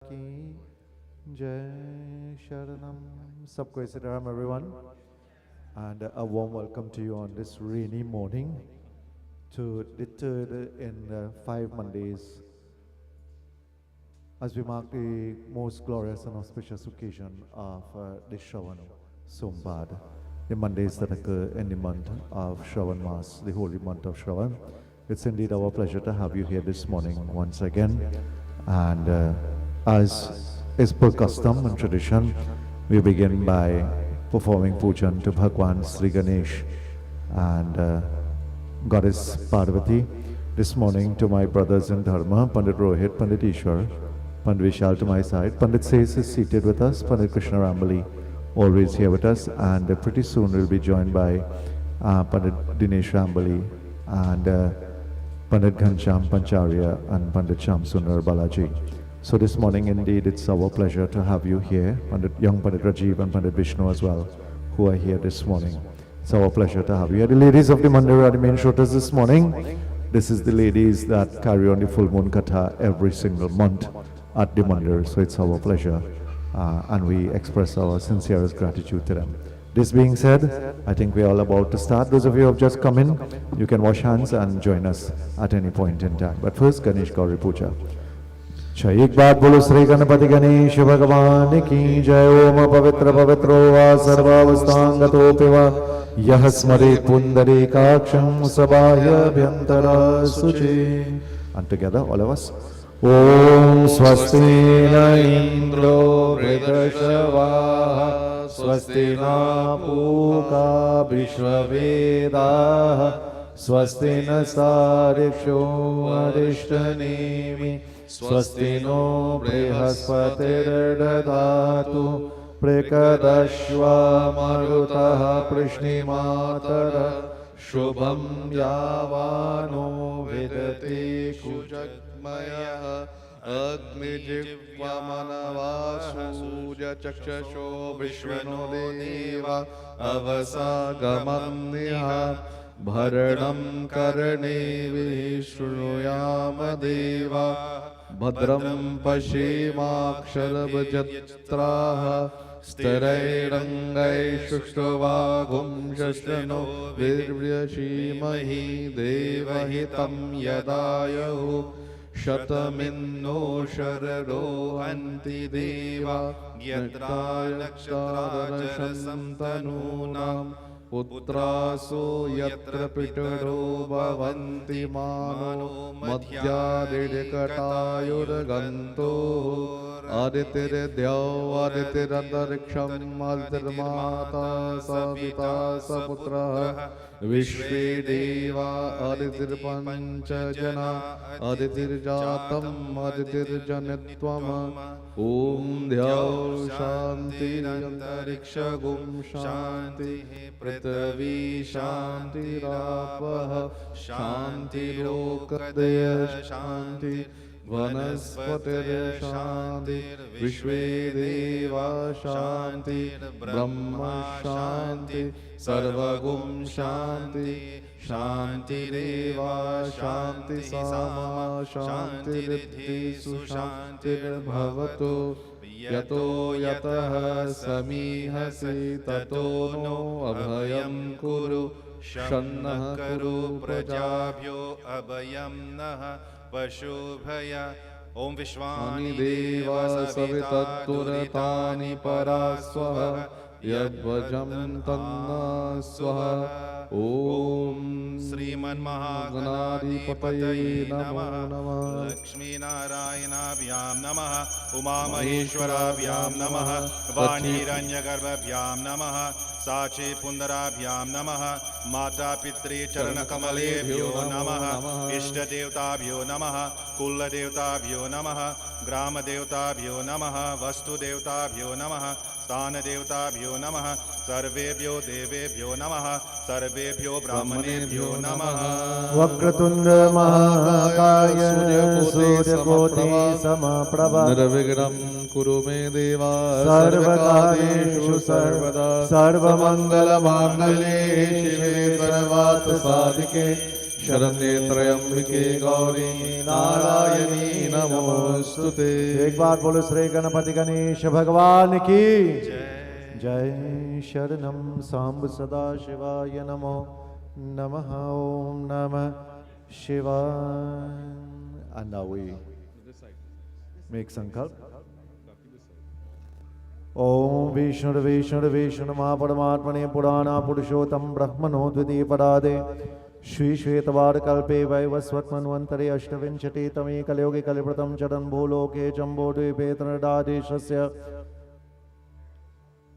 की जय शरणम. सबको Sitaram everyone, and a warm welcome to you on this rainy morning to the third in 5 Mondays as we mark the most glorious and auspicious occasion of the Shravan Somvaar, the Mondays that occur in the month of Shravan Mass, the holy month of Shravan. It's indeed our pleasure to have you here this morning once again. And as is per custom and tradition, we begin by performing pujan to Bhagwan Sri Ganesh and Goddess Parvati. This morning to my brothers in Dharma, Pandit Rohit, Pandit Ishwar, Pandit Vishal to my side. Pandit Ses is seated with us, Pandit Krishna Rambali always here with us, and pretty soon we'll be joined by Pandit Dinesh Rambali and Pandit Ghansham Pancharya and Pandit Shamsundar Balaji. So this morning indeed it's our pleasure to have you here, young Pandit Rajiv and Pandit Vishnu as well, who are here this morning. It's our pleasure to have you here. The ladies of the Mandir are the main shrotas this morning. This is the ladies that carry on the full moon katha every single month at the Mandir. So it's our pleasure and we express our sincerest gratitude to them. This being said, I think we're all about to start. Those of you who have just come in, you can wash hands and join us at any point in time. But first, Ganesh Gauri Puja. एक बात बोलो श्री गणपति गणेश भगवान की जय. ओम पवित्र पवित्रो वा सर्वावस्थांगतोऽपि वा यः स्मरेत् पुण्डरीकाक्षं सबाह्यभ्यन्तरा शुचि. And together, all of us. Om swasti na indro vridhashavaha swasti na puka vishvavedaha swasti na sariksho arishthanemi swasti no brihaspatirdadatu prakadashva marutaha prishnimatara shubham yavano vidati kujagmaya Agnijivyamanavashuja chakshasho vishvano deva avasagamam niha bharanam karnevi shrunuyama deva bhadram pashimaksharbhajatraha sthirairangai shushtavagum shashrano virvyashimahi devahitam yadayahu Shataminno shararo anti deva Gyatra nakshatra jarasantanunam Putraso yatra pitaro bhavanti mano madhyadidikatayurganto Aditir dyav aditir antariksham aditir savita saputra Vishve deva aditir panchajana aditir jatam aditir janitvam Om dhyav shanti antariksha gum shanti prithvi shanti rapah shanti lokadaya shanti Vanaspatir shanti Vishve deva shanti Brahma shanti Sarvagum shanti Shanti deva shanti sama shanti riddhi sushantir bhavatu Yato yataha samihasi tato no abhayam kuru Shannah kuru prajabhyo abhayam naha Pashubhaya Om Vishwani Deva Savitaturtani Paraswaha Yadvajam Tanna Swaha Om Sriman Mahaganadipataye Namo Lakshmi Narayana Vyam Namaha Uma Maheshwara Vyam Namaha Vani Ranyagarbha Vyam Namaha Sachi Pundarabhyam Namaha Mata Pitri Charanakamale Namaha Ishta Devtabhyo Namaha Kulla Devtabhyo Namaha Grama Devtabhyo Namaha Vastu Devtabhyo Namaha Stana Devtabhyo Namaha Sarvebhyo Devebhyo Namaha Sarvebhyo Brahmanebhyo Namaha Vakratunda Mahakaya Surya Samaprabha Nirvigram Kuru Me Deva Sarvakadeshu Sarvada Sarvamangala Mangale Shive Sarvat Sadike शरण्ये त्र्यंबके गौरी नारायणी नमोस्तुते। एक बार बोलो श्री गणपति गणेश भगवान की जय। शरणम सांब सदा शिवाय नमो नमः। ओम नमः शिवाय। And now we make sankalp. ओम विष्णु महापरमात्मने पुराणा पुरुषोत्तम ब्रह्मणो द्वितीय परादे श्री श्वेतवार कल्पे वैवस्वत्मन्वन्तरे अष्टविंशति तमे कलयुगे कलिप्रथम चरण भूलोके जम्बोद्वीपे तृणादेशस्य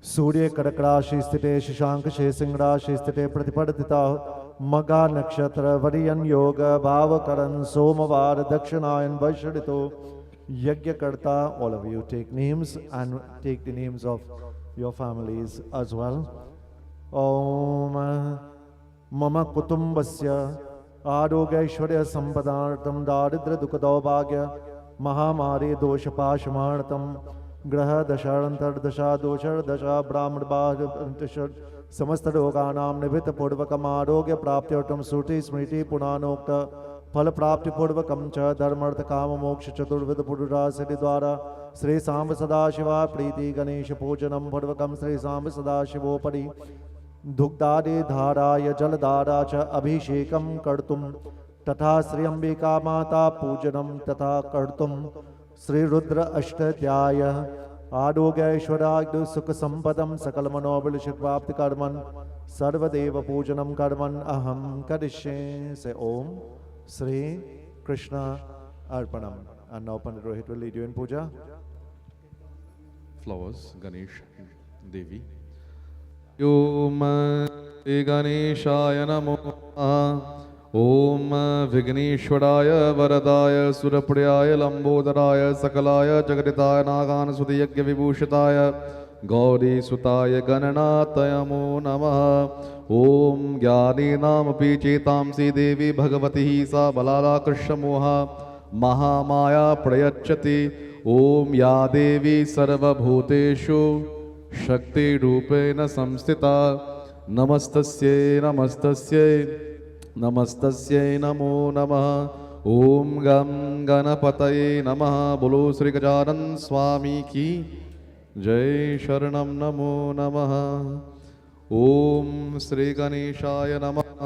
सूर्य कर्क राशि स्थिते शशांक सिंह राशि स्थिते प्रतिपदिता मगा नक्षत्र वरियन योग भावकरण सोमवार दक्षिणायन वर्षितो यज्ञकर्ता. All of you take names and take the names of your families as well. Om mama kutumbasya आरोग्यैश्वर्य संपदार्थम दारिद्र्य दुख दौभाग्य महामारी दोष पाशमार्थम ग्रह दशांतर दशा दोषर दशा ब्राह्मण समस्त रोगानां निवृत्त पूर्वकम आरोग्य प्राप्त्यर्थम श्रुति स्मृति पुराणोक्त फल प्राप्ति पूर्वकम च धर्मार्थ काम मोक्ष चतुर्विध पुरुषासिद्धि द्वारा श्री सांब सदाशिवा प्रीति गणेश पूजनम पूर्वकम श्री सांब सदाशिवोपरि दुग्धादि धाराय जलधारा च अभिषेकम कर्तुम तथा श्री अंबिका माता पूजनम तथा कर्तुम श्री रुद्र अष्टध्याय आरोग्यैश्वर्याग् सुख संपदम सकल मनोभिलाष प्राप्ति कर्मन् सर्वदेव पूजनम कर्मन् अहम करिष्ये. से ओम Sri Krishna Arpanam. And now Pandit Rohit will lead you in puja. Flowers, Ganesh, Devi. Om Ganeshaya Namo Om Vigneshwaraya Varadaya Surapriyaya Lambodaraya Sakalaya Jagaditaya Nagan Sudiyagya Vibhushataya Gauri Sutaya Gananatayamo Namaha. ओम ज्ञानी नाम चेतांसी देवी भगवती सा बलाला कृष्ण मोहा महामाया प्रयच्छति. ओम या देवी सर्वभूतेषु शक्ति रूपेण संस्थिता नमस्तस्यै नमस्तस्यै नमस्तस्यै नमो नमः. ओम गं गणपतये नमः. बोलो श्री गजानन स्वामी की जय. शरणं नमो नमः. ओम श्री गणेशाय नमः.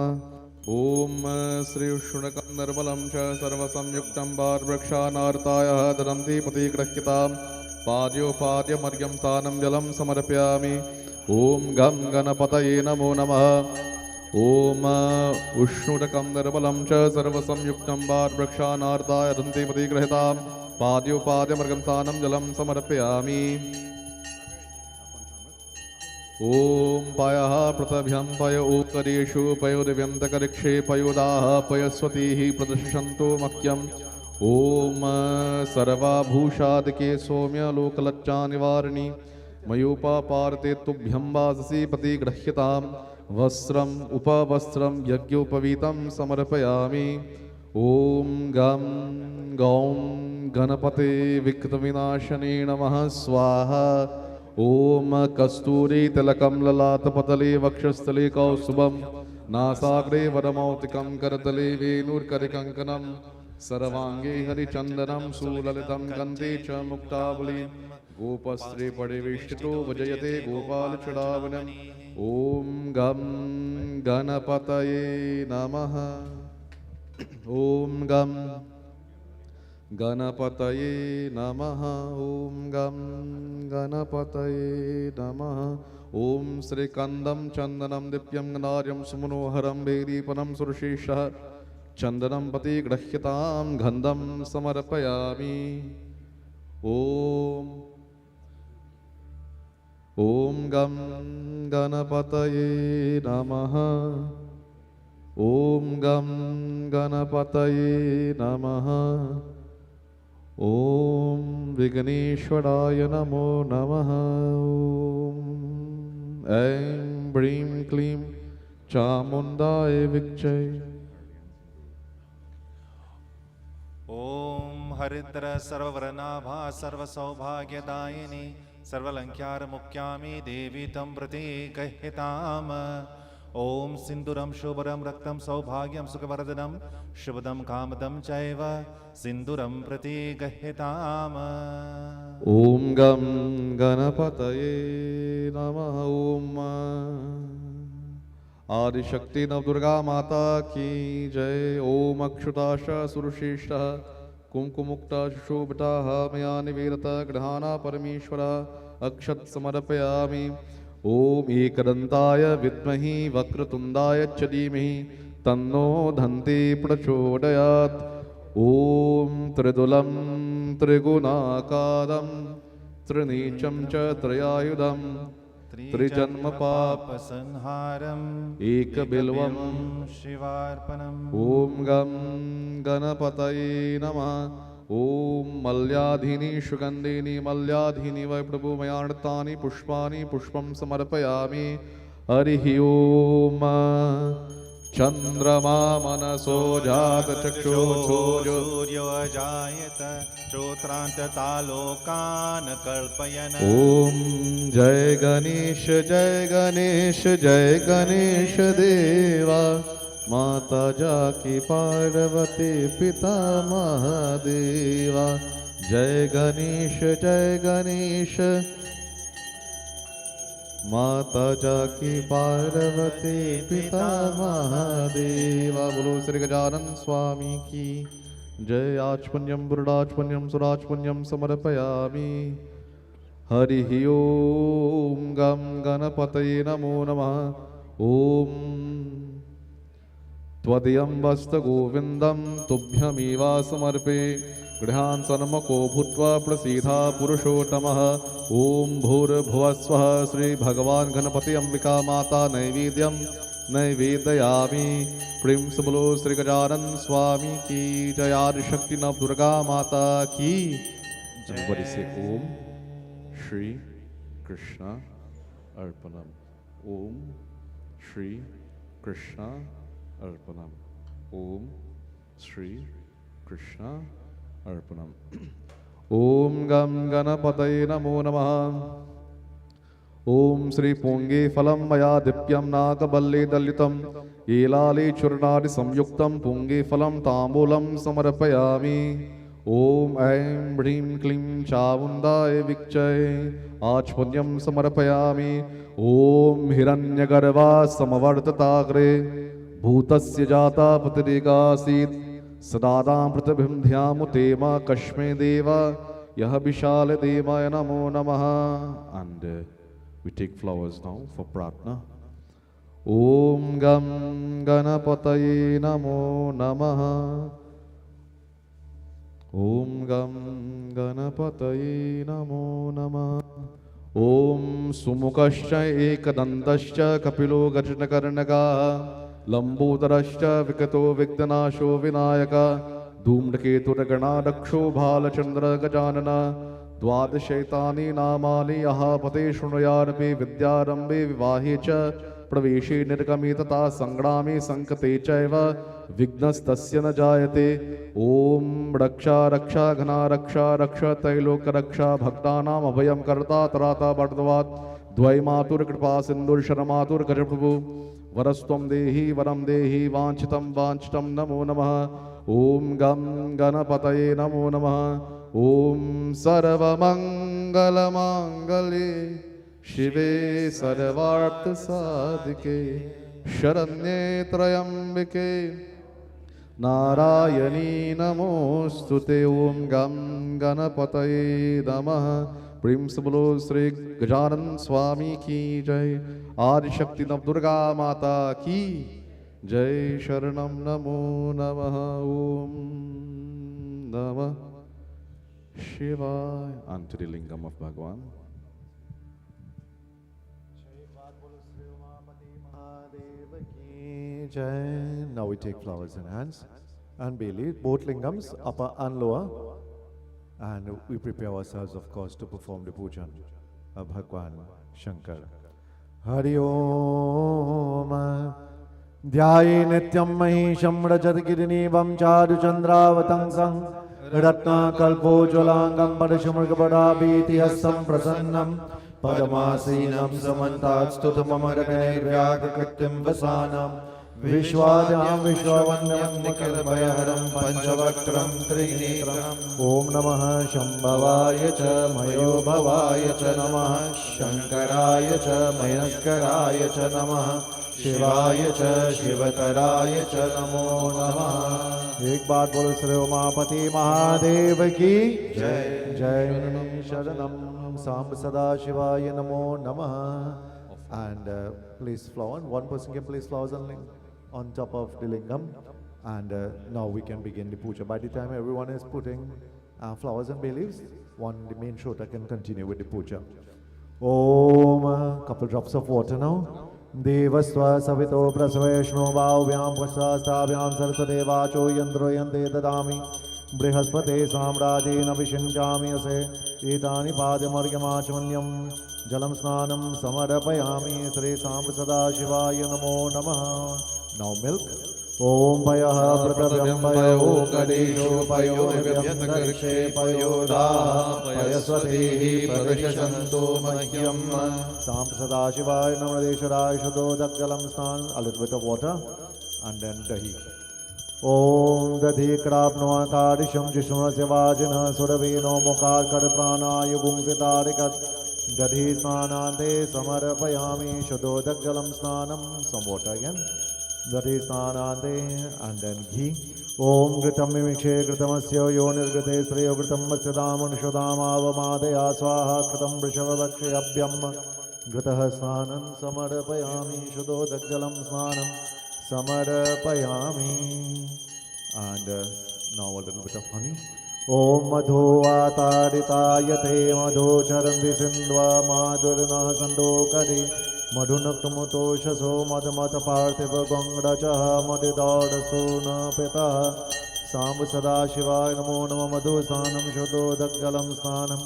ओम श्री उष्णकं निर्मलं च सर्वसंयुक्तं वार्वृक्षानार्ताय ददन्ति प्रतिगृह्यतां पाद्योपाद्यमर्घ्यं तानं जलं समर्पयामि. ओम गं गणपतये नमो नमः. ओम उष्णकं निर्मलं च सर्वसंयुक्तं वार्वृक्षानार्ताय ददन्ति प्रतिगृह्यतां पाद्योपाद्यमर्घ्यं तानं जलं समर्पयामि. ओम पयः पृथभ्यं पय ओकरेषु पयोदिव्यन्तकरिक्षे पयोदाः पयस्वतीः प्रदर्शन्तु मह्यम्. ओम सर्वाभूषादिके सौम्य लोकलज्जानिवारिणि मयोपापार्ते तुभ्यं वाससि प्रतिगृह्यतां वस्त्रम् उपवस्त्रं यज्ञोपवीतं समर्पयामि. ओम गं गौं गणपते विघ्नविनाशने नमः स्वाहा. ओम कस्तूरी तिलकं ललाटपटले वक्षस्थले कौस्तुभं नासाग्रे वरमौक्तिकं करतले वेणुर्करकङ्कणं सर्वाङ्गे हरिचन्दनं सुललितं कन्ते च मुक्तावली गोपस्त्रे परिवेष्टितो भजयते गोपालचूडामणिम्. ओम गं गणपतये नमः. ओम गं गणपतये नमः. ओम गं गणपतये नमः. ओम श्रीकन्दं चन्दनं दिव्यं गणार्यं सुमनोहरं वेदीपनं सुरशेषः चन्दनं प्रतिगृह्यतां गन्धं समर्पयामि. ओम गं गणपतये नमः. ओम गं गणपतये नमः. ओम विघ्नेश्वराय नमो नमः. ओम ऐं ब्रीं क्लीं चामुण्डाय विच्चे. ओम हरिद्र सर्ववर्णाभा सर्वसौभाग्यदायिनी सर्वलङ्क्यारमुख्यामि देवी तं प्रति गह्यताम्. ॐ सिन्दूरं शोभरं रक्तं सौभाग्यं सुखवर्धनं शुभदं कामदं चैव सिन्दूरं प्रति गह्यताम् ॐ गं गणपतये नमः। ॐ आदिशक्ति नवदुर्गा माता की जय। ॐ अक्षुताश सुरशिष्टः कुङ्कुमुक्ता शुशोभिताः मया निवेदिता गृहाणा परमेश्वर अक्षत समर्पयामि। ॐ एकदन्ताय विद्महि वक्रतुण्डाय च धीमहि तन्नो धन्ति प्रचोदयात्। ॐ त्रिदुलं त्रिगुणाकारं त्रिनीचं च त्रयायुधं त्रिजन्म पापसंहारम् एकबिल्वं शिवार्पणम् ॐ गं गणपतये नमः। ॐ मल्याधिनी सुगन्धिनी मल्याधिनी वै प्रभु मया नृतानि पुष्पाणि पुष्पं समर्पयामि। हरिः ॐ चन्द्रमा मनसो जात चक्षुषोजो सूर्यो अजायत श्रोत्रान्ततालोकान् कल्पयन् ॐ जय गणेश जय गणेश जय गणेश देवा माता जाकी पार्वती पिता महादेवा। जय गणेश माता जाकी पार्वती पिता महादेवा। बोलो श्री गजानन स्वामी की जय। आचमन्यं बुरुडाचमन्यं सुराचमन्यं समर्पयामि। हरिः ॐ गं गणपतये नमो नमः। ॐ त्वदीयं वस्तगोविन्दं तुभ्यमेवा समर्पे गृहान् सन्मुखो भूत्वा प्रसीदा पुरुषोत्तमः। ॐ भूर्भुवस्वः श्री भगवान् गणपति अंबिका माता नैवेद्यं नैवेदयामि। प्रेम से बोलो श्री गजानन स्वामी की जय। आदिशक्ति नव दुर्गा माता की जय। से ओम श्री कृष्ण अर्पणम। ओम श्री कृष्ण अर्पणम। ओम श्री कृष्ण अर्पणम। ओम गं गणपतये नमो नमः। ओम श्री पुंगे फलं मया दिप्यं नागबल्ले दलितं एलाले चूर्णादि संयुक्तं पुंगे फलं ताम्बूलं समर्पयामि। ओम ऐं ह्रीं क्लीं चामुण्डाय विच्चये आचमन्यं समर्पयामि। ओम हिरण्यगर्भा समवर्तताग्रे भूतस्य जाता पतिरेकासीत् सदादां पृथिवीं ध्यामुते मा कस्मै देव यह विशाल देवाय नमो नमः। And we take flowers now for pratna. Om gam ganapataye namo namaha. Om gam ganapataye namo namaha. Om sumukascha ekadantascha kapilo gajnakarnaga लंबोदरश्च विकतो विघ्ननाशो विनायक धूम्रकेतुर्गणा दक्षो भालचंद्र गजानन द्वादशैतानि नामानि यः पते शृणुयारपि विद्यारंभे विवाहे च प्रवेशे निर्गमे तथा संग्रामे संकते चैव विघ्नस्तस्य न जायते। ओम रक्षा रक्षा घना रक्षा रक्ष त्रैलोक रक्षा भक्तानाम अभयं कर्ता त्राता बर्दवात् द्वै मातुर्कृपा सिंधुर्शरमातुर गजप्रभु वरस्त्वं देहि वरं देहि वाञ्छितं वाञ्छितं नमो नमः। ओम गं गणपतये नमो नमः। ओम सर्वमंगलमांगल्ये शिवे सर्वार्थसाधिके शरण्ये त्र्यंबके नारायणी नमोस्तुते। ओम गं गणपतये नमः। प्रेम से बोलो श्री गजानन स्वामी की जय। आदिशक्ति नव दुर्गा माता की जय। शरणम नमो नमः। ओम नमः शिवाय। Unto the lingam of Bhagwan. Now we take flowers in hands and Bailey, both lingams, upper and lower. And we prepare ourselves, of course, to perform the pujan of Bhagwan Shankar. Hari Om Dhyaye Nityam Mahesham Rajat Girinivam Chadu Chandravatangsam Ratna Kalpo Jolangam Padashamrgabada Bhiti Hasam Prasannam पद्मासीनं समन्तात् स्तुतममरगणैर्व्याकृकृत्यं वसानां विश्वाद्यां विश्ववन्द्यं निखिलभयहरं पञ्चवक्त्रं त्रिनेत्रम् ॐ नमः शम्भवाय च मयोभवाय च नमः शङ्कराय च मयस्कराय च नमः शिवाय च शिवतराय च नमो नमः। एक बार बोलो श्री उमापति महादेव की जय। जय शरणम सांब सदा शिवाय नमो नमः. And place flower. One person can place flowers on top of the lingam, and now we can begin the puja. By the time everyone is putting flowers and bay leaves, the main shota can continue with the puja. Om, couple drops of water now. Devasva savito prasveshno bhavvyam pastastabhyam sarsadevacho yandro yante dadami brihaspate samrajena vishinjami ase etani padyamaryamachmanyam jalam snanam samarapayami Sri Samb Sada Shivaya namo namah. Now milk. Om Payah Pratavyam Payo Kadesho Payo Vyamkarshe Payo Daha Payaswatehi Pradeshanto Mahyam Samb Sada Shivaya Namadesharai Shuddho Dakjalam Snan. A little bit of water and then dahi. Om Dadhi Krapno Akadisham Jishunasya Vajana Suravino Mukar Kar Pranaya Gungsitarikat Dadhi Snanante Samarapayami Shuddho Dakjalam Snanam. Some water again. That is Nanande and then ghee. Om Gritam Mimikshe Gritamasya Yonirgate Sriyo Gritam Masyadam Shodamavamadeya Swaha Kritam Vrishavavakshe Abhyam Gritaha Snanan Samarapayami Shuddho Dakjalam Snanam Samarapayami. And now a little bit of honey. Om Madhu Ataritayate Madhu Charandi Sindhva Madhurna Sandokari Madhunaktamutoshaso Madhamata Parthiva Gangrachaha Madhidadasuna Pitaha Samb Sada Shivaya Namo Nama Madhu Sanam Shuddho Dakjalam Snanam.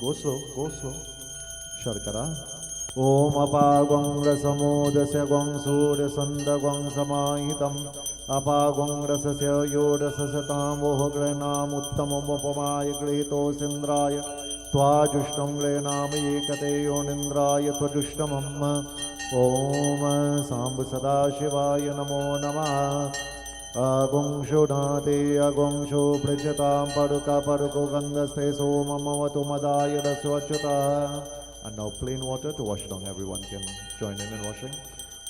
Go slow, go slow. Sharkara. Om Apagwang Rasamodasya Gwang Surya Sanda Gwang Samahitam Apagwang Rasasya Yodasasatam Vohagranam Uttamam Upamaya Grito Sindraya Tvajushtam Grenamaye Kate Yonindraya Tvajushtamam. Om Samb Sada Shivaya Namo Namah. Agong Shodhate Agong Sho Prichatam Paruka Paruko Gandaste Somamavatu Madaya Rasvachata. And now plain water to wash down. Everyone can join in washing.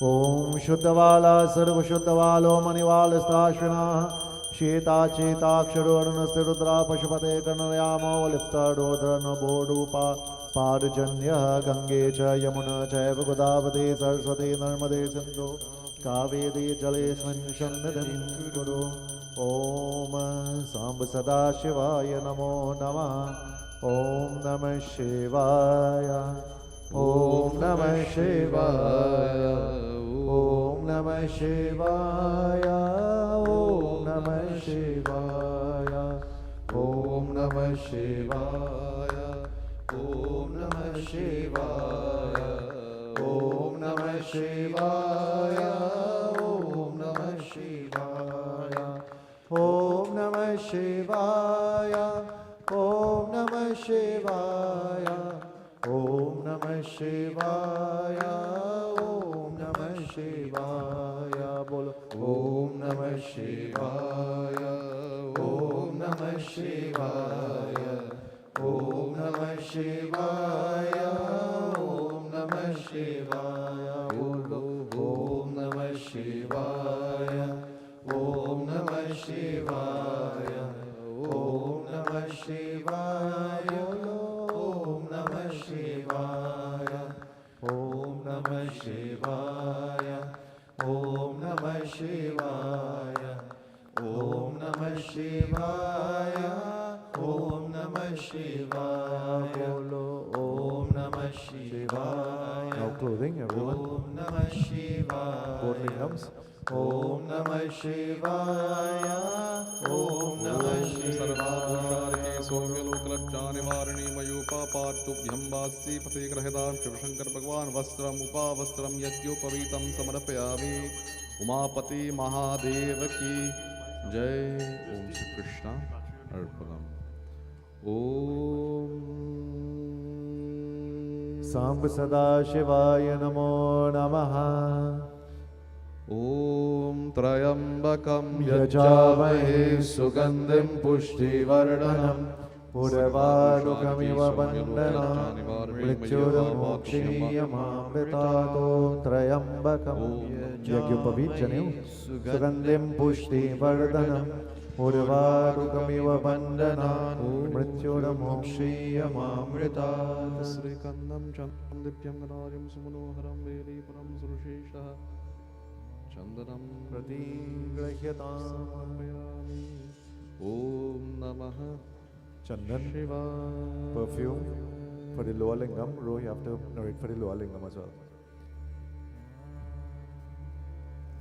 Om Shuddhavala Sarva Shuddhavalo Manivala Stashvina Sheta Cheta Ksharurna Sirudra Pashupate Kanayama Lipta Rodra Nabodupa Parjanya Gange Cha Yamuna Chaiva Godavati Saraswati Narmade Sindhu Kaveri Jalesman Shannadim Guru. Om Samb Sada Shivaya Namo Namah. Om Namah Shivaya. Om Namah Shivaya. Om Namah Shivaya. Om Namah Shivaya. Om Namah Shivaya. Om Namah Shivaya. Om Namah Shivaya. Om Namah Shivaya. Om Namah Shivaya. Om Namah Shivaya. Om Namah Shivaya. Om Namah Shivaya. Bolo. Om Namah Shivaya. Om Namah Shivaya. Om Namah Shivaya. Om Namah Shivaya. Bolo. Om Namah Shivaya. Om Namah Shivaya. Om Namah Shivaya. Om Namah Shivaya. Om Namah Shivaya. Om Namah Shivaya. Om Namah Shivaya. Om Namah Shivaya. Om Namah Shivaya. Now clothing, everyone. Om Namah Shivaya. Both lingams. Om Namah Shivaya. Om Namah Shivaya. Sovyalokalajjanivarani mayupa partubhyam vasi pati grahidam Shivashankar Bhagwan vastram upavastram yatyopavitam samarapayami. Umapati Mahadev ki jai. Om Shri Krishna Arpanam. Om Samba सदा शिवाय नमो नमः ॐ त्र्यम्बकं यजामहे सुगन्धिं पुष्टिवर्धनम् उर्वारुकमिव बन्धनान् मृत्युर्मोक्षीयमामृतातो त्र्यम्बकं यज्ञोपवीत जनेऊ सुगन्धिं पुष्टिवर्धनम् उर्वारुकमिव बन्धनान् मृत्युर्मोक्षीयमामृतात् श्रीकन्दं चन्द्रं दिव्यं गणार्यं सुमनोहरं वेदीपुरं सुरशेषः चन्दनं प्रतिगृह्यताम् समर्पयामि ॐ नमः Chandan, शिवाय perfume for the lower lingam. Ro, you have to narrate for the lower lingam as well.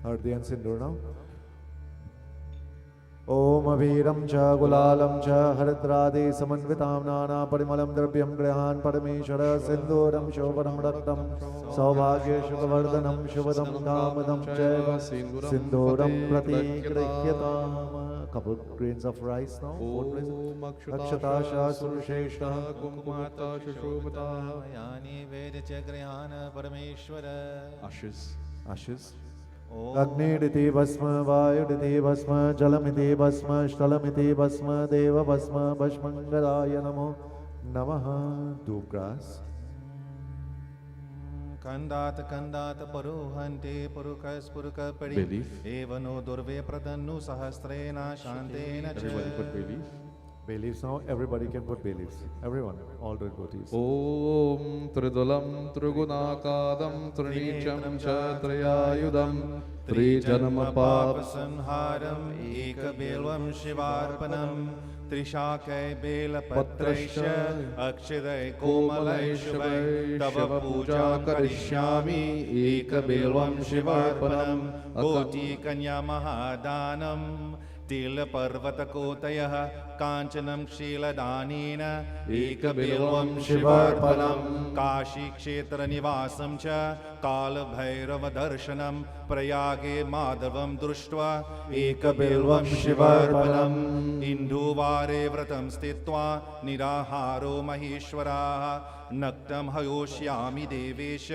Hardi and Sindur now. Om Abhiram cha Gulalam cha Haridradi Samanvitam Nana Parimalam Drabyam Grihan Parameshwara Sinduram Shobhanam Raktam Saubhagya Shubhavardhanam Shubhadam Kamadam Chaiva Sinduram Pratikrihyatama. Couple grains of rice now. Four grains. Akshatasha Surusheshta Kumkumata Shushubhata यानि वेद च गृहान परमेश्वर Ashes Ashes. ॐ Agniditi Bhasma, Vayuditi Bhasma, Jalamiti Bhasma, Shtalamiti Bhasma, Deva Bhasma, Bhasmangaraya Namo Namaha. Dhoop grass. कंदात कंदात परुहन्ते पुरुकस्पुरुक परि Belief. एवनो दुर्वे प्रदन्नु सहस्रेण शान्तेन च Everybody put bay leaf. Bay leaves now. Everybody can put bay leaves. Everyone. All the devotees. ॐ त्रिदुलं त्रिगुणाकादं त्रिनीचं च त्रयायुधं त्रिजन्मपाप संहारम् एकबिल्वं शिवार्पणम् त्रिशाकै बेलपत्रैश्च अक्षदै कोमलै शुभै तव पूजा करिष्यामि एकबिल्वं शिवार्पणम् कोटिकन्या महादानम् तिलपर्वतकोतयः काञ्चनं शीलदानेन एकबिल्वं शिवार्पणम् काशीक्षेत्रनिवासं च कालभैरवदर्शनं प्रयागे माधवं दृष्ट्वा एकबिल्वं शिवार्पणम् इन्दुवारे व्रतं स्थित्वा निराहारो महेश्वराः नक्तं हयोष्यामि देवेश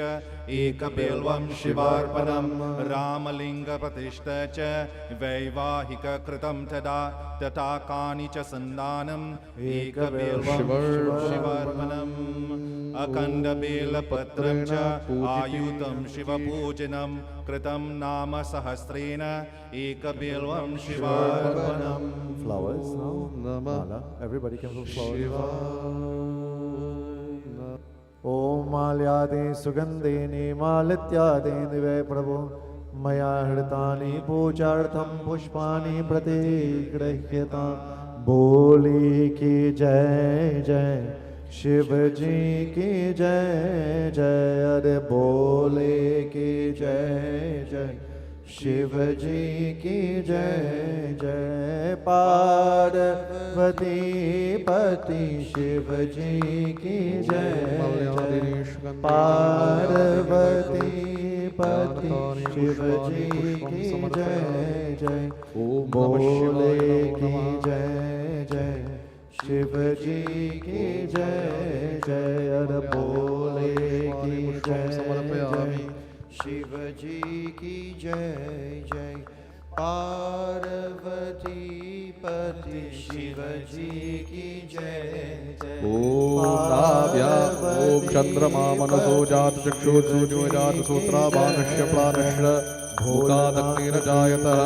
एकबिल्वं शिवार्पणं रामलिङ्गप्रतिष्ठा च वैवाहिककृतं तथा कानि च सन्दानम् एकबिल्वं शिवार्पणम् अखण्डबेलपत्रं च आयुतं शिवपूजनं कृतं नाम सहस्रेण एकबिल्वं शिवार्पणम् Flowers now. Mala. Everybody can put flowers. Om Malyadi Sugandhini Malityadini Ve Prabhu Maya Hritani Pujartham Pushpani Pratigrihyata Boli Ki Jai Jai Shiv Ji Ki Jai Jai Are Boli Ki Jai Jai Shiv Ji Ki Jai Jai Parvati Pati Shiv Ji Ki Jai Jai Parvati Pati Shiv Ji Ki Jai Jai Bole Ki Jai Jai Shiv Ji Ki Jai Jai Ar Bole Ki Jai Jai Shiv Ji Ki Jai Jai Parvati Pati Shiv Ji Ki Jai Jai ॐ नाभ्या ॐ चन्द्रमा मनसो जात चक्षुर्सूर्यो जात सूत्राभानश्य प्राणश्च भूतादग्निर्जायतः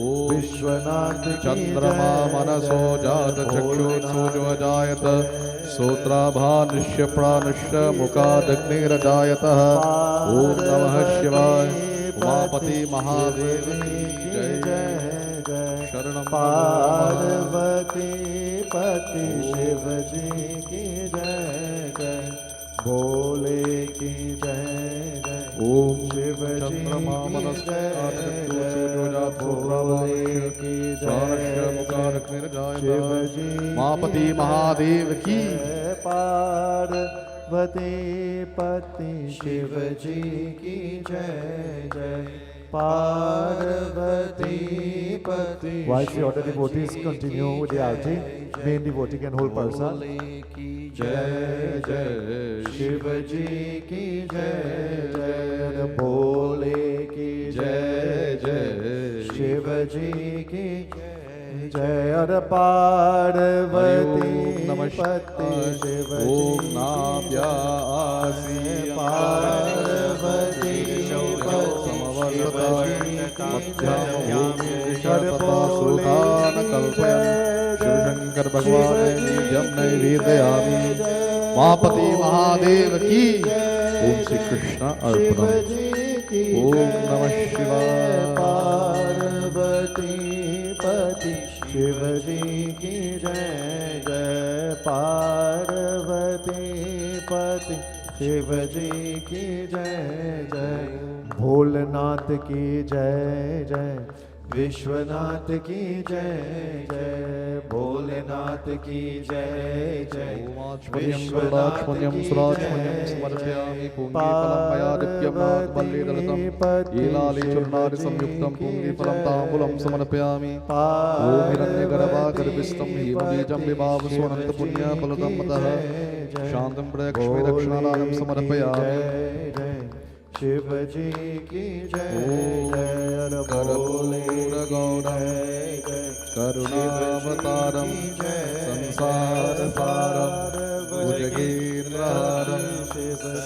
ॐ विश्वनाथ चन्द्रमा मनसो जात चक्षुर्सूर्यो जायत सूत्राभानश्य प्राणश्च मुखादग्निर्जायतः ॐ नमः शिवाय उमापति महादेव की जय शरणं पार्वती पति शिव जी की जय जय भोले की जय जय ओम शिव जी चंद्रमा की मनस्कार जय जय भोले की जय शिव जी मापति महादेव की पार्वती पति शिव जी की जय जय Parvati Pati. While the other devotees continue with the arati, main devotee can hold parsa. जय जय शिव जी की जय जय भोले की जय जय शिव जी की जय हर पार्वती पति शिव ओम नाभ्यासी पार्वती शिवशंकर भगवान निजम नैवेदयामि मापति महादेव की ओम श्री कृष्ण अर्पणम ओम नमः शिवाय पार्वती पति शिव जी की जय जय पार्वती पति शिव जी की जय जय भोलेनाथ की जय जय विश्वनाथ की जय जय भोलेनाथ की जय जय विश्वनाथ की समर्पयामि पुण्यफलं मया दिव्यं नागबल्लीदलितं ईलालीचूर्णादि संयुक्तं पुण्यफलं ताम्बूलं समर्पयामि ॐ हिरण्यगर्भागर्भिस्थं हेमबीजं विभावस्वनन्तपुण्यफलदं मतः शान्तं प्रयक्ष्मि दक्षिणादानं समर्पयामि शिव जी की जय जय करुणावतारं संसारसारं भुजगेन्द्रहारं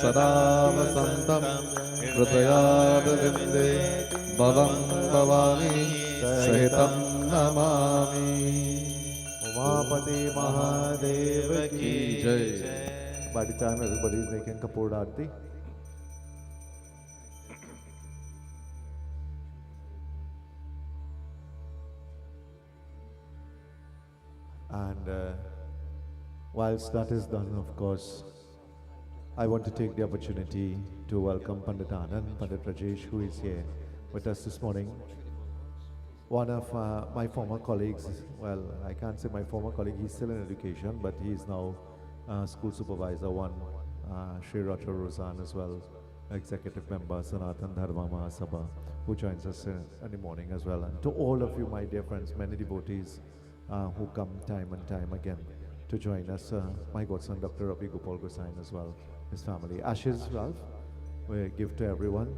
सदा वसन्तं हृदयारविन्दे भवं भवानी सहितं नमामि उमापति महादेव की जय। By the time everybody is making Kapoor Aarti, and whilst that is done, of course, I want to take the opportunity to welcome Pandit Anand, Pandit Rajesh, who is here with us this morning. One of my former colleagues, well, I can't say my former colleague, he's still in education, but he is now school supervisor, one, Shri Racha Rozan as well, executive member, Sanatan Dharma Mahasabha, who joins us in the morning as well. And to all of you, my dear friends, many devotees who come time and time again to join us, my godson, Dr. Ravi Gopal Gosain as well, his family. Ashes, Ralph, we give to everyone.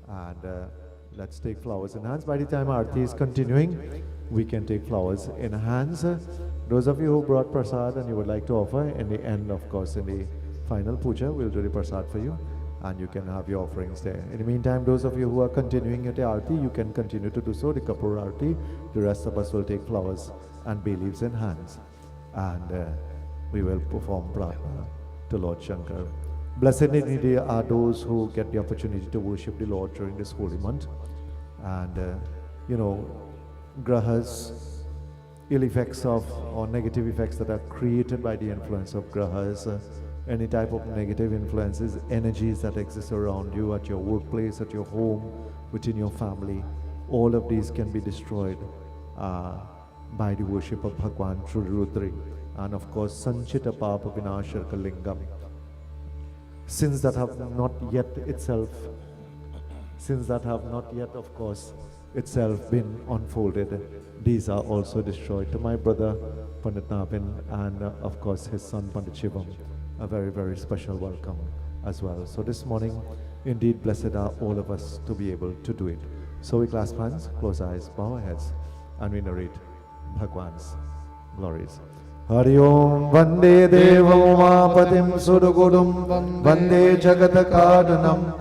And let's take flowers in hands. By the time Aarti is continuing, we can take flowers in hands. Those of you who brought prasad and you would like to offer, in the end, of course, in the final puja, we'll do the prasad for you, and you can have your offerings there. In the meantime, those of you who are continuing at the Aarti, you can continue to do so, the Kapoor Aarti. The rest of us will take flowers and bay leaves in hands, and we will perform prarthana to Lord Shankar. Blessed indeed are those who get the opportunity to worship the Lord during this holy month. And you know, grahas, ill effects of or negative effects that are created by the influence of grahas, any type of negative influences, energies that exist around you at your workplace, at your home, within your family, all of these can be destroyed by the worship of Bhagwan through Rudri, and of course Sanchita Papa Vinasharka Lingam. Sins that have not yet of course itself been unfolded, these are also destroyed. To my brother Pandit Navin and of course his son Pandit Shivam, a very, very special welcome as well. So this morning, indeed blessed are all of us to be able to do it. So we clasp hands, close eyes, bow our heads, and we narrate Bhagwan's glories. Hari Om Vande Devam Umapatim Surgudum Vande Jagatakarnam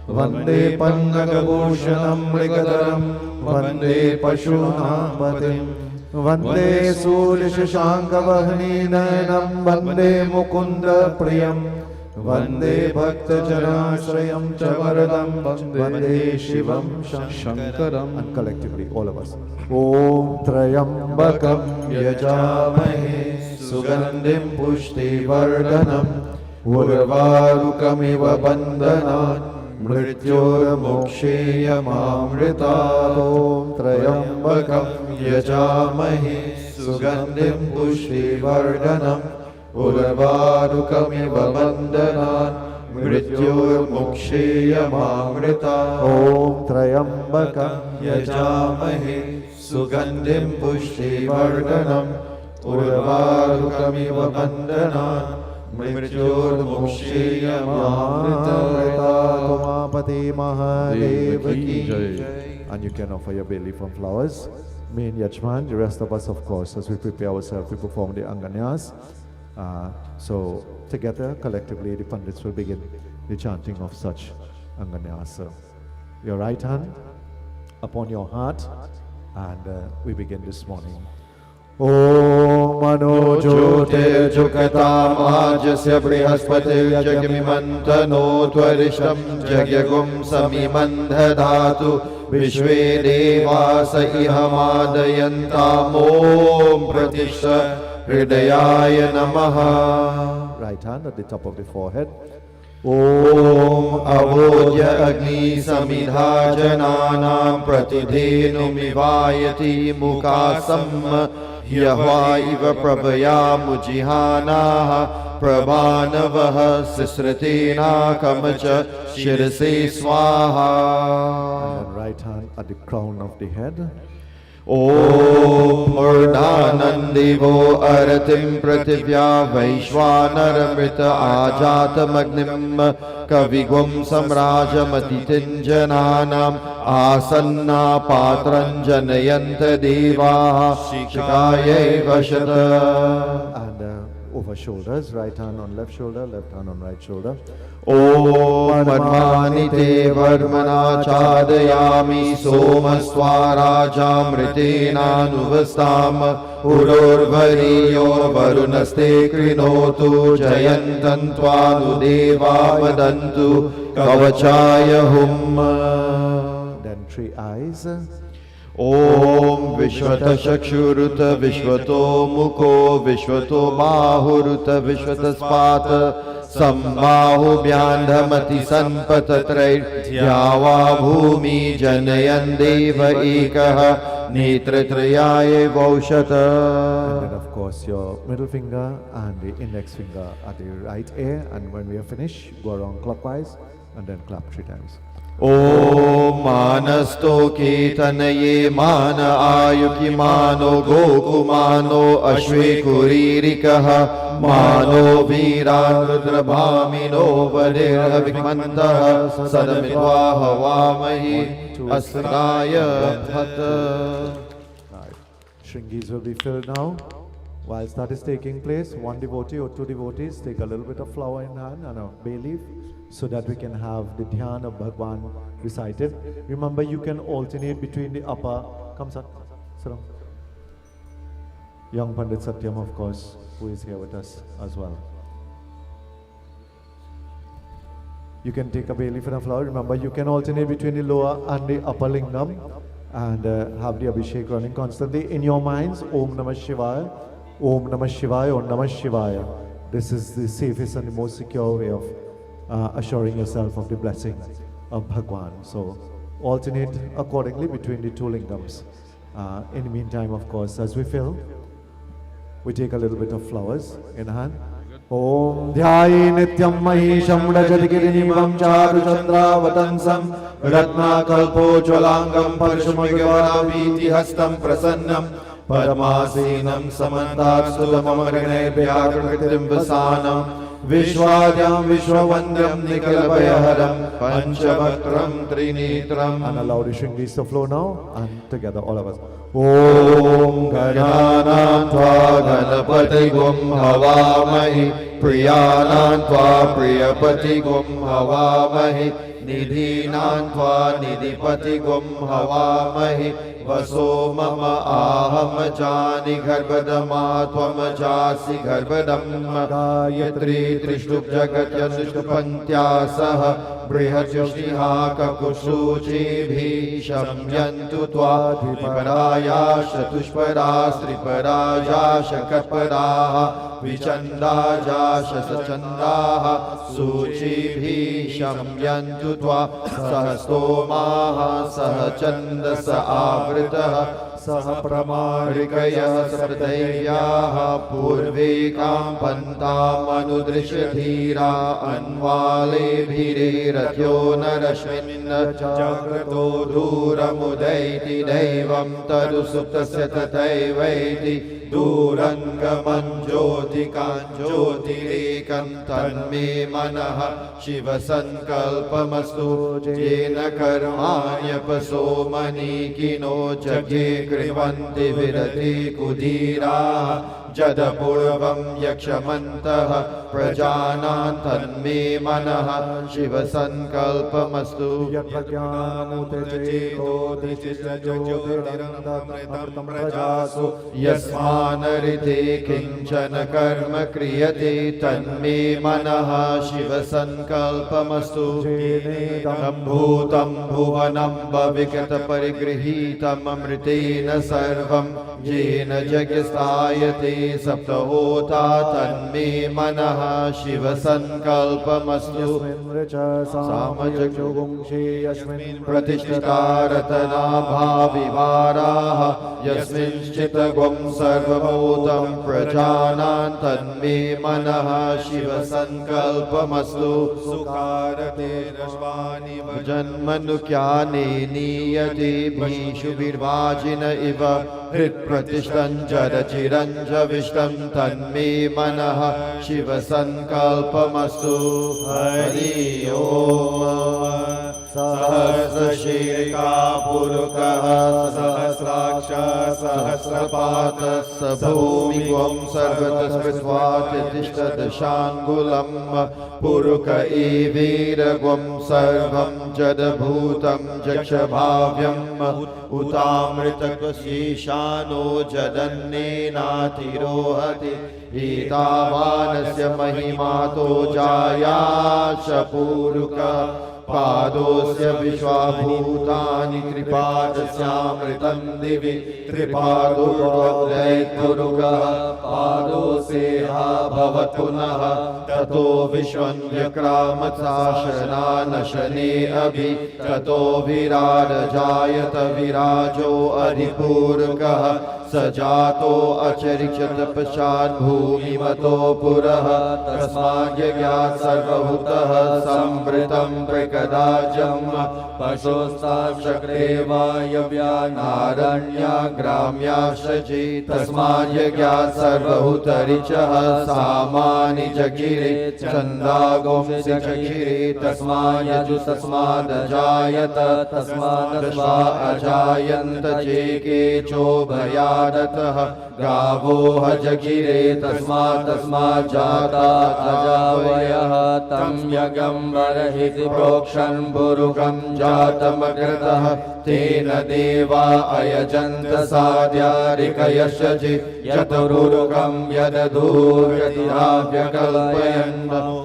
Vande Pannagabhushanam Mrigadaram Vande Pashunam Patim Vande Surishashanka Vahni Nayanam Vande Mukunda Priyam Vande Bhakta Janashrayam Chavaradam Vande Shivam Shankaram. And collectively, all of us. Om Trayambakam Yajamahe Sugandhim Pushti Vardhanam Urvarukamiva Bandhanat Mrityor Moksheya Mamrita. Om Trayambakam Yajamahe Sugandhim Pushti Vardhanam Urvarukamiva Bandhanat Mrityor Moksheya Mamrita. Om Trayambakam Yajamahe Sugandhim Pushti Vardhanam Urvarukamiva Bandhanat मृत्युर्मुक्षीयमामृता Umapati Mahadev की जय. And you can offer your bay leaf and flowers. Me and Yajman, the rest of us, of course, as we prepare ourselves to perform the Anganyas. So together, collectively, the Pandits will begin the chanting of such Anganyas. So, your right hand upon your heart, and we begin this morning. Om Mano ज्योतिर जुकतामाजस्य बृहस्पतिर्जगमिमन्तनो त्वरिष्ठं जज्ञगुं समिमन्धधातु विश्वे देवास इहमादयन्तामों प्रतिष्ठ हृदयाय नमः. Right hand at the top of the forehead. Om अवोज्य अग्नि समिधा जनानां प्रतिधेनुमिवायति मुकासम् ह्यवा इव प्रभया मुजिहानाः प्रभानवः सिस्रतेना कमच शिरसे स्वाहा. And then right hand at the crown of the head. Om Murdanandivo Aratim Prativya Vaishwanarmrit Ajatamagnim Kavigum Samrajamatitinjananam Asanna Patranjanayanta Deva Shikaye Vashata. And over shoulders, right hand on left shoulder, left hand on right shoulder. Om Varmani Te Varmana Chadayami Somaswarajamritena Nuvastam Ururvariyo Varunaste Krinotu Jayantantvanu Deva Vadantu Kavachaya Hum. Then three eyes. Om Vishwata Shakshuruta Vishwato Mukho Vishwato Bahuruta Vishwata Spata Sambahu Vyandhamati Sanpatatrai Dhyava Bhumi Janayan Deva Ekaha Netratrayaye Vaushata. And then of course your middle finger and the index finger at the right ear, and when we are finished, go around clockwise and then clap 3 times. Om Manasto Ketanaye Mana Ayukimano Gokumano Ashwe Kuririkaha Mano Viran Rudrabhamino Vadir Vikmantaha Sadamitwa Havamahi Asraya Bhata. Right. Shringis will be filled now. Whilst that is taking place, one devotee or 2 devotees take a little bit of flower in hand and a bay leaf, so that we can have the dhyan of Bhagwan recited. Remember, you can alternate between the upper. Come, sir. Sit down. Young Pandit Satyam, of course, who is here with us as well. You can take a bay leaf and a flower. Remember, you can alternate between the lower and the upper lingam, and have the Abhishek running constantly in your minds. Om Namah Shivaya, Om Namah Shivaya, Om Namah Shivaya. This is the safest and the most secure way of assuring yourself of the blessing of Bhagwan. So alternate accordingly between the 2 lingams. In the meantime, of course, as we fill, we take a little bit of flowers in hand. Om Dhyayi Nityam Mahisham Rajadgirinivam Charu Chandra Vatansam Ratna Kalpo Jvalangam Parshumagavati Hastam Prasannam Padmasinam Samantat Sudamamarinay Vyakritim Vasanam Vishwadyam Vishwavandyam Nikalabhayaharam Panchabhaktram Trinitram. And allow the Shringis to flow now, and together all of us. Om Gananantva Ganapati Gum Havamahi Priyanantva Priyapati Gum Havamahi Nidhinantva Nidhipati Gum Havamahi Vaso Mama Aham Jani Garbadama Tvam Jasi Garbadam Gayatri Trishtup Jagat Yanushtupantyasah Brihatyashniha Kakushuchi Bhishamyantu Tva Dviparaya Shatushpara Striparaja Shakatparaha Vichandaja Shasachandaha Suchi Bhishamyantu Tva Sahastomaha Sahachandasa Avritaha Saha Pramarikaya Saptayyaha Purvikam Pantam Anudrishyadhira Anvale Bhire Ratyo Narashminna Jagrato Dhuramudaiti Devam Tadu Suptasya Tataivaiti Durangaman Jyotikan Jyotire पुरुषेकं तन्मे मनः शिवसङ्कल्पमस्तु येन कर्माण्यपसो मनीकिनो जज्ञे कृण्वन्ति विरति कुधीराः जदपूर्वं यक्षमन्तः प्रजानां तन्मे मनः शिवसङ्कल्पमस्तु प्रजासु यस्मानरिते किञ्चन कर्म क्रियते तन्मे मनः शिवसङ्कल्पमस्तु तं भूतं भुवनं भविगतपरिगृहीतम् अमृतेन सर्वं येन जगस्तायते सप्तहोता तन्मे मनः शिवसङ्कल्पमस्तु सामजगुंषे यस्मिन् प्रतिष्ठिता रतनाभाविवाराः यस्मिंश्चित्तगुं सर्वभूतं प्रजानां तन्मे मनः शिवसङ्कल्पमस्तु सुकारते रश्वानि जन्मनुक्याने नीयते भीषुभिर्वाजिन इव हृत्प्रतिष्ठं जरचिरञ्जविष्टं तन्मे मनः शिवसङ्कल्पमस्तु हरि ओम् सहस्रशीर्षा पुरुषः सहस्राक्ष सहस्रपातः स भूमिगुं सर्वतस्पृष्ट्वा तिष्ठदशाङ्गुलं पुरुष एवीरगुं सर्वं जडभूतं जक्षभाव्यम् उतामृतकशीशानो जदन्नेनातिरोहति एतावानस्य महिमातो जायाश पूरुक पादोस्य विश्वाभूतानि त्रिपादस्यामृतं दिवि त्रिपादोर्वैर्पुरुषः पादोसेहा भवत् पुनः ततो विश्वं व्यक्रामत्साशनानशने अभि ततो विराजजायत विराजो अधिपूर्वकः स जातो अचरिष्यत पश्चात् भूमिमतो पुरः तस्माज्ञात् सर्वभूतः संवृतं प्रकदाजम् पशोस्ताशक्रे वायव्या नारण्या ग्राम्या शची तस्माज्ञात् सर्वभूतरिचः सामानि जगिरे छन्दागुंसि जगिरे तस्मायजु तस्मादजायत तस्मादस्वा अजायन्त चेके चोभयादतः गावो जगिरे तस्मात् जाता अजावयः तं यगम्बरहिति प्रोक्षन् पुरुषं जातमकृतः तेन देवा अयजन्त साध्यारिकयशचि यतुरुरुकं यदधूर्यतिराव्यकल्पयन्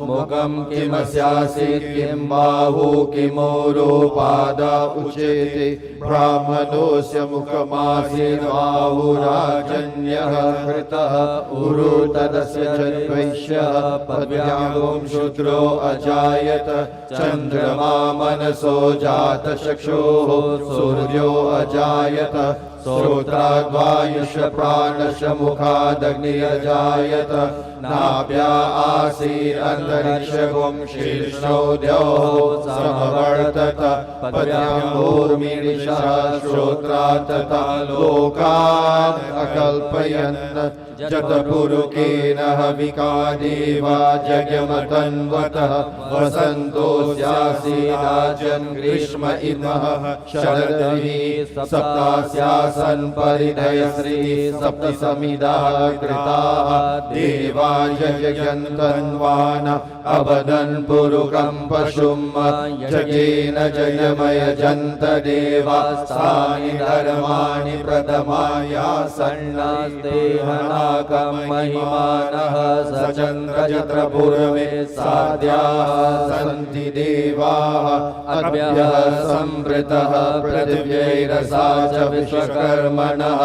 मुखं किमस्यासीत् किं बाहु किमोरोपादा उचेते ब्राह्मणोऽस्य मुखमासीत् बाहुराजन्यः कृतः उरु तदस्य जन्वैश्यः पद्भ्यां शूद्रो अजायत चन्द्रमा मनसो जातचक्षुः सूर्यो अजायत श्रोत्राद्वायुष्य प्राणस्य मुखादग्नि अजायत नाभ्या आसीदन्तरिक्षगुं शीर्षो द्यौः समवर्तत पद्भ्यामूर्मिणिषः श्रोत्रात् तथा लोकान् अकल्पयन् जतपुरुकेन हविका देवा जगमतन्वतः वसन्तोऽस्यासीदाजन् ग्रीष्म इमः शरदहि सप्तास्यासन् परिधयश्री सप्तसमिदाः कृताः देवा जगन्तन्वान अवदन् पुरुकं पशुं जगेन जयमयजन्त देवास्तानि धर्माणि प्रथमायासन्नास्तेहनाकं महिमानः सचन्द्रजत्रपूर्वे साध्याः सन्ति देवाः अभ्यः संवृतः पृथिव्यैरसा च विश्वकर्मणः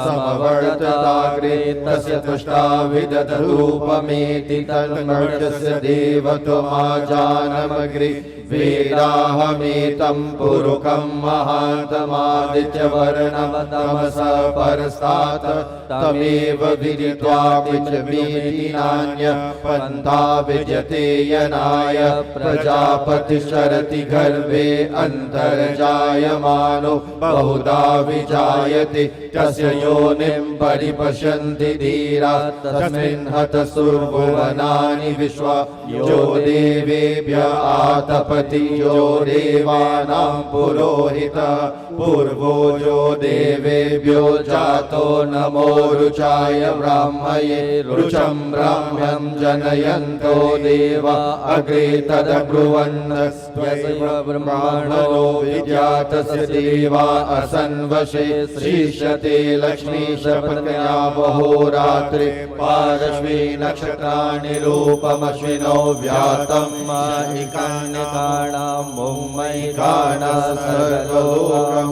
समवर्तताग्रे तस्य तुष्टाविदधरूपमेति तन्मर्त्यस्य देवत्वमाजानमग्रे वेदाहमेतं पुरुकं महान्तमादित्यवर्णं तमसः परस्तात् तमेव विदित्वा विजमेति नान्य पन्था विजते यनाय प्रजापतिश्चरति गर्भे अन्तर्जायमानो बहुधा विजायते तस्य योनिं परिपश्यन्ति धीरा तस्मिन् हतसुर्भुवनानि विश्वा यो देवेभ्य आतपति यो देवानां पुरोहितः पूर्वो यो देवेभ्यो जातो नमो रुचाय ब्राह्मये रुचं ब्राह्म्यं जनयन्तो देवा अग्रे तदब्रुवन्नस्त्वैव ब्रह्मणो विद्यातस्य देवा असन्वशे श्रीष्यते लक्ष्मीशपत्न्या बहोरात्रे पार्श्वे नक्षत्राणि रूपमश्विनो व्यातं माहिकान्यकाणां मुम्मैकाना सर्वलोकमैकान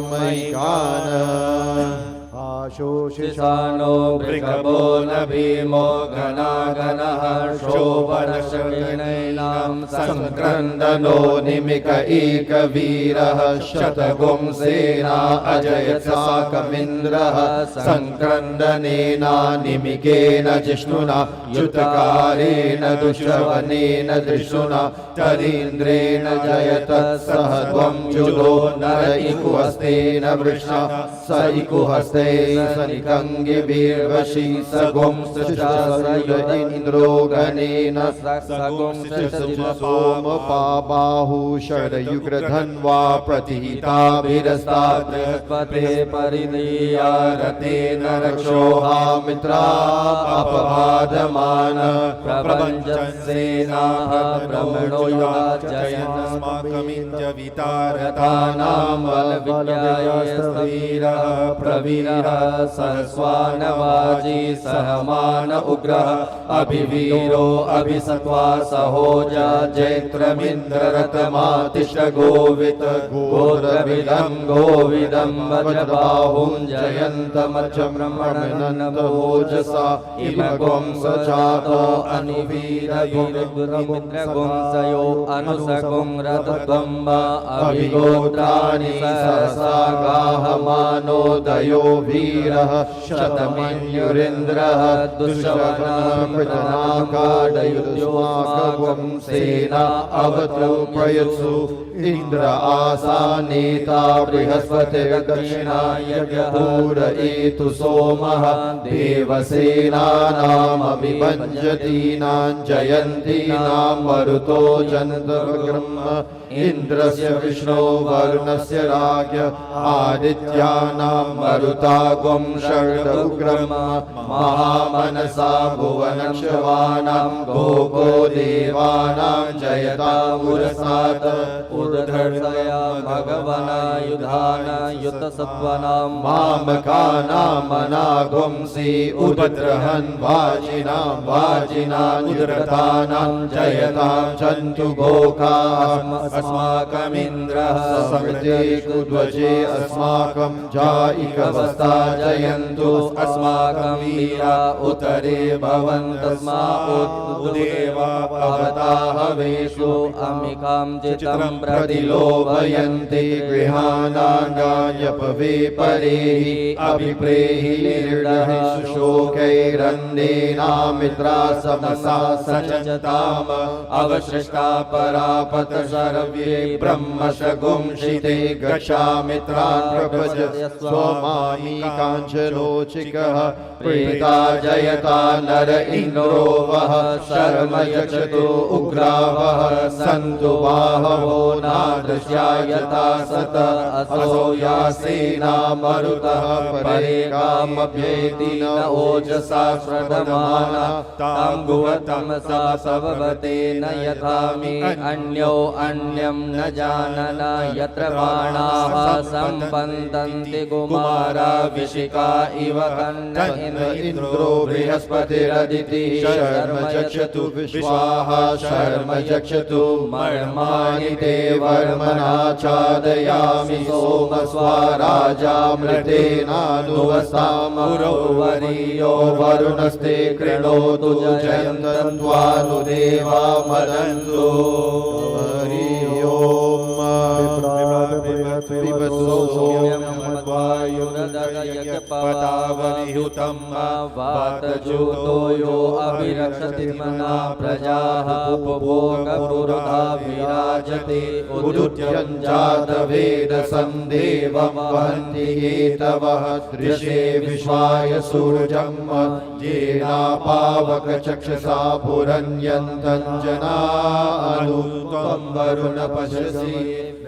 आशोषिषाणो वृषभो न भीमो घनाघनः शोभनशरणैनां संक्रन्दनो निमिक एकवीरः शतगुं सेना अजयसाकमिन्द्रः संक्रन्दनेना निमिकेन जिष्णुना युतकारेण दुष्यवनेन दृशुना तरीन्द्रेण जयत सह त्वं जुलो नर इकुहस्तेन वृषा स इकुहस्ते सनिकङ्गिभिर्वशी सगुं सृष्टसयुध इन्द्रो गणेन सगुं सोमपाबाहु षड्युग्रधन्वा प्रतिहिताभिरस्ता बृहस्पते परिदीया रतेन रक्षोहा मित्रा अपवादमान प्रपञ्चसेनाः ब्रह्मणो जयन्नस्माकमिन्द्र वितारतानां बलविद्यायस्तवीरः प्रवीरः सहस्वानवाजी सहमान उग्रः अभिवीरो अभिसत्वा सहोजा जैत्रमिन्द्ररतमातिष्ठगोवित गोत्रविदं गोविदं वज्रबाहुं जयन्तमर्चब्रह्मणनमोजसा इमगुं सचातो अनुवीरगुंसयो अनुसगुं रतत्वम्बा अभिगोत्राणि सहसा गाहमानोदयो वीरः शतमन्युरिन्द्रः दुष्टवनाकाडयुद्योस्माकं सेना अवतु प्रयत्सु इन्द्र आसानेता बृहस्पतिर्दक्षिणाय पूरयेतु सोमः देवसेनानामभिभञ्जतीनां जयन्तीनां मरुतो जन्तब्रह्म इन्द्रस्य विष्णो वरुणस्य राज्ञ आदित्यानां मरुतागुं षड्उग्रम् महामनसा भुवनक्षवानां गोगो देवानां जयतामुरसात् उर्धर्षया भगवनायुधान युतसत्त्वानां मामकानामनागुंसि उपद्रहन् वाजिनानुद्रतानां जयतां चन्तु गोकाः अस्माकमिन्द्रः समृते कुध्वजे अस्माकं जायिकवस्ता जयन्तु अस्माकं वीरा उतरे भवन्तस्मादेवा भवताहवेषु अम्बिकां चितं प्रतिलोभयन्ति गृहाणाङ्गान्यपवे परेहि अभिप्रेहि निर्णयेषु शोकैरन्देनामित्रा समसा सचताम अवशिष्टा परापत शरव्ये ब्रह्मशगुंशिते गच्छामित्रान् प्रभज स्वमायी काञ्चलोचिकः प्रीता जयता नर इन्द्रो वः शर्म यच्छतु उग्रावः सन्तु बाहवो नादृश्यायता सत असो यासेना मरुतः परे कामभ्येति न ओजसा श्रद्धमाना तां गुवतमसा सववते न यथामि अन्यो अन्यं न जानन यत्र बाणाः सम्पतन्ति कुमारा विशिका इव कन्न इन्द्रो बृहस्पतिरदितिः शर्म चक्षतु विश्वाः शर्म चक्षतु मर्माणि ते वर्मणा चादयामि सोम स्वाराजामृतेनानुवसामरुवरीयो वरुणस्ते कृणोतु जयन्तन्त्वानुदेवा मदन्तु हरि ओम पिबतो सोम्यं मद्वायुर पतावरिहुतं वातजूतो यो अभिरक्षति मना प्रजाः उपभोगपुरुधा विराजते उदुत्यञ्जातवेदसं देवं वहन्ति हेतवः दृशे विश्वाय सूर्यं येनापावकचक्षसा पुरन्यन्तञ्जना त्वं वरुण पश्यसि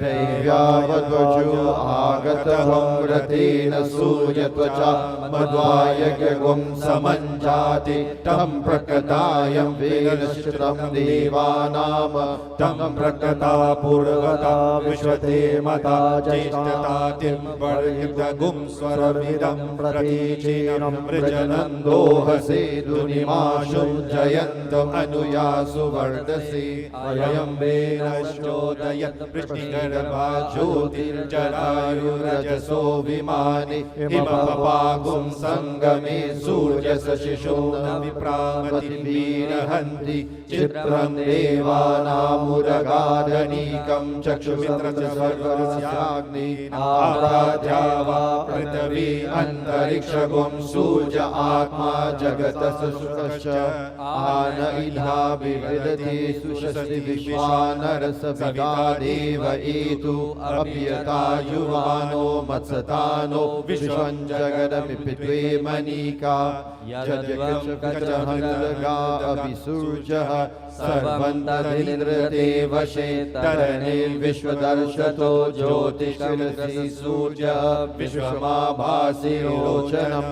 दैव्यावध्वजो आगतवं रतेन सूर्यत्वचा मध्वायज्ञगुं समञ्जाति तं प्रकटायं वेदश्रुतं देवानां तं प्रकटा पूर्वता विश्वते मता ज्येष्ठतातिं वर्गितगुं स्वरमिदं प्रतीचीनं वृजनन्दोहसे दुनिमाशुं जयन्तम् अनुयासु वर्धसे अयं वेनश्चोदयत् वृष्टिगर्भा ज्योतिर्जरायुरजसो विमानि हिमपपागुं संगमे सूर्यसशिशो न विप्रामति वीरहन्ति चित्रं देवानामुरगादनीकं चक्षुमित्रस्वर्गस्याग्नि आराध्या वा पृथिवी अन्तरिक्षगुं सूर्य आत्मा जगतः आन इधा विविदति सुषस्ति विश्वानरसविदा देव एतु अप्यता युवानो मत्सतानो विश्वं जगदमिपित्वे मनीका यज्ञकचहनगा अभिसूर्यः सर्वन्तरिन्द्रते वशे तरणिर्विश्वदर्शतो ज्योतिषिरसि सूर्य विश्वमाभासि रोचनं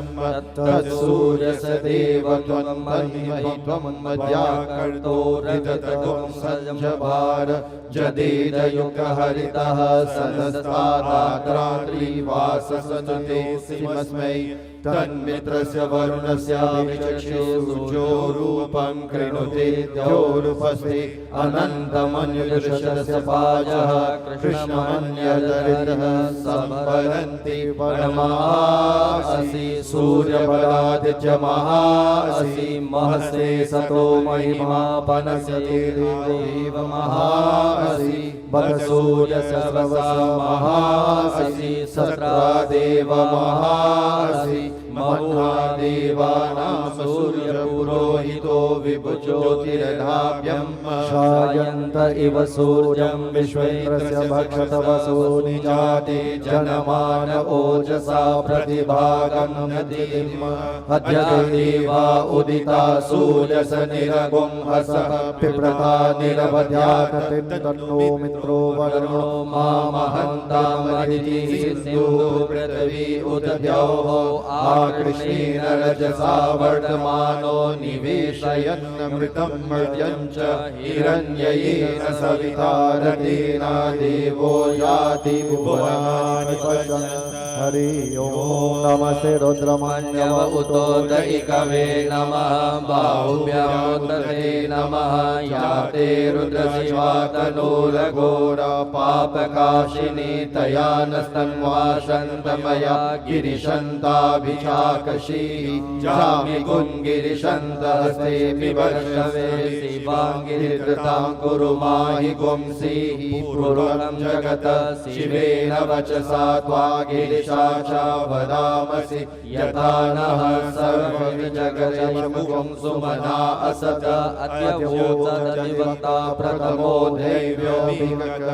तत्सूर्यसदेव त्वन्महि त्वं मद्याकर्तो हृदतगुं सञ्जभार जदेदयुगहरितः सदस्तादात्रात्रिवाससनुते सिमस्मै तन्मित्रस्य वरुणस्याभिचक्षे सूर्यो रूपं कृणुते द्यौरुपस्थे अनन्तमन्युदृशस्य पाजः कृष्णमन्यदरितः सम्परन्ति परमासि सूर्यबलादित्यमहासि महसे सतो महिमापनस्य देव महासि बलसूर्यसर्वसा महासि सत्रादेव महासि महादेवानां सूर्यपुरोहितो विभुज्योतिर्धाव्यं शायन्त इव सूर्यं विश्वेन्द्रस्य भक्षतवसो निजाते जनमान ओजसा प्रतिभागं नदीम् अद्य देवा उदिता सूर्यस निरगुं हसः पिप्रता निरवध्याततिन्दन्नो मित्रो वरुणो मामहन्तामदिति सिन्धुः पृथिवी उदद्योः कृष्णेन रजसा वर्धमानो निवेशयन्नमृतं मर्त्यं च हिरण्ययेन सविता रतेना देवो याति भुवनानि पश्यन् हरि ओम नमस्ते रुद्रमन्यव उतोदयिकवे नमः बाहुभ्यामुदते नमः याते रुद्रशिवा तनूरघोर पापकाशिनी तया नस्तन्वाशन्तमया गिरिशन्ताभिचाकशी जामि गुङ्गिरिशन्तहस्ते विवर्षवे शिवाङ्गिरिधृतां कुरु माहि गुंसीः पूर्वं जगत शिवेन वचसा त्वा गिरिशाचा वदामसि यथा नः सर्वविजगजयमुखं सुमना असत अत्यभूतदिवक्ता प्रथमो दैव्यो विगत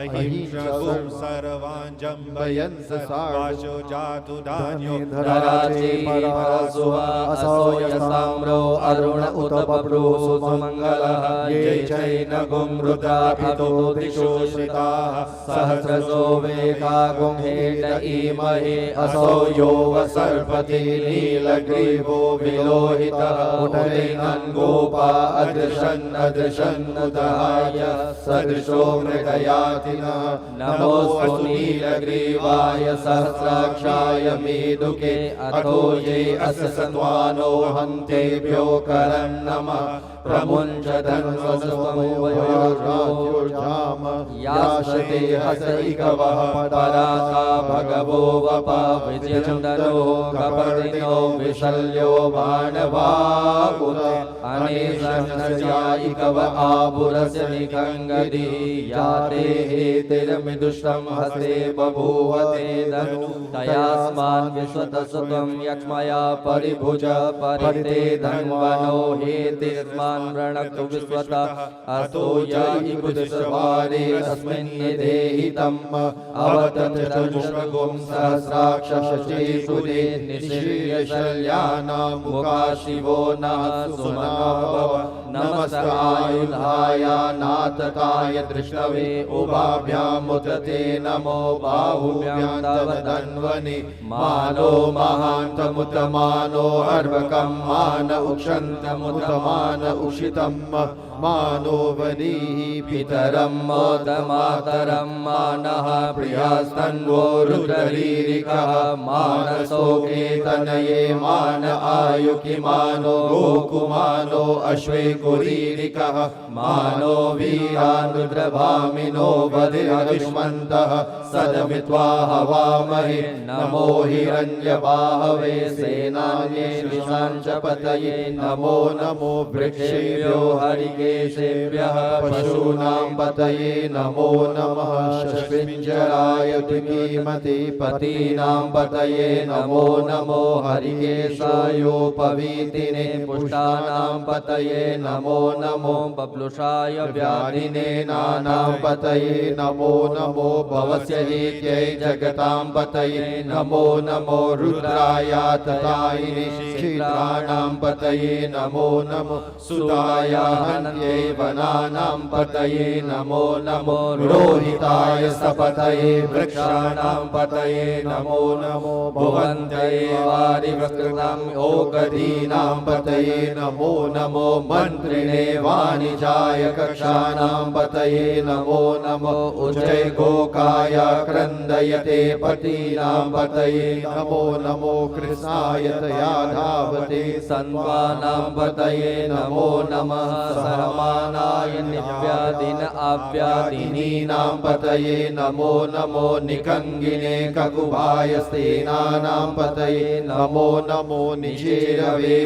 अहिंसुं सर्वान् जम्बयन् ससाशो जातु धान्यो धराचे परासुवा असो यसाम्रो अरुण उत बभ्रुः सुमङ्गलः ये चैनगुं रुद्राभितो दिशो श्रिताः सहस्रसो वेगागुं हेट इमहे असौ यो वसर्पति नीलग्रीवो विलोहितः उदयन् गोपा अदृशन् उदहाय सदृशो मृगयातिनः नमोऽस्तु नीलग्रीवाय सहस्राक्षाय मेदुके अथो ये अस्य सत्वानो हन्तेभ्यो करन् नमः प्रमुञ्चधन्वस्वमोवयोर्जाम याशते हसैकवः पराका भगवो वपा विजयन्दनो कपर्दिनो विशल्यो बाणवाहुत अनेशन्नस्यायिकव आभुरस्य निखङ्गदी याते हेतिरमिदुष्टं हस्ते बभूवते धनु तयास्मान् विश्वतस्त्वं यक्ष्मया परिभुज परिते धन्वनो हेतिस्मान् रणक्तु विश्वतः अतो य इकुदिसवारे अस्मिन् निदेहितम् अवततचतुष्पगुं सहस्राक्षशचेषुदे निशीर्यशल्यानां मुखा शिवो नः सुमनाभव नमस्कायुधाय नाथकाय दृष्णवे उभाभ्यामुदते नमो बाहुभ्यां तव धन्वने मानो महान्तमुतमानो अर्वकं मान उक्षन्तमुतमान उषितं मानो वनीः पितरं मोदमातरं मानः प्रियास्तन्वो रुद्ररीरिकः मानसोके तनये मान आयुकि मानो गोकुमानो अश्वे कुरीरिकः मानो वीरानुद्रभामिनो वधिरविष्मन्तः सदमित्वा हवामहे नमो हिरण्यबाहवे सेनान्ये विशाञ्चपतये नमो नमो वृक्षेभ्यो हरिकेशेभ्यः पशूनां पतये नमो नमः शस्विञ्जराय धीमते पतीनां पतये नमो नमो हरिकेशायोपवीतिने पुष्टानां पतये नमो नमो बब्लुषाय व्याधिने नानां पतये नमो नमो भवस्य हेत्यै जगतां पतये नमो नमो रुद्राय तथायिने क्षीराणां पतये नमो नमो सुताय हन्त्यै वनानां पतये नमो नमो रोहिताय सपतये वृक्षाणां पतये नमो नमो भुवन्तये वारिवक्त्रतां ओगदीनां पतये नमो नमो मन्त्रिणे वाणिजाय कक्षाणां पतये नमो नमो उच्चै गोकाय क्रन्दयते पतीनां पतये नमो नमो कृष्णाय तया धावते सन्वानां पतये नमो नमः सहमानाय निव्यादिन आव्यादिनीनां पतये नमो नमो निकङ्गिने ककुभाय सेनानां पतये नमो नमो निचेरवे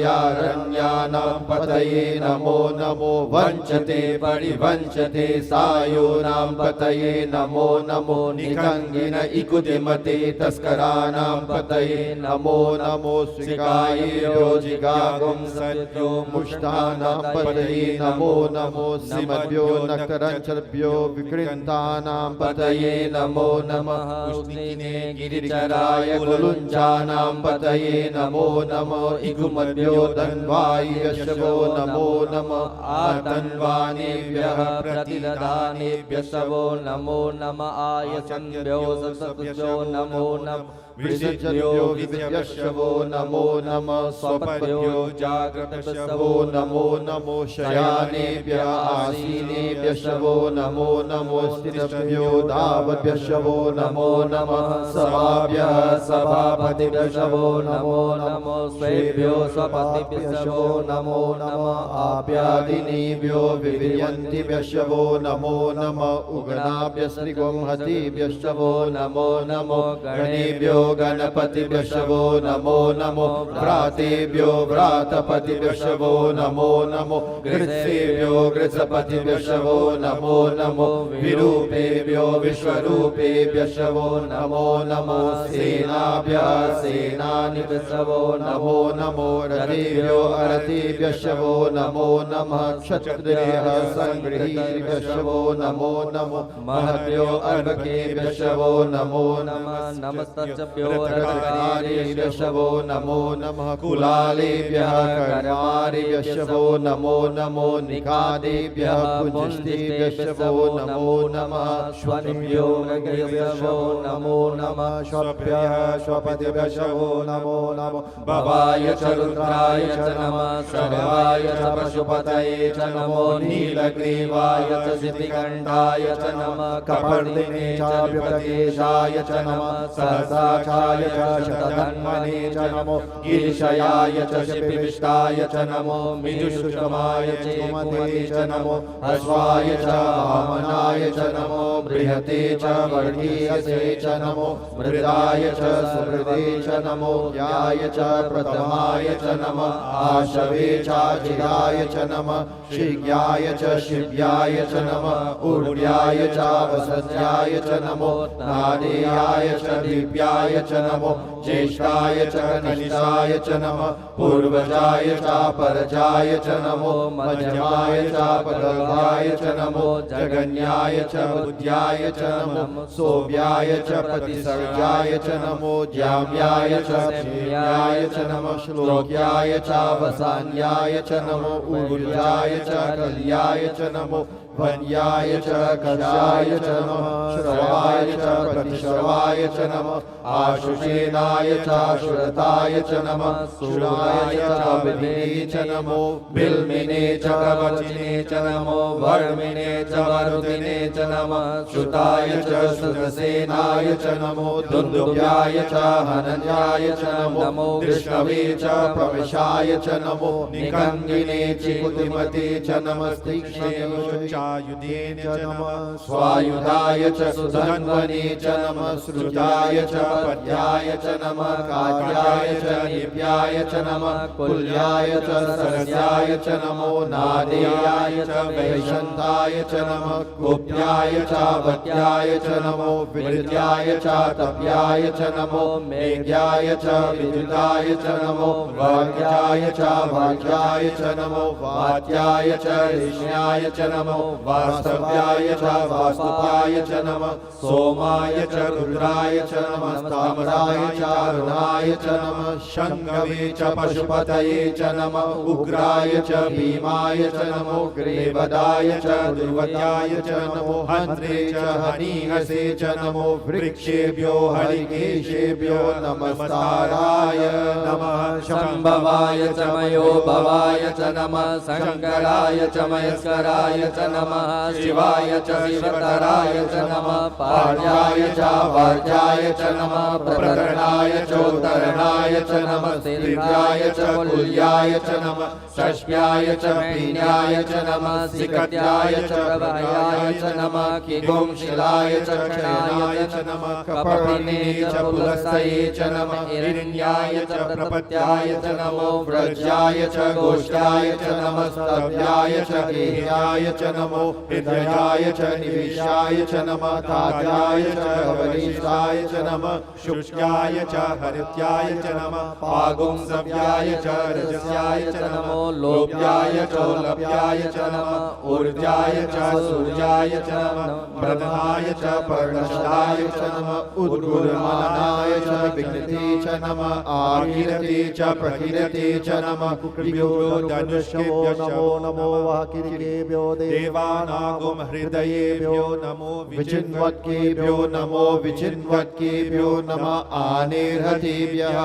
परिचरायारण्यानां पतये नमो नमो वञ्चते परिवञ्चते सायोनां पतये नमो नमो निकङ्गिन इकुदिमते तस्कराणां पतये नमो नमो स्विकायो जिगागुं सत्यो मुष्टानां पतये नमो नमो सिमभ्यो नक्तरञ्चभ्यो विकृन्तानां पतये नमो नमः उष्णीने गिरिचराय कुलुञ्चानां पतये नमो नमो इगुमभ्यो धन्वायशवो नमो नमः आतन्वानेभ्यः प्रतिदधानेभ्यः शवो नमो नमः आयचन्द्भ्यो सत्सुभ्यो नमो नमः विशिष्यो विद्यशवो नमो नमः स्वपद्यो जागृतशवो नमो नमो शयानेभ्यः आसीनेभ्यः शवो नमो नमो स्थितभ्यो धावभ्यः शवो नमो नमः सभाभ्यः सभापतिभ्यः शवो नमो नमो स्वेभ्यो स्वपतिभ्यः शवो नमो नमः आप्यादिनीभ्यो विवियन्तिभ्यः शवो नमो नमः उग्नाभ्यः श्रीगोंहतिभ्यः शवो नमो नमो गणेभ्यो गणपतिभ्यः शवो नमो नमो व्रातेभ्यो व्रातपतिभ्यः शवो नमो नमो गृत्सेभ्यो गृत्सपतिभ्यः शवो नमो नमो विरूपेभ्यो विश्वरूपेभ्यः शवो नमो नमो सेनाभ्यः सेनानिभ्यः शवो नमो नमो रथेभ्यो अरथेभ्यः शवो नमो नमः क्षत्रियः सङ्गृहीभ्यः शवो नमो नमो महभ्यो अर्भकेभ्यः शवो नमो नमः नमस्तभ्यो रथकारेभ्यः शवो नमो नमः कुलालेभ्यः कर्मारेभ्यः शवो नमो नमो निकादेभ्यः पुंस्तेभ्यः शवो नमो नमः श्वनिभ्यो मृगेभ्यः शवो नमो नमः श्वभ्यः श्वपतिभ्यः शवो नमो नमो भवाय च रुद्राय च नमः सर्वाय च पशुपतये च नमो नीलग्रीवाय च सिद्धिकण्ठाय च नमः कपर्दिने च विपदेशाय च नमः सहसा शताक्षाय च शतधन्वने च नमो गिरिशयाय च शिपिविष्टाय च नमो मिजुषुषमाय च कुमते च नमो अश्वाय च वामनाय च नमो बृहते च वर्गीयसे च नमो मृदाय च सुहृदे च नमो याय च प्रथमाय च नमः आशवे चाजिराय च नमः शीघ्याय च शिव्याय च नमः ऊर्ध्याय च वसत्याय च नमो नादेयाय च दिव्याय च नमो ज्येष्ठाय च कनिष्ठाय च नमः पूर्वजाय च परजाय च नमो मध्यमाय च पदव्याय च नमो जगन्याय च बुद्ध्याय च नमो सोव्याय च प्रतिसर्गाय च नमो ज्याम्याय च सेव्याय च नमः श्लोक्याय च वसान्याय च नमो ऊर्जाय च कल्याय च नमो वन्याय च कषाय च नमः श्रवाय च प्रतिश्रवाय च नमः आशुषेनाय च श्रुताय च नमः शूराय च विधिने च नमो बिल्मिने च कवचिने च नमो वर्मिने च वरुदिने च नमः श्रुताय च श्रुतसेनाय च नमो दुन्दुभ्याय च हनन्याय च नमो कृष्णवे च प्रविशाय च नमो निकङ्गिने चिकुतिमते च नमस्तीक्ष्णे युधेन च नमः स्वायुधाय च सुधन्वने च नमः श्रुताय च पद्याय च नमः काट्याय च निव्याय च नमः कुल्याय च सरस्याय च नमो नादेयाय च वैशन्ताय च नमः गोप्याय च वत्याय च नमो विद्याय च तप्याय च नमो मेघ्याय च विद्युताय च नमो वाक्याय च भाग्याय च नमो वात्याय च ऋष्ण्याय च नमो वास्तव्याय च वास्तुपाय च नमः सोमाय च रुद्राय च नमः ताम्राय च अरुणाय च नमः शङ्गवे च पशुपतये च नमः उग्राय च भीमाय च नमो ग्रीवदाय च दुर्वत्याय च नमो हन्त्रे च हरिहसे च नमो वृक्षेभ्यो हरिकेशेभ्यो नमस्काराय नमः शम्भवाय च मयो भवाय च नमः शङ्कराय च मयस्कराय च नमः शिवाय च शिवतराय च नमः पार्याय च वार्याय च नमः प्रकरणाय चोत्तरणाय च नमः स्थिर्याय च कुल्याय च नमः षष्ठ्याय च पीन्याय च नमः सिकट्याय च प्रभयाय च नमः किगुंशिलाय च क्षणाय च नमः कपटिने च पुलस्तये च नमः हिरण्याय च प्रपत्याय च नमो व्रज्याय च गोष्ठाय च नमः स्तव्याय च गेह्याय च नमो हृदयाय च निविशाय च नमः काद्याय च वरिष्ठाय च नमः शुष्याय च हरित्याय च नमः पागुंसव्याय च रजस्याय च नमो लोभ्याय च लभ्याय च नमः ऊर्जाय च सूर्याय च नमः प्रदनाय च पर्णशाय च नमः उद्गुरमानाय च विकृति च नमः आकीर्ति च प्रकीर्ति च नमः कुकृभ्यो धनुष्येभ्यो नमो नमो वाकिरीभ्यो देवानागुम हृदयेभ्यो नमो विचिन्वत्केभ्यो नमो विचिन्वत्केभ्यो नमः आनेर्हतेभ्यः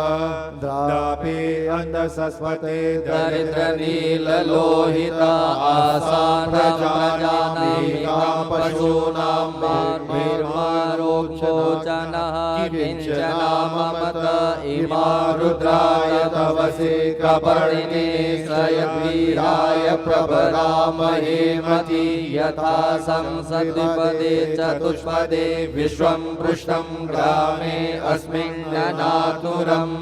द्रापे अन्धसस्वते दरिद्रनीललोहित आसानप्रजानां पशूनां मारोक्षोचनः किञ्चनाममत इमा रुद्राय तवसे कपर्णिने श्रयद्वीराय प्रभरामहे मति यथा संसद्विपदे चतुष्पदे विश्वं पृष्ठं ग्रामे अस्मिन्ननातुरम्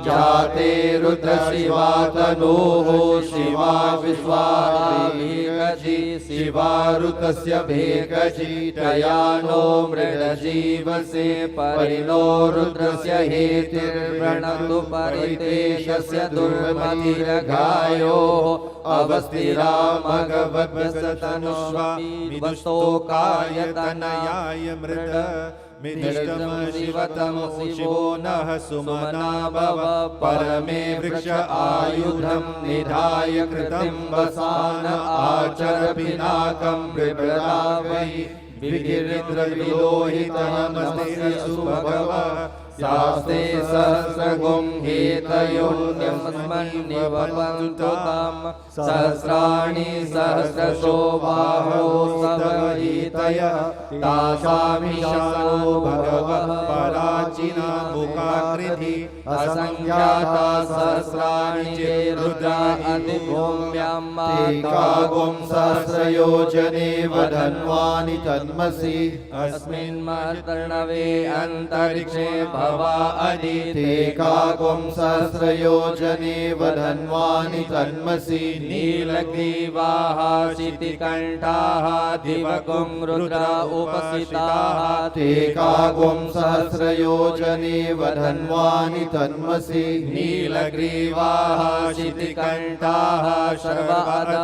जाते रुद्रशिवा तनोः शिवा विश्वाभिकजी शिवारुतस्य भेकजी तयानो मृडजीवसे परिणो रुद्रस्य हेतिर्वृणतु परितेशस्य दुर्मतिरघायोः अवस्थिरा मघवद्वसतनुष्वा विदुस्तोकाय तनयाय मृड मिदिष्टम शिवतम शिवो नः सुमना भव परमे वृक्ष आयुधं निधाय कृतं वसान आचर पिनाकं बिभ्रता वै विगिरिद्रविलोहितः नमस्ते सुभगव शास्ते सहस्रगुं हेतयोन्यमन्निवपन्तु तं सहस्राणि सहस्रशो बाहो सवहीतय तासामिशानो भगवः पराच वाचिना मुखाकृति असंख्याता सहस्राणि चे रुद्रा अधिभूम्यां एकागुं सहस्रयोजने वधन्वानि तन्मसि अस्मिन् मर्तर्णवे अन्तरिक्षे भवा एकागुं सहस्रयोजने वधन्वानि तन्मसि नीलग्रीवाः शितिकण्ठाः दिवगुं रुद्रा उपसिताः एकागुं सहस्रयोजने वधन्वानि तन्मसि नीलग्रीवाः शितिकण्ठाः सर्वादा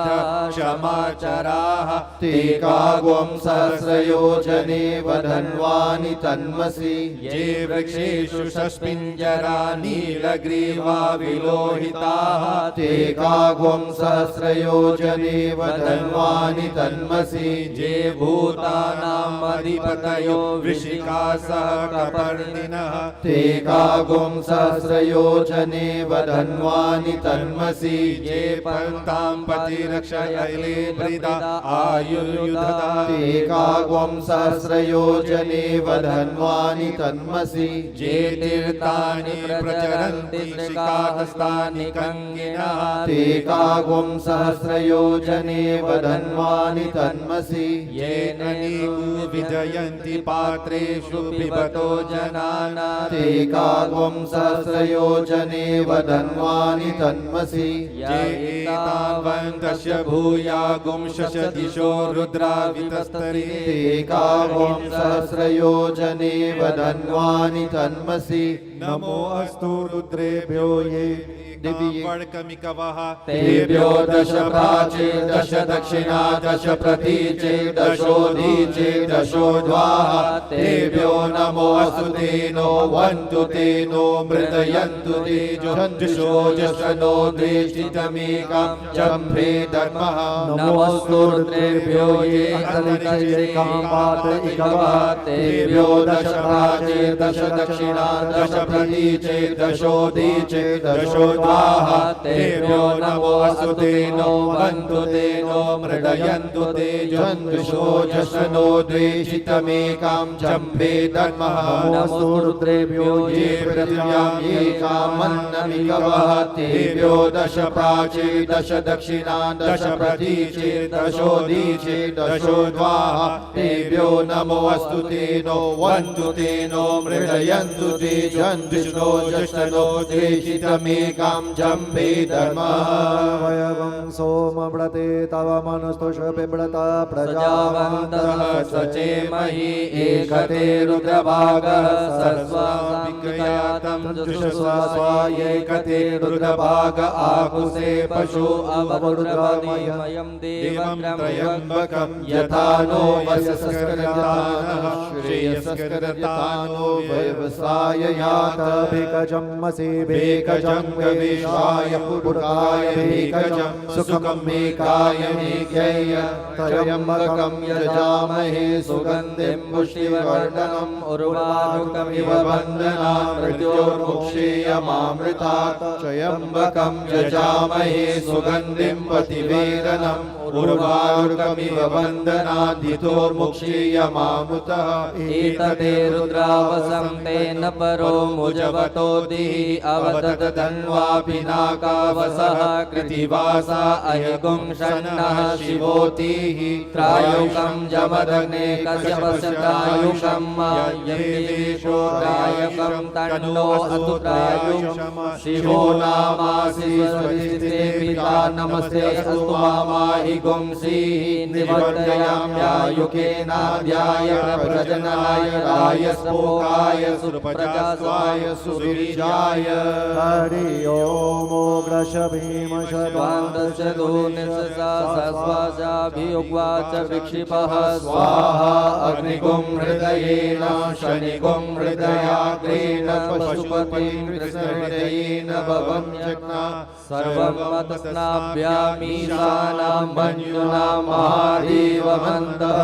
क्षमाचराः एकागुं सहस्रयोजने वधन्वानि तन्मसि ये वृक्षेषु शस्पिञ्जरा नीलग्रीवा विलोहिताः एकागुं सहस्रयोजने वधन्वानि तन्मसि ये भूतानाम् अधिपतयो वृषिकासः कपर्दिनः एकागुं सहस्रयोजने वधन्वानि तन्मसि ये पन्तां प्रतिरक्षयले वृदा आयुर्युधता एकागुं सहस्रयोजने वधन्वानि तन्मसि ये तीर्थानि प्रचरन्ति श्रीकाहस्तानि कङ्गिनः एकागुं सहस्रयोजने वधन्वानि तन्मसि ये ननीकु विजयन्ति पात्रेषु पिबतो जनाना एकागुं सहस्रयोजने वधन्वानि तन्मसि ये एतावन्तस्य भूयागुंशश दिशो रुद्रा वितस्तरे एकागुं सहस्रयोजने वधन्वानि तन्मसि नमो अस्तु रुद्रेभ्यो ये दिव्यकमिकवः तेभ्यो दश प्राचे दश दक्षिणा दश प्रतीचे दशोदीचे दशोद्वाः तेभ्यो नमो अस्तु तेनो वन्तु तेनो मृदयन्तु ते जुषो जशनो द्वेष्टितमेकं जम्भे धर्मः नमोऽस्तु रुद्रेभ्यो ये अन्तरिक्षैकामातैकवः तेभ्यो दश प्राचे दश दक्षिणा दश प्रतीचे दशोदीचे दशोद्वाः तेभ्यो नमो अस्तु तेनो वन्तु तेनो मृडयन्तु ते जन्तुषो जशनो द्वेषितमेकां जम्भे धर्मः नमोऽस्तु रुद्रेभ्यो ये पृथिव्यां ये कामन्नमिकवः तेभ्यो दश प्राचे दश दक्षिणा दश प्रतीचे दशोदीचे दशोद्वाः तेभ्यो नमो अस्तु तेनो वन्तु तेनो मृडयन्तु ते जन्तुषो जशनो द्वेषितमेकां जम्भे धर्मः वयवं सोमव्रते तव मनस्तुष बिभ्रता प्रजावन्तः स्वचेमहि एकते रुद्रभागः सर्वाभिकयातं जुषस्वास्वायैकते रुद्रभाग आकुसे पशु अवरुद्रमयं देवं त्र्यम्बकं यथा नो वयस्करतानः श्रेयस्करतानो व्यवसाय यात भेकजमसि भेकजं गवेशाय पुरुषाय भेकजं सुखं मेकाय मेघ्यय त्र्यम्बकं यजामहे सुगन्धिं पुष्टिवर्धनम् उर्वारुकमिव बन्धना मृत्योर्मुक्षेयमामृतात् त्र्यम्बकं यजामहे सुगन्धिं प्रतिवेदनम् उर्वारुकमिव बन्धनादितोर्मुक्षेयमामृतः एतते रुद्रावसं तेन परो मुजवतो दिः अवदत धन्वा पिनाकावसः कृतिवासा अहिगुं षण्णः शिवोतिः त्रायुकं जमदग्ने कश्यपस्यतायुषं यज्ञेशो त्रायकं तन्नो अतु त्रायुषं शिवो नामासि स्वस्तिते पिता नमस्ते अस्तु मामाहि गुंसीः निवर्तयाम्यायुकेनाध्याय प्रजनाय रायस्पोकाय सुप्रजास्वाय सुवीर्याय हरि ओम उग्रश भीम स्वान्दस्य धूनिससा सस्वासाभियुग्वाच विक्षिपः स्वाहा अग्निगुं हृदयेन शनिगुं हृदयाग्रेण पशुपतिं कृष्णहृदयेन भवं जग्ना सर्वं मतस्नाभ्यामीशानां मन्युना महादेवमन्तः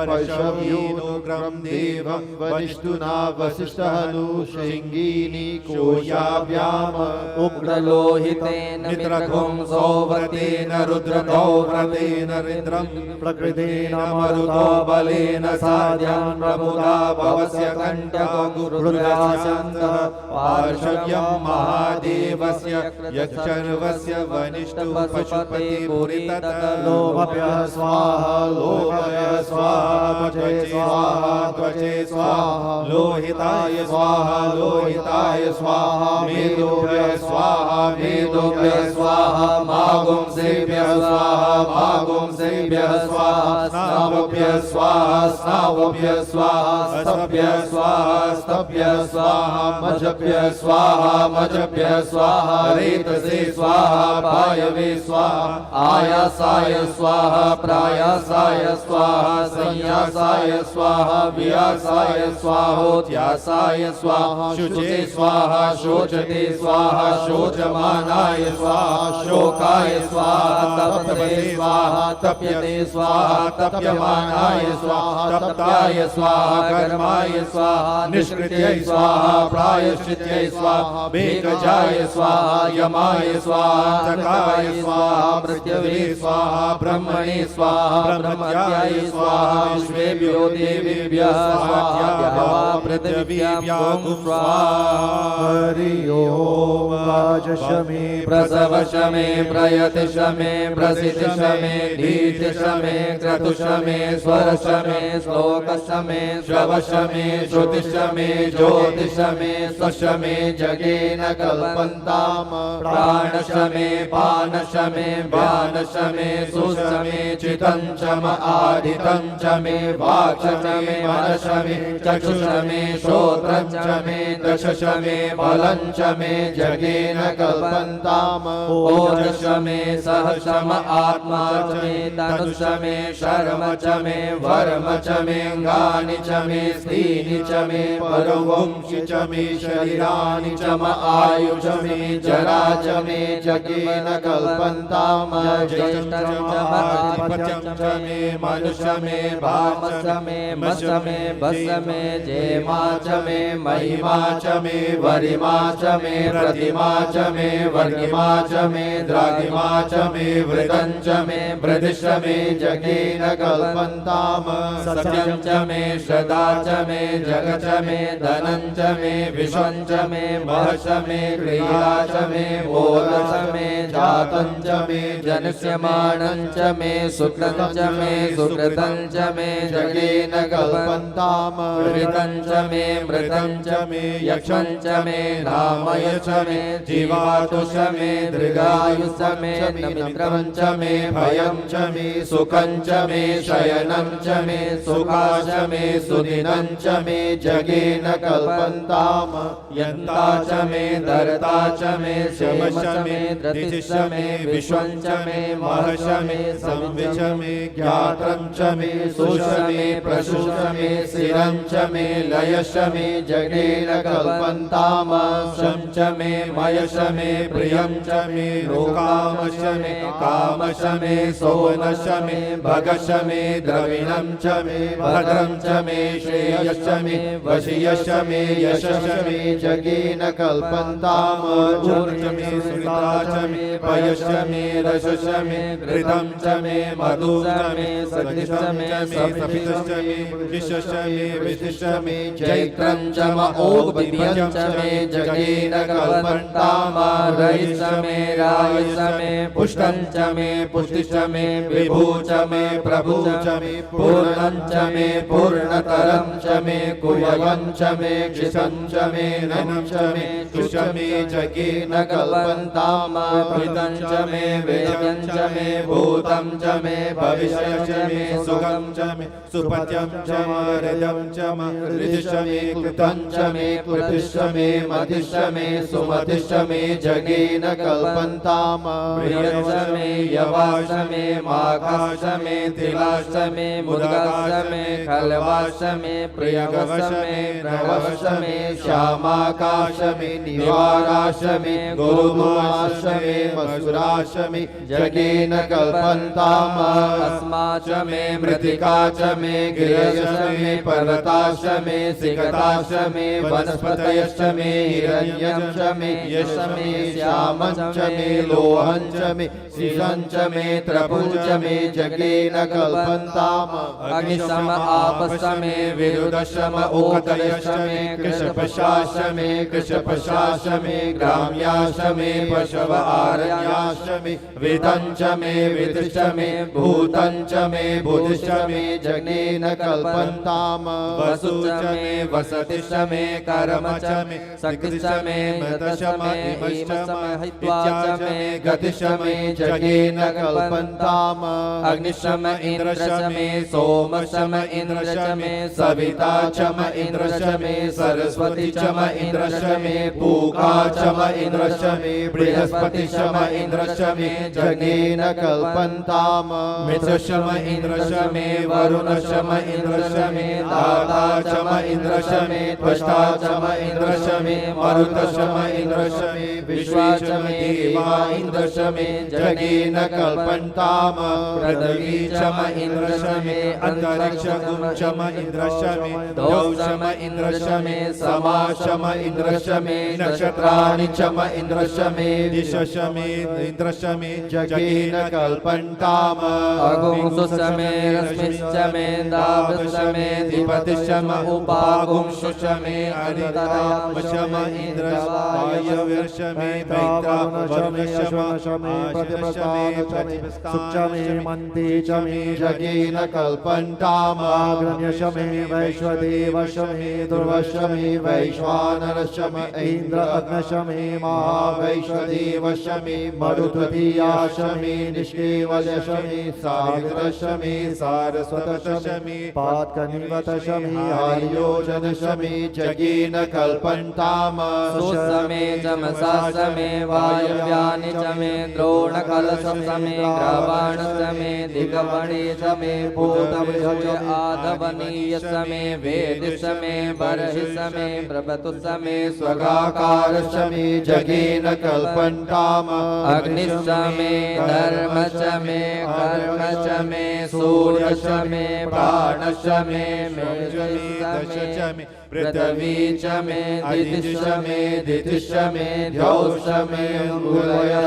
वर्षव्योनुग्रं देवं वनिष्ठुना वसिष्ठनु शृङ्गीनि कोशाभ्याम् उग्रलोहितेन मित्रघुं सौवतेन रुद्रगौव्रतेन रुद्रं प्रकृतेन मरुतो बलेन साध्यान् प्रमुदा भवस्य कण्टको गुरुरासन्तः पार्श्व्यं महादेवस्य यक्षर्वस्य वनिष्ठु पशुपति पुरितत लोभभ्य स्वाहा लोभभ्य स्वाहा त्वचे स्वाहा त्वचे स्वाहा लोहिताय स्वाहा लोहिताय स्वाहा मेदोभ्य स्वाहा मेदोभ्य स्वाहा मागुंसेभ्य स्वाहा मागुंसेभ्य स्वाहा स्नावभ्य स्वाहा स्नावभ्य स्वाहा स्तभ्य स्वाहा स्तभ्य स्वाहा मजभ्य स्वाहा मजभ्य स्वाहा रेतसे स्वाहा पायवे स्वाहा आयासाय स्वाहा प्रायासाय स्वाहा संयासाय स्वाहा व्यासाय स्वाहोत्यासाय स्वाहा शुचे स्वाहा शोचते स्वाहा शोचमानाय स्वाहा शोकाय स्वाहा तप्ते स्वाहा तप्यते स्वाहा तप्यमानाय स्वाहा तप्ताय स्वाहा कर्माय स्वाहा निष्कृत्यै स्वाहा प्रायश्चित्यै स्वाहा वेगजाय स्वाहा यमाय स्वाहा तकाय स्वाहा मृत्यवे स्वाहा ब्रह्मणे स्वाहा ब्रह्मत्याय स्वाहा विश्वेभ्यो देवेभ्यः स्वाहा पृथिव्यां स्वाहा हरि ओम वाजशमे प्रसवशमे प्रयतिशमे प्रसिद्धिशमे दीर्घशमे क्रतुशमे स्वरशमे श्लोकशमे श्रवशमे श्रुतिशमे ज्योतिशमे स्वशमे जगेन कल्पन्ताम् प्राणशमे पानशमे व्यानशमे सुशमे चितञ्चम आदितञ्चमे वाक्शमे मनशमे चक्षुषमे श्रोत्रञ्चमे दशशमे फलञ्चमे जगेन कल्पन्ताम् ओजशमे सहशम आत्मा चमे तनुशमे शर्म चमे वर्म चमे अंगानि चमे स्त्रीनि चमे परवंशि चमे शरीराणि चम आयुषमे जरा चमे जगेन कल्पन्ताम् ज्येष्ठं चमे मनुष्यमे भामसमे मशमे भसमे जेमा चमे महिमा चमे वरिमा चमे प्रतिमा चमे वर्गिमा चमे द्रागिमा चमे वृतं चमे वृदिशमे जगेन कल्पन्ताम् सत्यं चमे श्रद्धा चमे जग चमे धनं चमे विश्वं चमे महशमे क्रिया चमे बोधशमे जातं चमे जनिष्यमाणं चमे सुकृतं चमे सुकृतं चमे जगेन कल्पन्ताम् मृतं चमे मृतं चमे यक्षं चमे नामय चमे जीवातु चमे दीर्घायु चमे नमित्रं चमे भयं चमे सुखं चमे शयनं चमे सुखा चमे सुदिनं चमे जगेन कल्पन्ताम् यन्ता चमे दर्ता चमे शमशमे धृतिशमे विश्वं चमे महशमे संविचमे ज्ञातं चमे सुशमे प्रशुशमे शिरं चमे लयशमे जगेन कल्पन्ताम् शं चमे मयशमे प्रियं चमे लोकामशमे कामशमे सोनशमे भगशमे द्रविणं चमे भद्रं चमे श्रेयशमे वशियशमे यशशमे जगेन कल्पन्ताम् ऊर्जमे सुता चमे पयशमे रशशमे घृतं चमे मधुशमे सदिशमे सपितशमे विशशमे विशिशमे चैत्रं चम ओगदियं चमे जगेन कल्पन्ताम् रयिशमे रायशमे पुष्टं चमे पुष्टिशमे विभूचमे प्रभूचमे पूर्णं चमे पूर्णतरं चमे कुयवं चमे क्षिशं चमे ननं चमे कुशमे जगेन कल्पन्ताम् कृतं चमे वेद्यं चमे भूतं चमे भविष्यं चमे सुखं चमे सुपत्यं चमे हृदं चमे हृदिशमे कृतं चमे कृतिशमे मतिशमे सुमतिशमे जगेन कल्पन्ताम् प्रियशमे यवाशमे माघाशमे तिलाशमे मुद्गाशमे खलवाशमे प्रियगवशमे नवशमे श्यामाकाशमे निवाराशमे गुरुमाशमे मसुराशमे जगेन कल्पन्ताम् अस्माचमे मृतिका च मे गिरयश्च मे पर्वताश्च मे सिकताश्च मे वनस्पतयश्च मे हिरण्यं च मे यश मे श्यामं च मे लोहं च मे शिशं च मे त्रपुं च मे जगेन कल्पन्ताम् अग्निशम आपश्च मे विरुदशम ओकदयश्च मे कृशपशाश्च मे कृशपशाश्च मे ग्राम्याश्च मे पशव आरण्याश्च मे वितं च मे विदिश्च मे भूतं च मे बुधिश्च मे जगेन कल्पन्ताम् वसु च मे वसतिश्च मे कर्म च मे शक्तिश्च मे मृतश्च मे इमश्च महित्वा च मे गतिश्च मे जगेन कल्पन्ताम् अग्निशम इन्द्रश्च मे सोमश्च इन्द्रश्च मे सविता च इन्द्रश्च मे सरस्वती च इन्द्रश्च मे पूका च इन्द्रश्च मे बृहस्पतिश्च इन्द्रश्च मे जगेन कल्पन्ताम् मित्रश्च इन्द्रश्च मे वरुणश्च इन्द्रश्च मे दाता च इन्द्रश्च मे त्वष्टा च इन्द्रश्च मे मरुतश्च इन्द्रश्च मे विश्वा च मे देवा इन्द्रश्च मे जगेन कल्पन्ताम् पृथ्वी च इन्द्रश्च मे अन्तरिक्षं च इन्द्रश्च मे दौषम इन्द्रश्च मे समाशम इन्द्रश्च मे नक्षत्राणि च इन्द्रश्च मे दिशश्च मे इन्द्रश्च मे जगेन कल्पन्ताम् अगुंसुश्च मे रश्मिश्च मे दावश्च मे अधिपतिश्च उपागुंसुश्च मे अनितरामश्च इन्द्रश्च वायव्यश्च मे वरुणश्च मे सुच मे मन्ते च मे जगेन कल्पन्ताम् अग्रण्यश मे वैश्वदेवश मे ध्रुवश मे वैश्वानरश मे इन्द्र अग्नश मे महावैश्वदेवश मे मरुत्वतीयाश मे निष्केवलश मे सागरश मे सारस्वतश मे पात्कनिवतश मे आर्योजनश मे जगेन कल्पन्ताम् सुसमे जमसास मे वायव्यानि च मे द्रोणकलशं च मे ग्रवाणश्च मे दिगवणे च मे भूतबृहज आदवनीयश्च मे वेदिश्च मे बर्हिश्च मे प्रभतुश्च मे स्वगाकारश्च मे जगेन कल्पन्ताम् अग्निश्च मे धर्मश्च मे कर्म च मे सूर्यश्च मे प्राणश्च मे मेषश्च मे पृथ्वी च मे दितिश्च मे दितिश्च मे द्यौश्च मे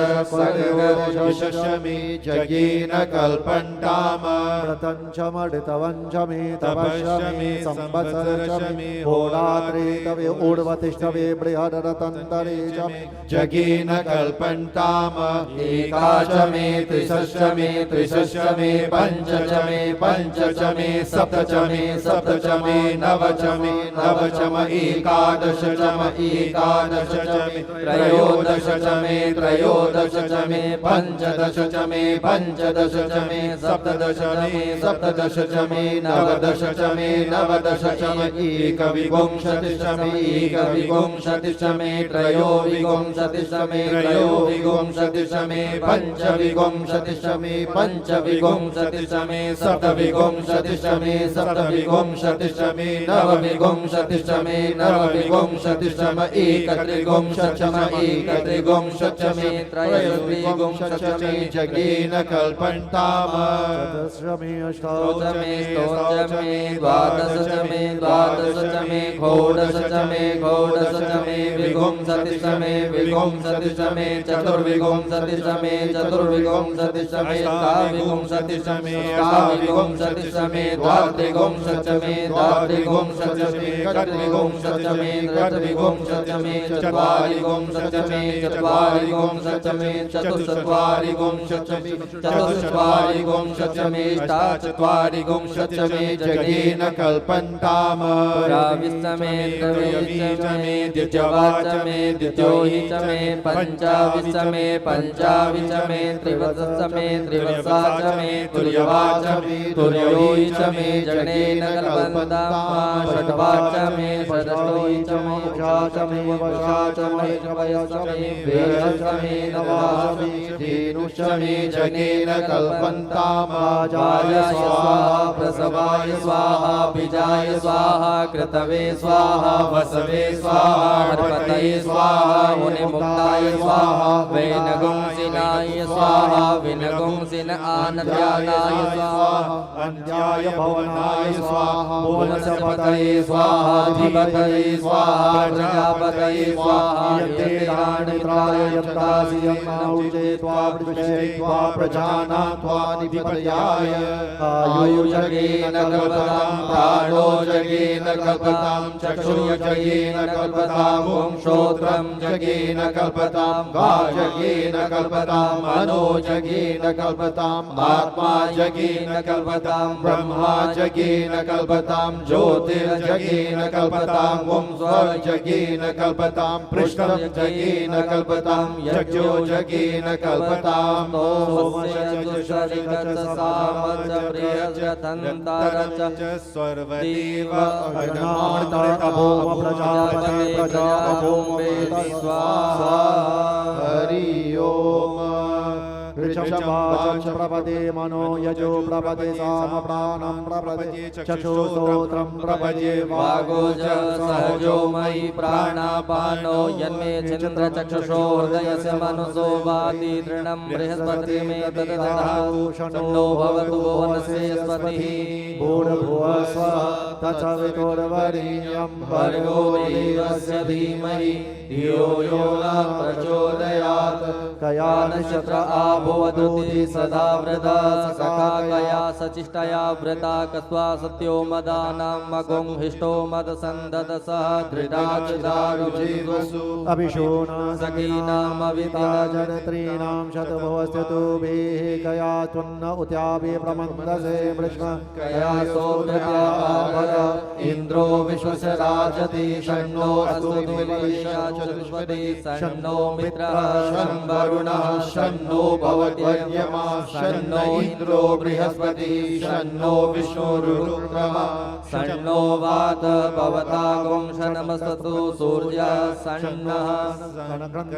अंगुलयश्च मे जगेन कल्पन्ताम् व्रतञ्च मृतवञ्च मे तपश्च मे संवत्सरश्च मे होरात्रे तवे ऊर्ध्वतिष्ठवे बृहदरतन्तरे च मे जगेन कल्पन्ताम् एका च मे त्रिशश्च मे त्रिशश्च मे पञ्च च मे पञ्च च मे सप्त च मे सप्त च मे नव च मे नव च मे एकादश च मे एकादश च मे त्रयोदश च मे त्रयोदश च मे पञ्चदश च मे पञ्चदश च मे सप्तदश मे सप्तदश च मे नवदश च मे नवदश च मे एकविंशतिश्च मे एकविंशतिश्च मे त्रयोविंशतिश्च मे त्रयोविंशतिश्च मे पञ्चविंशतिश्च मे पञ्चविंशतिश्च मे सप्तविंशतिश्च मे सप्तविंशतिश्च मे नवविंशतिश्च मे नवविंशतिश्च मे एकत्रिंशच्च मे एकत्रिंशच्च मे त्रयोविंशच्च मे जगेन कल्पन्ताम् चतुर्दश मे स्तोच मे स्तोच मे द्वादश च मे द्वादश च मे षोडश च मे षोडश च मे विंशतिश्च मे विंशतिश्च मे चतुर्विंशतिश्च मे चतुर्विंशतिश्च मे अष्टाविंशतिश्च मे अष्टाविंशतिश्च मे द्वात्रिंशच्च मे द्वात्रिंशच्च मे चतुर्विंशच्च मे चतुर्विंशच्च मे चत्वारिंशच्च मे चत्वारिंशच्च मे चतुश्चत्वारिंशच्च मे चतुश्चत्वारिंशच्च मे अष्टाचत्वारिंशच्च मे जगेन कल्पन्ताम् त्रयोविंश मे त्रयोविंश मे द्वितीयवाच मे द्वितीयोहि च मे पञ्चाविंश मे पञ्चाविंश मे त्रिवत्स मे त्रिवत्सा च मे तुर्यवाच मे तुर्योहि च मे जगेन कल्पन्ताम् षड्वाच मे षष्ठोहि च मे वशा च मे वशा च मे वय च मे वेद च मे नवाश मे धेनुश्च मे जगेन कल्पन्ताम् जाय स्वाहा प्रसवाय स्वाहा बीजाय स्वाहा कृतवे स्वाहा वसवे स्वाहा हरपतये स्वाहा मुनिमुक्ताय स्वाहा वैनगुंसिनाय स्वाहा विनगुंसिन आनद्याय स्वाहा अन्त्याय भवनाय स्वाहा भुवनस्य पतये स्वाहा अधिपतये स्वाहा प्रजापतये स्वाहा यन्ते दानित्राय यन्तासि यन्नाउजे त्वा वृषे त्वा प्रजाना त्वा निपतयाय आयुजगेन कल्पतां प्राणो जगेन कल्पतां चक्षुर्जगेन कल्पतां श्रोत्रं जगेन कल्पतां वाजगेन कल्पतां मनो जगेन कल्पतां आत्मा जगेन कल्पतां ब्रह्मा जगेन कल्पतां ज्योतिर्जगेन कल्पतां स्वर जगेन कल्पतां पृष्ठं जगेन कल्पतां यज्ञो जगेन कल्पतां सर्वदेव प्रजापते हरि ओम ऋषभवाच प्रपदे मनो यजो प्रपदे साम प्राणं प्रपदे चक्षुस्तोत्रं प्रपदे वागोज सहजो मयि प्राणापानो यन्मे चन्द्र चक्षुषो हृदयस्य मनसो वाति तृणं बृहस्पतिर्मे तदधातु षण्णो भवतु भुवनस्यस्पतिः भूर्भुवः स्वः तत्सवितुर्वरेण्यं भर्गो देवस्य धीमहि धियो यो नः प्रचोदयात् कया नक्षत्र आभवदूति सदा व्रता सखा कया सचिष्टया व्रता कस्वा सत्यो मदानां मगुं हिष्टो मदसन्ददसः धृढाचिदारुजिवसु अभिशोना सखीनामविता जनत्रीणां शतभवस्य तुभिः कया त्वन्न उत्याभि प्रमन्दसे वृष्ण कया सोदृत्या भर इन्द्रो विश्वस्य राजति षण्णो चतुष्पदी षण्णो मित्रः शंवरुणः षण्णो भवत्यर्यमा षण्णो इन्द्रो बृहस्पतिः षण्णो विष्णुरुक्रमा षण्णो वात भवतागुं शनमस्तु सूर्यः षण्णः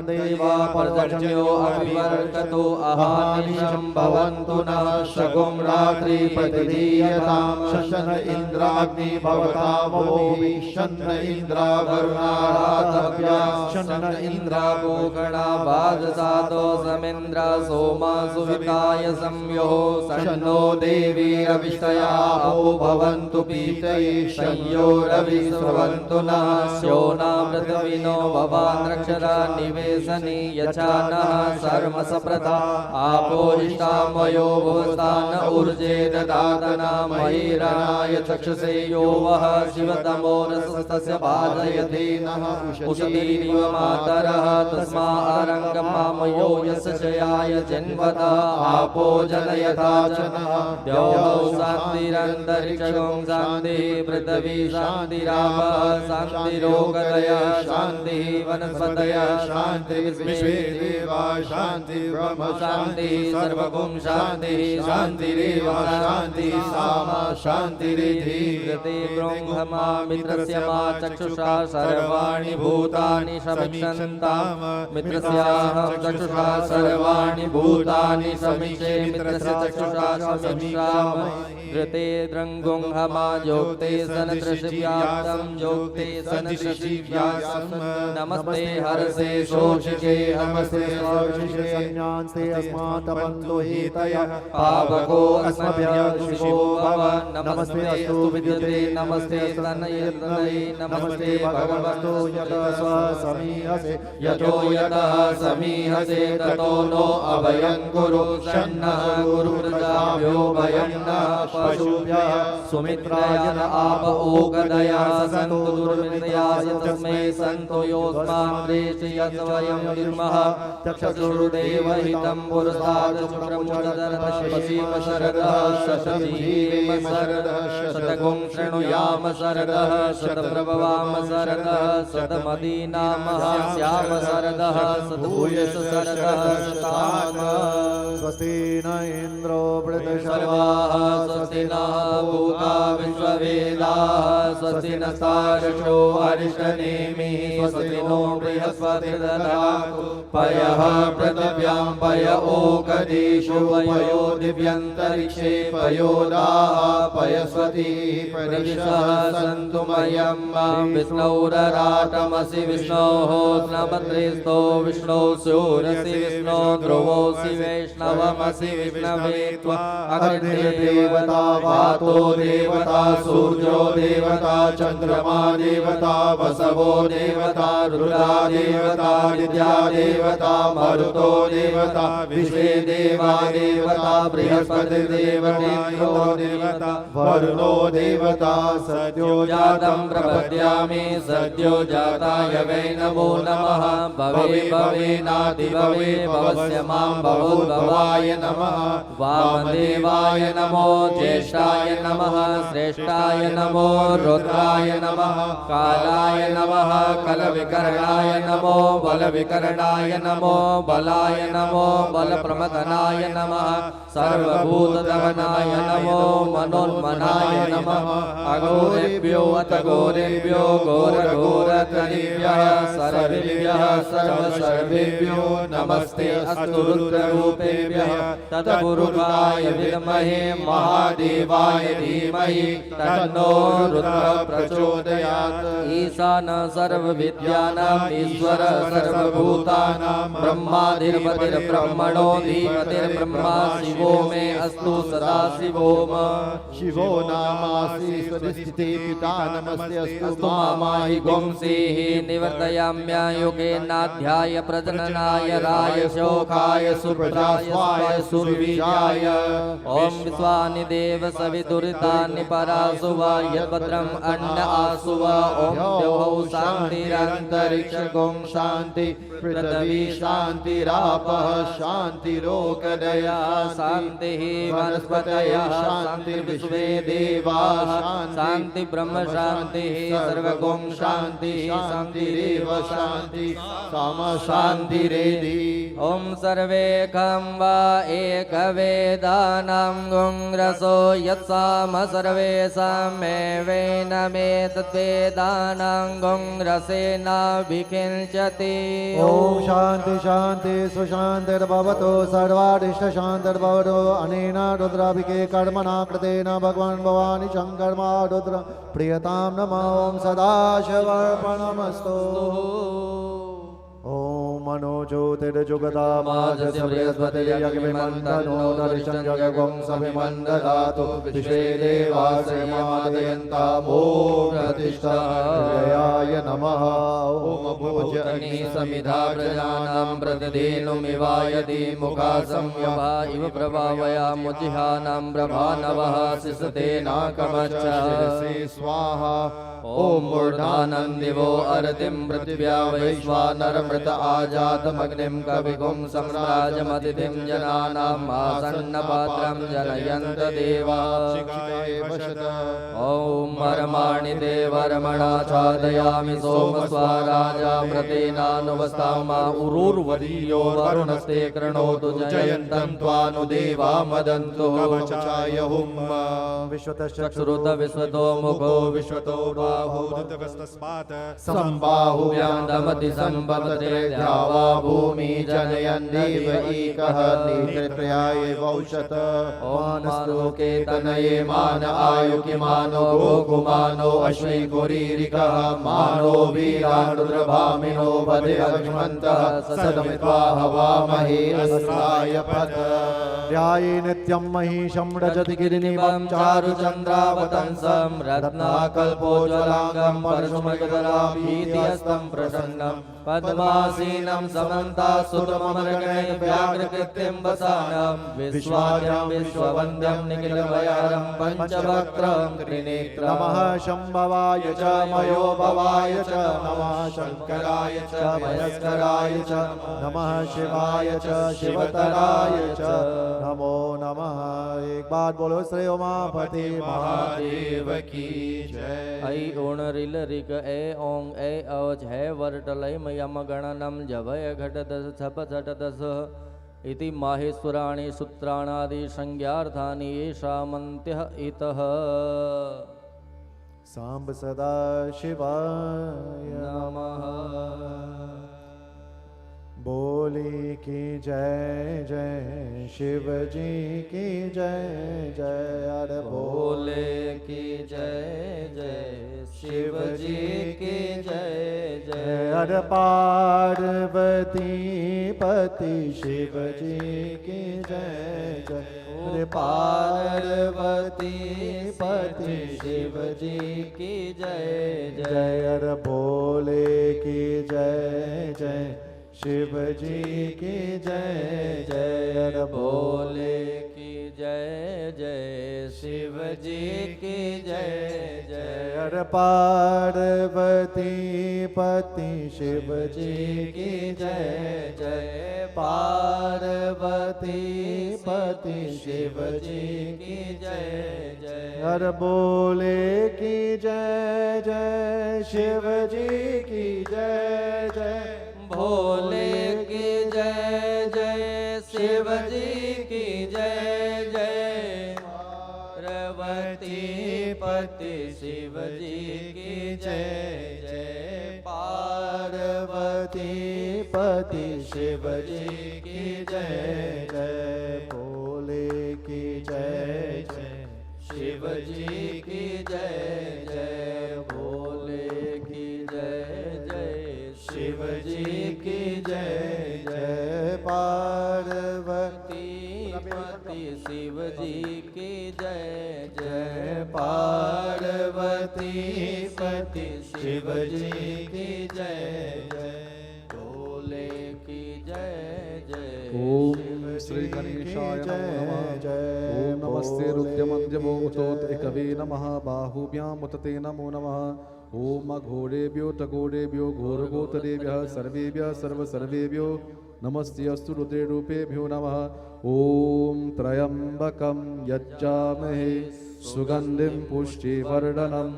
देवा पर्जन्यो अभिवर्कतो अहानिशं भवन्तु नः शगुं रात्रि प्रतिदीयतां शशन इन्द्राग्नि भवतामोभि शन्न इन्द्रा वरुणाराधव्या शन्न इन्द्रा गोगणा बाधसातो समिन्द्रा सोमा सुविताय संयो शन्नो देवीरविष्टया अपो भवन्तु पीतये शय्यो रवि स्रवन्तु नः स्योना पृथ्विनो भवान् रक्षरा निवेशनी यचा नः सर्वसप्रथा आपो हिष्टामयो भुवस्तान ऊर्जे ददातना महीरणाय चक्षुषे यो वः शिवतमो रसस्तस्य बाधयते नः उषतीरिव मातरः तस्मा अरङ्गमामयो यस्य जयाय जन्मतः आपो जनयथा च नः द्यौः शान्तिरन्तरिक्षं शान्तिः पृथिवी शान्तिरापः शान्तिरोगदयः शान्तिः वनस्पतयः शान्तिर्विश्वे देवा शान्तिः ब्रह्म शान्तिः सर्वगुं शान्तिः शान्तिरेव शान्तिः सामा शान्तिरिति कृते ब्रह्मा मित्रस्य मा चक्षुषा सर्वाणि भूतानि समीक्षन्तां मित्रस्याहं चक्षुषा सर्वाणि भूतानि समीक्षे मित्रस्य चक्षुषा समीक्षामि कृते द्रङ्गुं हमा जोक्ते सनदृशिव्याप्तं जोक्ते सनदृशिव्याप्तं नमस्ते हरसे शोषिके नमस्ते शोषिके संज्ञान्ते अस्मात् तपन्तु हेतयः पावको अस्मभ्यः शिवो भव नमस्ते अस्तु विद्युते नमस्ते तनये नमस्ते भगवतो यतः समीहसे यतो यतः समीहसे ततो नो अभयं कुरु शन्नः गुरुप्रजाभ्यो भयं नः पशुभ्यः सुमित्राय न आप ओगदया सन्तु दुर्विनयाय तस्मै सन्तु योऽस्मान् प्रेषयद्वयं निर्मः चक्षुर्देव हितं पुरस्तात् शुक्रमुदरपसीम शरदः शतजीवेम शरदः शतगुं शृणुयाम शरदः शतप्रभवाम शरदः शतमदीनामः स्याम शरदः शतभूयश शरदः शतात्मा स्वस्ति न इन्द्रो वृद्धशर्वाः स्वस्ति नः भूता विश्ववेदाः स्वस्ति नस्तार्क्ष्यो अरिष्टनेमिः स्वस्ति नो बृहस्पतिर्दधातु पयः पृथिव्यां पय ओकदिषु पयो दिव्यन्तरिक्षे पयोदाः पयस्वतिः परिषः सन्तु मह्यं विष्णोरराटमसि विष्णोः स्नपत्रिस्थो विष्णो सूरसि विष्णो ध्रुवोऽसि वैष्णवमसि विष्णवे त्वा अग्निर्देवता वातो देवता सूर्यो देवता चन्द्रमा देवता वसवो देवता रुद्रा देवता विद्या देवता मरुतो देवता विश्वे देवा देवता बृहस्पतिर्देवतेन्द्रो देवता वरुणो देवता सद्यो जातं प्रपद्यामि सद्यो जाताय वै नमो नमः भवे भवेनाति भवे भवस्य मां भवोद्भवाय नमः वामदेवाय नमो ज्येष्ठाय नमः श्रेष्ठाय नमो रुद्राय नमः कालाय नमः कलविकरणाय नमो बलविकरणाय नमो बलाय नमो बलप्रमथनाय नमः सर्वभूतदमनाय नमो मनोन्मनाय नमः अघोरेभ्यो अथ घोरेभ्यो घोरघोरतरिभ्यः सर्वेभ्यः सर्वसर्वेभ्यो नमस्ते अस्तु रुद्ररूपेभ्यः तत्पुरुषाय विद्महे महादेवाय धीमहि तन्नो रुद्रः प्रचोदयात् ईशान सर्वविद्यानाम् ईश्वर सर्वभूतानां ब्रह्माधिपतिर्ब्रह्मणो धीमतिर्ब्रह्मा शिवो मे अस्तु सदा शिवो शिवो नामासि स्वस्तिते पिता नमस्ते अस्तु माहि गुंसीः निवर्तयाम्यायुगेनाध्याय प्रजननाय राय शोकाय सुभद्राय सुरवीर्याय ॐ विश्वानि देव सवितुरितानि परासु वा यद्भद्रम् अन्न आसु वा ॐ द्यौः शान्तिरन्तरिक्षगुं शान्ति पृथिवी शान्तिरापः शान्तिरोकदया शान्तिः वनस्पतयः शान्तिर्विश्वे देवाः शान्ति ब्रह्म शान्तिः सर्वगुं शान्तिः शान्तिरेव शान्ति साम शान्तिरेधि ॐ सर्वेकं वा एकवेदानां गुंरसो यत्साम सर्वेषां मे वैनमेतद्वेदानां गुंरसेन विकिञ्चति ॐ शान्ति शान्ति सुशान्तिर्भवतु सर्वारिष्ट शान्तिर्भवतु अनेन रुद्राभिके कर्मणा कृतेन भगवान् भवानी शङ्कर्मा रुद्र प्रियतां नमः ॐ सदाशिवर्पणमस्तु ॐ मनोज्योतिर्जुगदामाजस्य बृहस्पतिर्यज्ञविमन्दनो दर्शं जगगुं सविमन्ददातु विश्वे देवाश्रयमादयन्तामो प्रतिष्ठाय नमः ॐ भोजनि समिधा प्रजानां प्रतिदिनुमिवायति मुखा संयमा इव प्रभावयामुचिहानां प्रभानवः शिशतेनाकमच्च स्वाहा ॐ मूर्धानं दिवो अर्तिं पृथिव्या वैश्वानरमृत आजातमग्निं कविगुं सम्राजमतिथिं जनानाम् आसन्नपात्रं जनयन्त देवा ॐ परमाणि देवरमणा चादयामि सोमस्वाराजा प्रतेनानुवस्तामा उरुर्वरीयो वरुणस्ते कृणोतु जयन्तं त्वानुदेवा मदन्तु कवचाय हुम् विश्वतश्चक्षुरुत विश्वतो मुखो विश्वतो बाहुस्तस्मात् संबाहुव्यां दमति संभवते द्यावा भूमि जनयन् देव एकः नेत्रत्रयाय वौषत ओमानस्तोके तनये मान आयुकिमानो गोकुमानो अश्वै कुरीरिकः मानो वीरान् रुद्रभामिनो वधे अग्निमन्तः सदमित्वा हवामहे अस्राय पथ ध्याये नित्यं महिषं रजति गिरिनिभं चारुचन्द्रावतंसं रत्नाकल्पोज्ज्वलाङ्गं परशुमगदलाभीतिहस्तं प्रसन्नं पद्मासीनं समन्तासुतममरगणैर्व्याघ्रकृत्यं वसानं विश्वाद्यं विश्ववन्द्यं निखिलभयारं पञ्चवक्त्रं त्रिनेत्रं नमः शम्भवाय च मयोभवाय च नमः शङ्कराय च मयस्कराय च नमः शिवाय च शिवतराय च नमो नमः। एक बार बोलो श्री उमापति महादेव की जय। ऐ ओण रिल रिक ए ओंग ए अवच है वर्टलय यम गणनम जभय घट दस छप छट दस इति माहेश्वराणि सूत्राणादि संज्ञार्थानि येषामन्त्यः इतः। सांब सदा शिवाय नमः। बोले की जय जय शिव जी की जय जय। अरे भोले की जय जय शिव जी की जय जय। अरे पार्वती पति शिव जी की जय जय। अरे पार्वती पति शिव जी की जय जय। अरे भोले की जय जय शिव जी की जय जय। अरे भोले की जय जय शिव जी की जय जय। अरे पार्वती पति शिव जी की जय जय। पार्वती पति शिव जी की जय जय। अरे भोले की जय जय शिव जी की जय जय। भोले की जय जय शिव जी की जय जय। पार्वती पति शिव जी की जय जय। पार्वती पति शिव जी की जय जय। भोले की जय जय शिव जी की जय जय। भोले की जय जय शिव जी की जय जय। पार्वती पति शिव जी की जय जय। पार्वती पति शिव जी की जय जय। भोले की जय जय। ओम श्री गणेशाय नमो नमः। ओम नमस्ते रुद्रमंजमोतोत एकवे नमः। बाहुभ्याम उतते नमो नमः। ओम घोरेभ्यो टघोरेभ्यो घोरगोतरेभ्यः सर्वेभ्यः सर्वसर्वेभ्यो नमस्ते अस्तु रुद्रेरूपेभ्यो नमः। ओम त्र्यंबकं यज्जामहे सुगंधिं पुष्टिवर्धनम्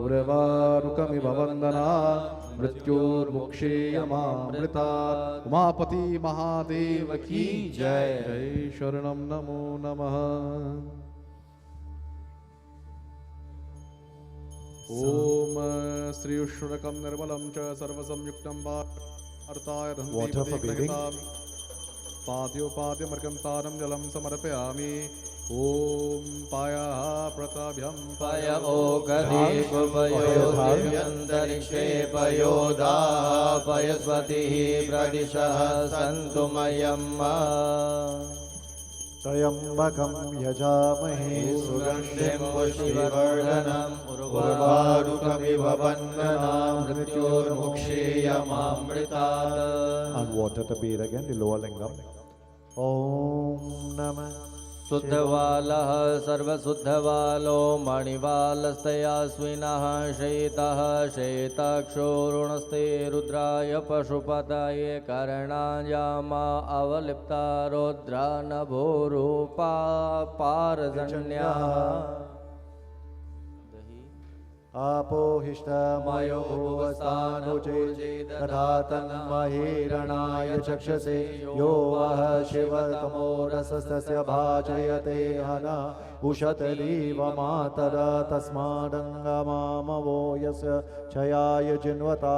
उर्वारुकमिव वन्दना मृत्योर्मुक्षेयमामृतात्। उमापति महादेव की जय जय। शरणं नमो नमः। ओम श्री उष्णकं निर्मलं च सर्वसंयुक्तं वार्ताय Water for bathing. पाद्योपाद्यमर्घं तारं जलं समर्पयामि। ओम पायाः प्रताभ्यं पय ओगदीपयोऽन्तरिक्षे पयोदाः पयस्वतिः प्रदिशः सन्तु मयम्। त्र्यंबकं यजामहे सुगन्धिं पुष्टिवर्धनम् उर्वारुकमिव वन्दनाम् मृत्योर्मुक्षेयमामृतात्। And water to bathe again, the lower lingam. Om Namah शुद्धवालः सर्वशुद्धवालो मणिवालस्तयास्विनः शेतः शेताक्षोरुणस्ते रुद्राय पशुपतये करणायामा अवलिप्ता रौद्रा नभोरूपा पारजन्याः। आपोहिष्टमयो भुवस्तानुजे तथा तन्महीरणाय चक्षसे यो वः शिवतमो रसस्य भाजयते हना उशतलीव मातर तस्मादङ्गमामवो यस्य क्षयाय जिन्वता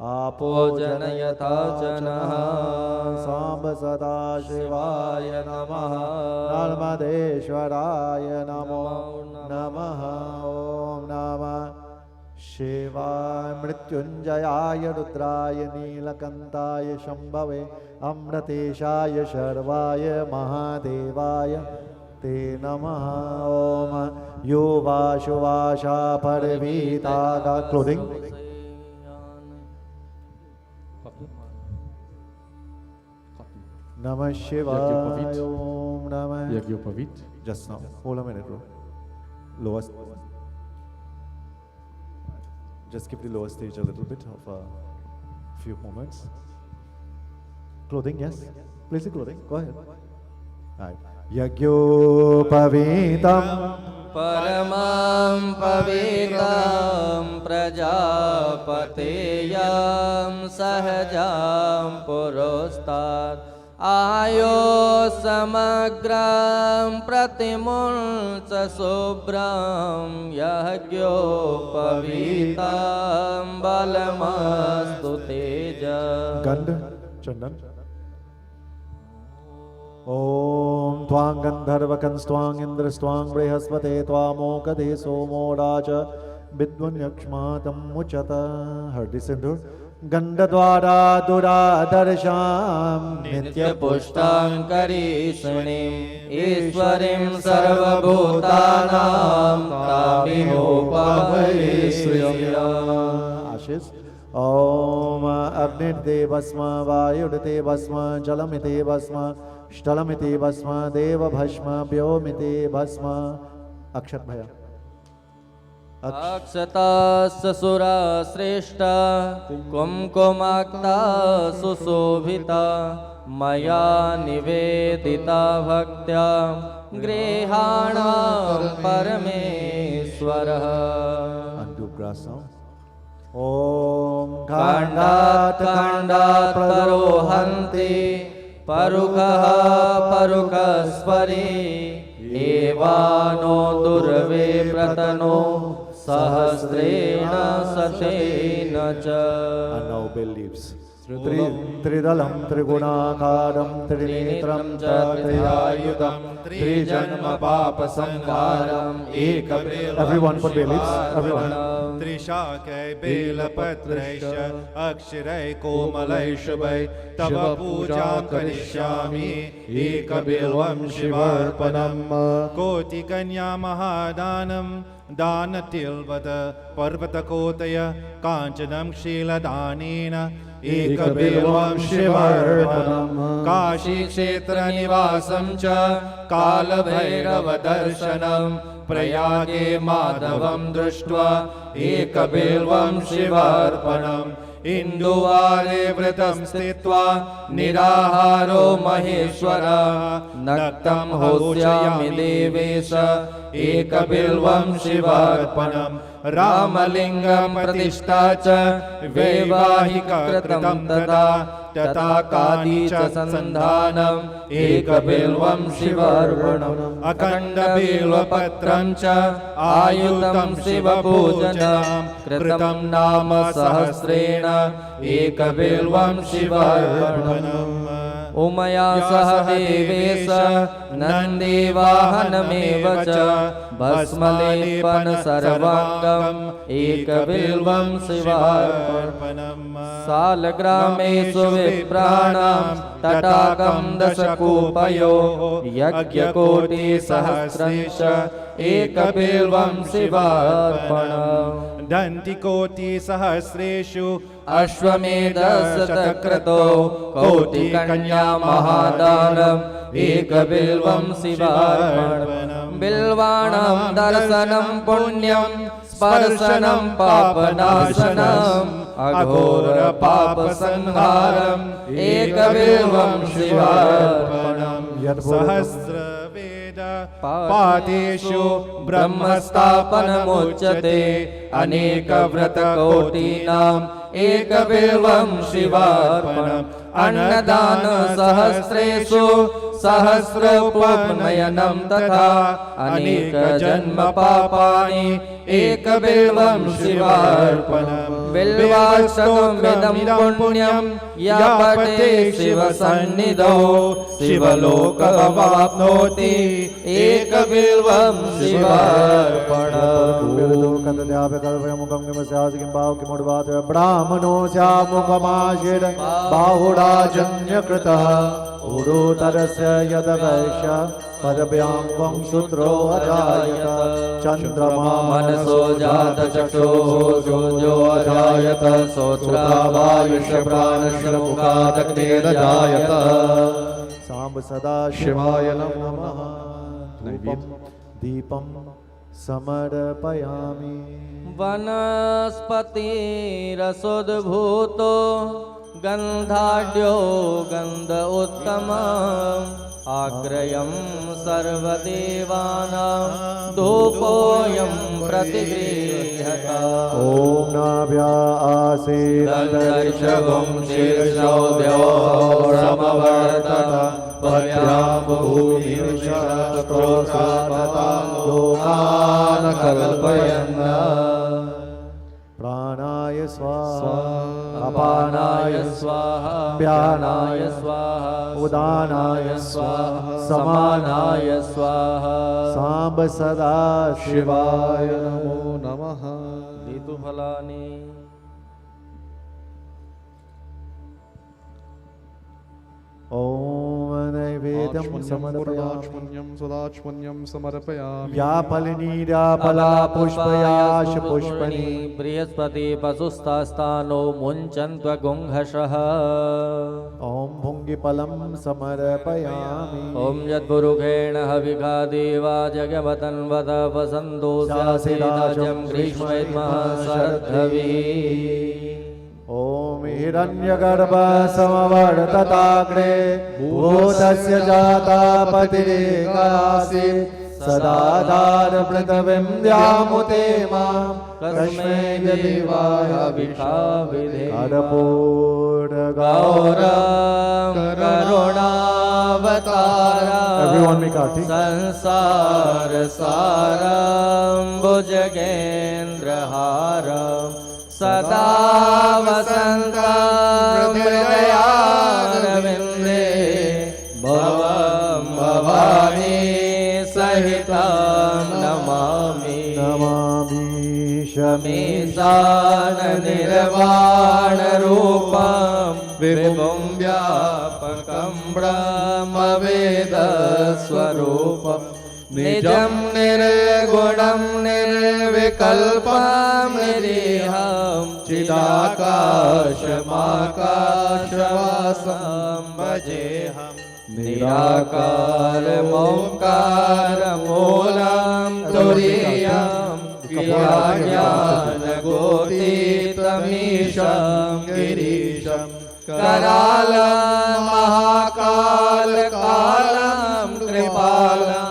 आपो जनयथा जनः। सांब सदा शिवाय नमः। नर्मदेश्वराय नमो नमः। ओम नमः शिवाय मृत्युंजयाय रुद्राय नीलकंठाय शंभवे अमृतेशाय शर्वाय महादेवाय ते नमः। ओम यो वाशुवाशा परवीता clothing. Namah Shivaya. Om Namah. यज्ञोपवीत। Just now. Hold a minute, bro. Lowest. Just keep the lower stage a little bit of a few moments. Clothing, yes. Place the clothing. Go ahead. Right. Yagyopavitam परमं पवित्रं प्रजापतेयं सहजां पुरस्तात् आयो समग्रं प्रतिमुञ्च शुभ्रं यज्ञोपवीतं बलमस्तु तेज गंध चंदन ओम त्वां गंधर्वकंस्त्वां इंद्रस्त्वां बृहस्पते त्वामोकधे सोमो राज विद्वन्यक्ष्मातं मुचत हरदि सिंधुर गंधद्वारा दुरादर्शां नित्यपुष्टां करीषणीं ईश्वरीं सर्वभूतानां तामिहोपमहे श्रियम् आशीष ओम अग्निर्दे भस्म वायुर्दे भस्म जलमिते भस्म स्थलमिते भस्म देव भस्म व्योमिते भस्म अक्षत भया अक्षतास्य सुरा श्रेष्ठा कुङ्कुमाक्ता सुशोभिता मया निवेदिता भक्त्या गृहाणां परमेश्वरः अनुग्रहम् ओम काण्डात् काण्डात् परोहन्ति परुखः परुखस्परि एवानो दुर्वे प्रतनो सहस्रेण शतेन च now believes त्रिदलं त्रिगुणाकारं त्रिनेत्रं च त्रियायुधं त्रिजन्म पाप संहारम् everyone put believes everyone त्रिशाकै बेलपत्रैश्च अक्षरै कोमलै शुभै तव पूजां करिष्यामि एकबिल्वं शिवार्पणम् कोटिकन्या महादानं दानतिल्वद पर्वतकोटय काञ्चनं शीलदानेन एकबिल्वं शिवार्पणम् काशीक्षेत्रनिवासं च कालभैरवदर्शनं प्रयागे माधवं दृष्ट्वा एकबिल्वं शिवार्पणम् इन्दुवारे व्रतं स्थित्वा निराहारो महेश्वरः नक्तं होष्यामि देवेश एकबिल्वं शिवार्पणम् रामलिङ्गं प्रतिष्ठा च वैवाहिककृतं तथा काली च संधानम् एकबिल्वं शिवार्पणम् अखण्डबिल्वपत्रं च आयुतं शिवपूजनं कृतं नाम सहस्रेण एकबिल्वं शिवार्पणम् उमया सह देवेश नन्दीवाहनमेव च भस्मलेपन सर्वाङ्गम् एकबिल्वं शिवार्पणम् सालग्रामेषु विप्राणां तटाकं दशकूपयोः यज्ञकोटिसहस्रंश एकबिल्वं शिवार्पणम् दन्तिकोटिसहस्रेषु अश्वमेधशतक्रतो कोटिकन्या महादानम् एकबिल्वं शिवार्पणम् बिल्वाणां दर्शनं पुण्यं स्पर्शनं पापनाशनम् अघोर पापसंहारम् एकबिल्वं शिवार्पणम् सहस्रवेद पादेषु ब्रह्मस्थापनमुच्यते अनेकव्रतकोटीनाम् एकबिल्वं शिवार्पणम् अन्नदान सहस्रेषु सहस्रोपनयनं तथा अनेक जन्म पापानि एकबिल्वं शिवार्पणम् बिल्वाष्टकमिदं पुण्यं या पठे शिवसन्निधौ शिवलोकमवाप्नोति एकबिल्वं शिवार्पणम् ब्राह्मणो स्यामुखमाशिर बाहुडाजन्यकृतः उरोतरस्य यदवैश्य पदव्याङ्गं शूद्रो अजायत चन्द्रमा मनसो जात चक्षुर्जो अजायत श्रोत्रावायुष्य प्राणस्य मुखादग्निरजायत साम्ब सदा शिवाय नमः धूपं दीपं समर्पयामि वनस्पतिरसोद्भूतो गन्धाढ्यो गन्ध उत्तमम् आग्रयं सर्वदेवानां धूपोऽयं प्रतिगृह्यता ॐ नाभ्या आसीदन्तरिक्षगुं शीर्षो द्यो समवर्तत कल्पयन् प्राणाय स्वाहा अपानाय स्वाहा व्यानाय स्वाहा उदानाय स्वाहा समानाय स्वाहा सांब सदा शिवाय नमो नमः ऋतुफलानि ओम नैवेद्यं समर्पयामि पुण्यं सदाच्मन्यं समर्पयामि व्यापलिनीरा फला पुष्पयाश पुष्पनि बृहस्पति पशुस्तास्तानो मुञ्चन्त्वगुंहषः ओम भुङ्गिफलं समर्पयामि ॐ यद्गुरुखेण हविका देवा जगमतन्वत वसन्तो स्यासिराजं ग्रीष्मैद्मः शरद्धविः ओम हिरण्यगर्भ समवर्तताग्रे भूतस्य जाता पतिरेकासि सदाधार पृथ्वीं द्यामुते मां कस्मै देवाय विषाविधे गौरं करुणावतारं Everyone make arti. संसार सारं भुजगेन्द्रहारं सदा वसन्तं हृदयारविन्दे भवं भवानी सहितं नमामि नमामि शमीशान निर्वाण रूपं विभुं व्यापकं ब्रह्मवेदस्वरूपं निजं निर्गुणं निर्विकल्पं निरीहं चिदाकाशमाकाशवासं भजेऽहं निराकारमोङ्कारमूलं तुरीयं ज्ञानगोतीतमीशं गिरीशं करालं महाकालकालं कृपालं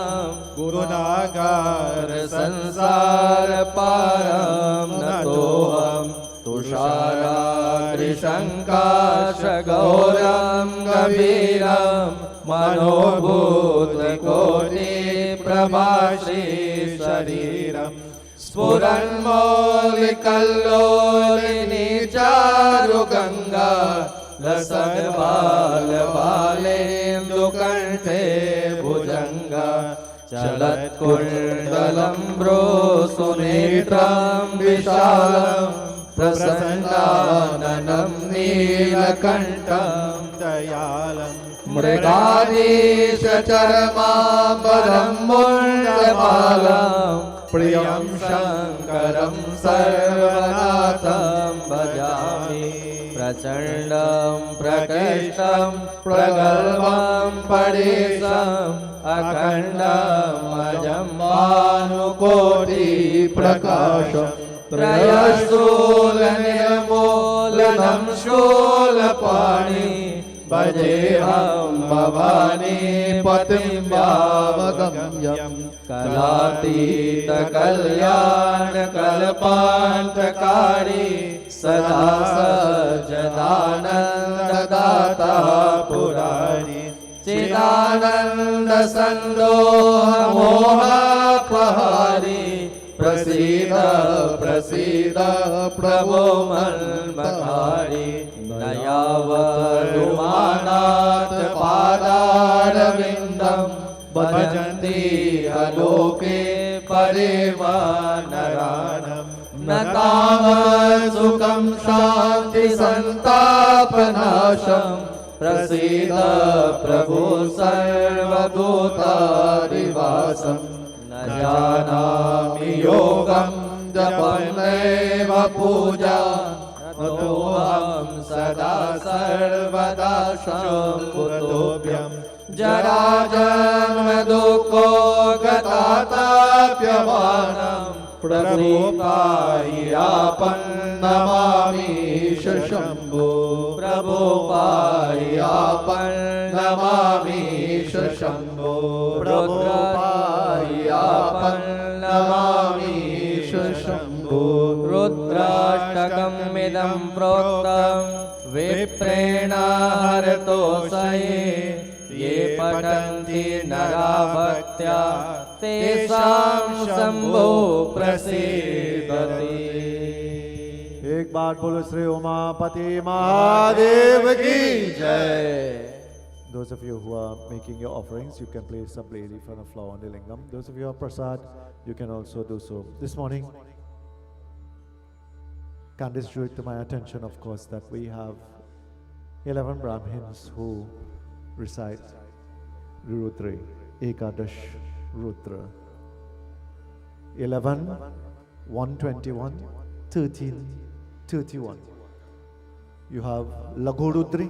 गुरुनागार संसार पारं नतोऽहं तुषाराद्रिशङ्काशगौरं गभीरं मनोभूतकोटिप्रभाश्री शरीरं स्फुरन्मौलिकल्लोलिनी चारुगङ्गा लसद्बालबालेन्दुकण्ठे भुजङ्गा चलत्कुण्डलं सुनेत्रं विशालं प्रसन्नाननं नीलकण्ठं दयालं मृगाधीशचरमाम्बरं मुण्डमालं प्रियं शङ्करं सर्वनाथं भजामि प्रचण्डं प्रकृष्टं प्रगल्भं परेशम् अखण्डम् अजं भानुकोटिप्रकाशं त्रयशूलनिर्मूलनं शूलपाणि भजेऽहं भवानी पतिं भावगम्यं कलातीतकल्याणकल्पान्तकारी सदा सज्जदानन्ददाता पुरारी चिदानन्दसन्दोहमोहप्रहारी प्रसीद प्रसीद प्रभो मन्मथारी नयावदुमानाथ पादारविन्दं भजन्ति अलोके परिवानरानं न तावत् सुखं शान्ति सन्तापनाशं प्रसीद प्रभो सर्वभूतादिवासं न जानामि योगं जपन्नेव पूजा नतोऽहं सदा सर्वदा शम्भुतोऽभ्यं जराजन्म दुःखो गताताप्यमानं प्रभो पाहि आपन्नमामीश शम्भो प्रभो पाहि आपन्नमामीश शम्भो प्रभो पाहि आपन्नमामीश शम्भो रुद्राष्टकमिदं प्रोक्तं विप्रेण हरतोषये ये पठन्ति नरा भक्त्या तेषां शंभो प्रसीदति। एक बार बोलो श्री उमापति महादेव की जय। Those of you who are making your offerings, you can place a blade in front of flower on the lingam. Those of you who are prasad, you can also do so. This morning, Candice drew it to my attention, of course, that we have 11 Brahmins who recite Rudri, Ekadash Rudra. 11, 121, 13, 31. You have Laghu Rudri,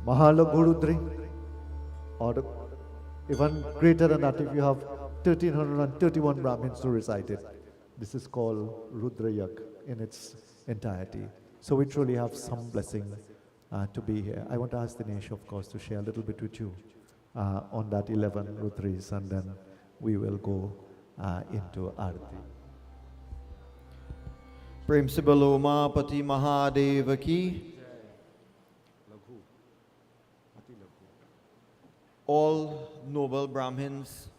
Mahalaghu Rudri, or even greater than that if you have 1331 Brahmins to recite it. This is called Rudrayak in its entirety. So we truly have some blessing to be here. I want to ask Dinesh, of course, to share a little bit with you on that 11 Rudris, and then we will go into Arati. Prem se bolo Umapati Mahadeva ki. All noble Brahmins,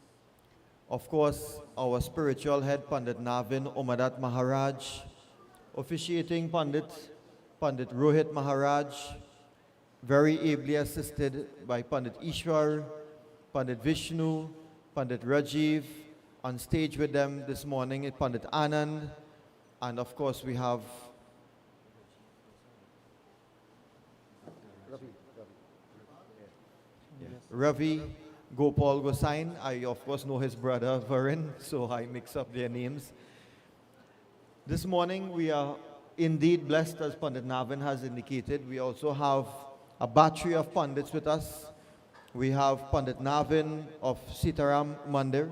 of course, our spiritual head, Pandit Navin Omadat Maharaj, officiating Pandit Rohit Maharaj, very ably assisted by Pandit Ishwar, Pandit Vishnu, Pandit Rajiv. On stage with them this morning is Pandit Anand, and of course we have Ravi Gopal Gosain. I of course know his brother Varun, so I mix up their names. This morning we are indeed blessed, as Pandit Navin has indicated. We also have a battery of Pandits with us. We have Pandit Navin of Sitaram Mandir.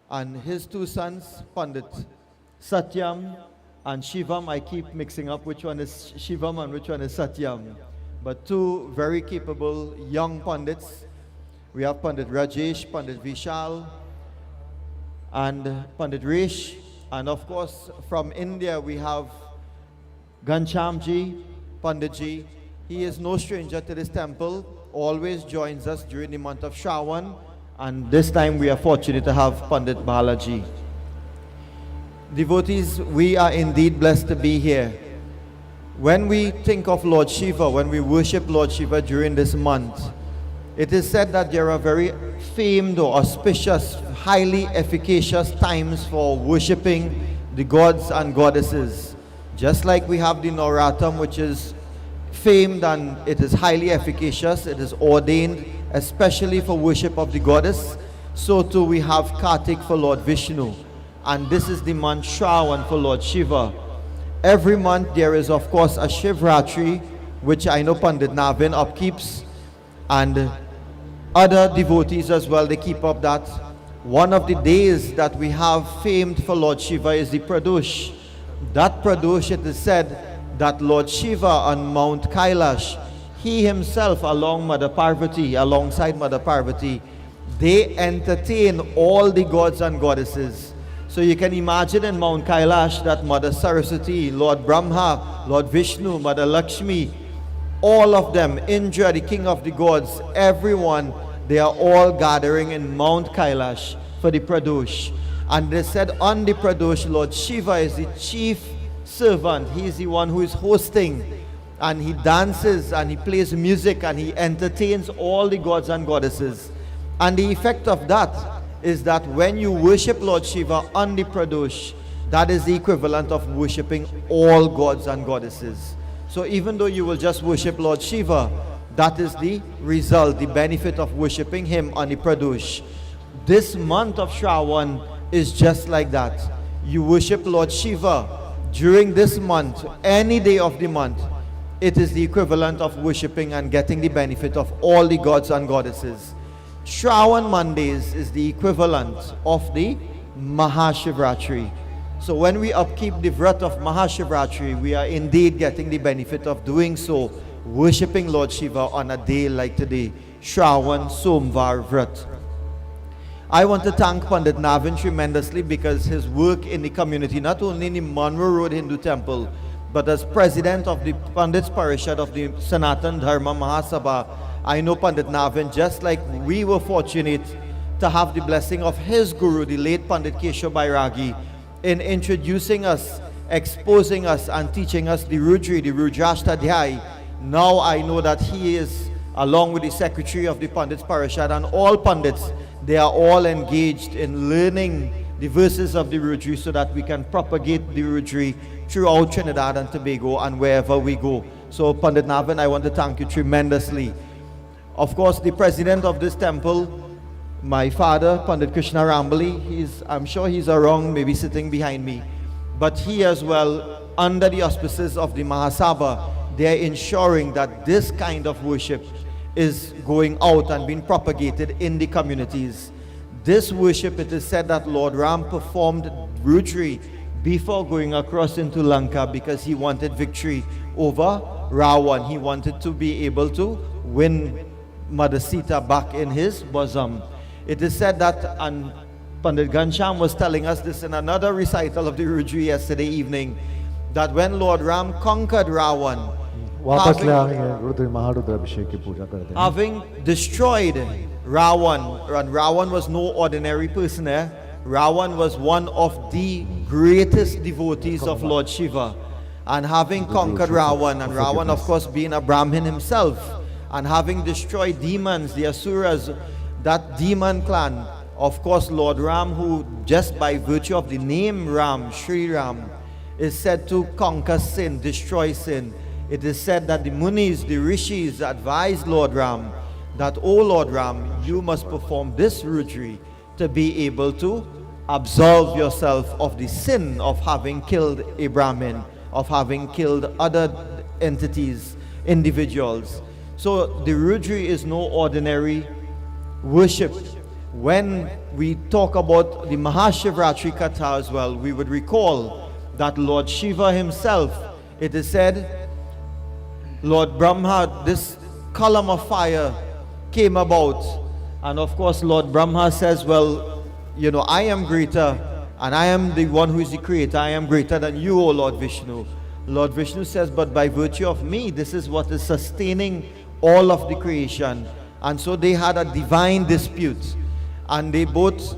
And his two sons, Pandit Satyam and Shivam. I keep mixing up which one is Shivam and which one is Satyam. But two very capable young Pandits. We have Pandit Rajesh, Pandit Vishal, and Pandit Resh. And of course, from India, we have Ghanshyamji, Panditji. He is no stranger to this temple, always joins us during the month of Shravan. And this time we are fortunate to have Pandit Balaji. Devotees, we are indeed blessed to be here. When we think of Lord Shiva, when we worship Lord Shiva during this month, it is said that there are very famed or auspicious, highly efficacious times for worshipping the gods and goddesses. Just like we have the Navratam, which is famed and it is highly efficacious, it is ordained especially for worship of the goddess, so too we have Kartik for Lord Vishnu. And this is the month Shravan for Lord Shiva. Every month there is of course a Shivratri, which I know Pandit Navin upkeeps, and other devotees as well, they keep up that. One of the days that we have famed for Lord Shiva is the Pradosh. That Pradosh, it is said that Lord Shiva on Mount Kailash, he himself alongside Mother Parvati, they entertain all the gods and goddesses. So you can imagine in Mount Kailash that Mother Saraswati, Lord Brahma, Lord Vishnu, Mother Lakshmi, all of them, Indra, the king of the gods, everyone, they are all gathering in Mount Kailash for the Pradosh. And they said on the Pradosh, Lord Shiva is the chief servant. He is the one who is hosting, and he dances and he plays music and he entertains all the gods and goddesses. And the effect of that is that when you worship Lord Shiva on the Pradosh, that is the equivalent of worshipping all gods and goddesses. So even though you will just worship Lord Shiva, that is the result, the benefit of worshipping him on the Pradosh. This month of Shravan is just like that. You worship Lord Shiva during this month, any day of the month. It is the equivalent of worshipping and getting the benefit of all the gods and goddesses. Shravan Mondays is the equivalent of the Mahashivratri. So when we upkeep the Vrat of Mahashivratri, we are indeed getting the benefit of doing so, worshipping Lord Shiva on a day like today, Shravan Somvaar Vrat. I want to thank Pandit Navin tremendously because his work in the community, not only in the Munroe Road Hindu Temple, but as president of the Pandits Parishad of the Sanatan Dharma Mahasabha I know Pandit Navin, just like we were fortunate to have the blessing of his guru, the late Pandit Keshav Bairagi, in introducing us, exposing us, and teaching us the Rudri, the Rudrashtadhyay. Now I know that he is, along with the secretary of the Pandits Parashad and all Pandits, they are all engaged in learning the verses of the Rudri so that we can propagate the Rudri throughout Trinidad and Tobago and wherever we go. So Pandit Navin, I want to thank you tremendously. Of course, the president of this temple, my father, Pandit Krishna Rambali, I'm sure he's around, maybe sitting behind me. But he as well, under the auspices of the Mahasabha, they are ensuring that this kind of worship is going out and being propagated in the communities. This worship, it is said that Lord Ram performed Rudri before going across into Lanka because he wanted victory over Ravan. He wanted to be able to win Mother Sita back in his bosom. It is said that, and Pandit Ghanshyam was telling us this in another recital of the Rudri yesterday evening, that when Lord Ram conquered Ravan, वापस ले आएंगे रुद्र महारुद्र अभिषेक की पूजा करते हैं. having destroyed Ravan, and Ravan was no ordinary person. Ravan was one of the greatest devotees of Lord Shiva. And having conquered Ravan, and Ravan of course being a Brahmin himself, and having destroyed demons, the Asuras, that demon clan, of course Lord Ram, who just by virtue of the name Ram, Sri Ram, is said to conquer sin, destroy sin. It is said that the Munis, the Rishis advised Lord Ram that, "O Lord Ram, you must perform this Rudri to be able to absolve yourself of the sin of having killed a Brahmin, of having killed other entities, individuals." So the Rudri is no ordinary worship. When we talk about the Mahashivratri Katha as well, we would recall that Lord Shiva himself, it is said, Lord Brahma, this column of fire came about, and of course Lord Brahma says, well, you know, I am greater, and I am the one who is the creator, I am greater than you, O Lord Vishnu. Lord Vishnu says, but by virtue of me, this is what is sustaining all of the creation. And so they had a divine dispute, and they both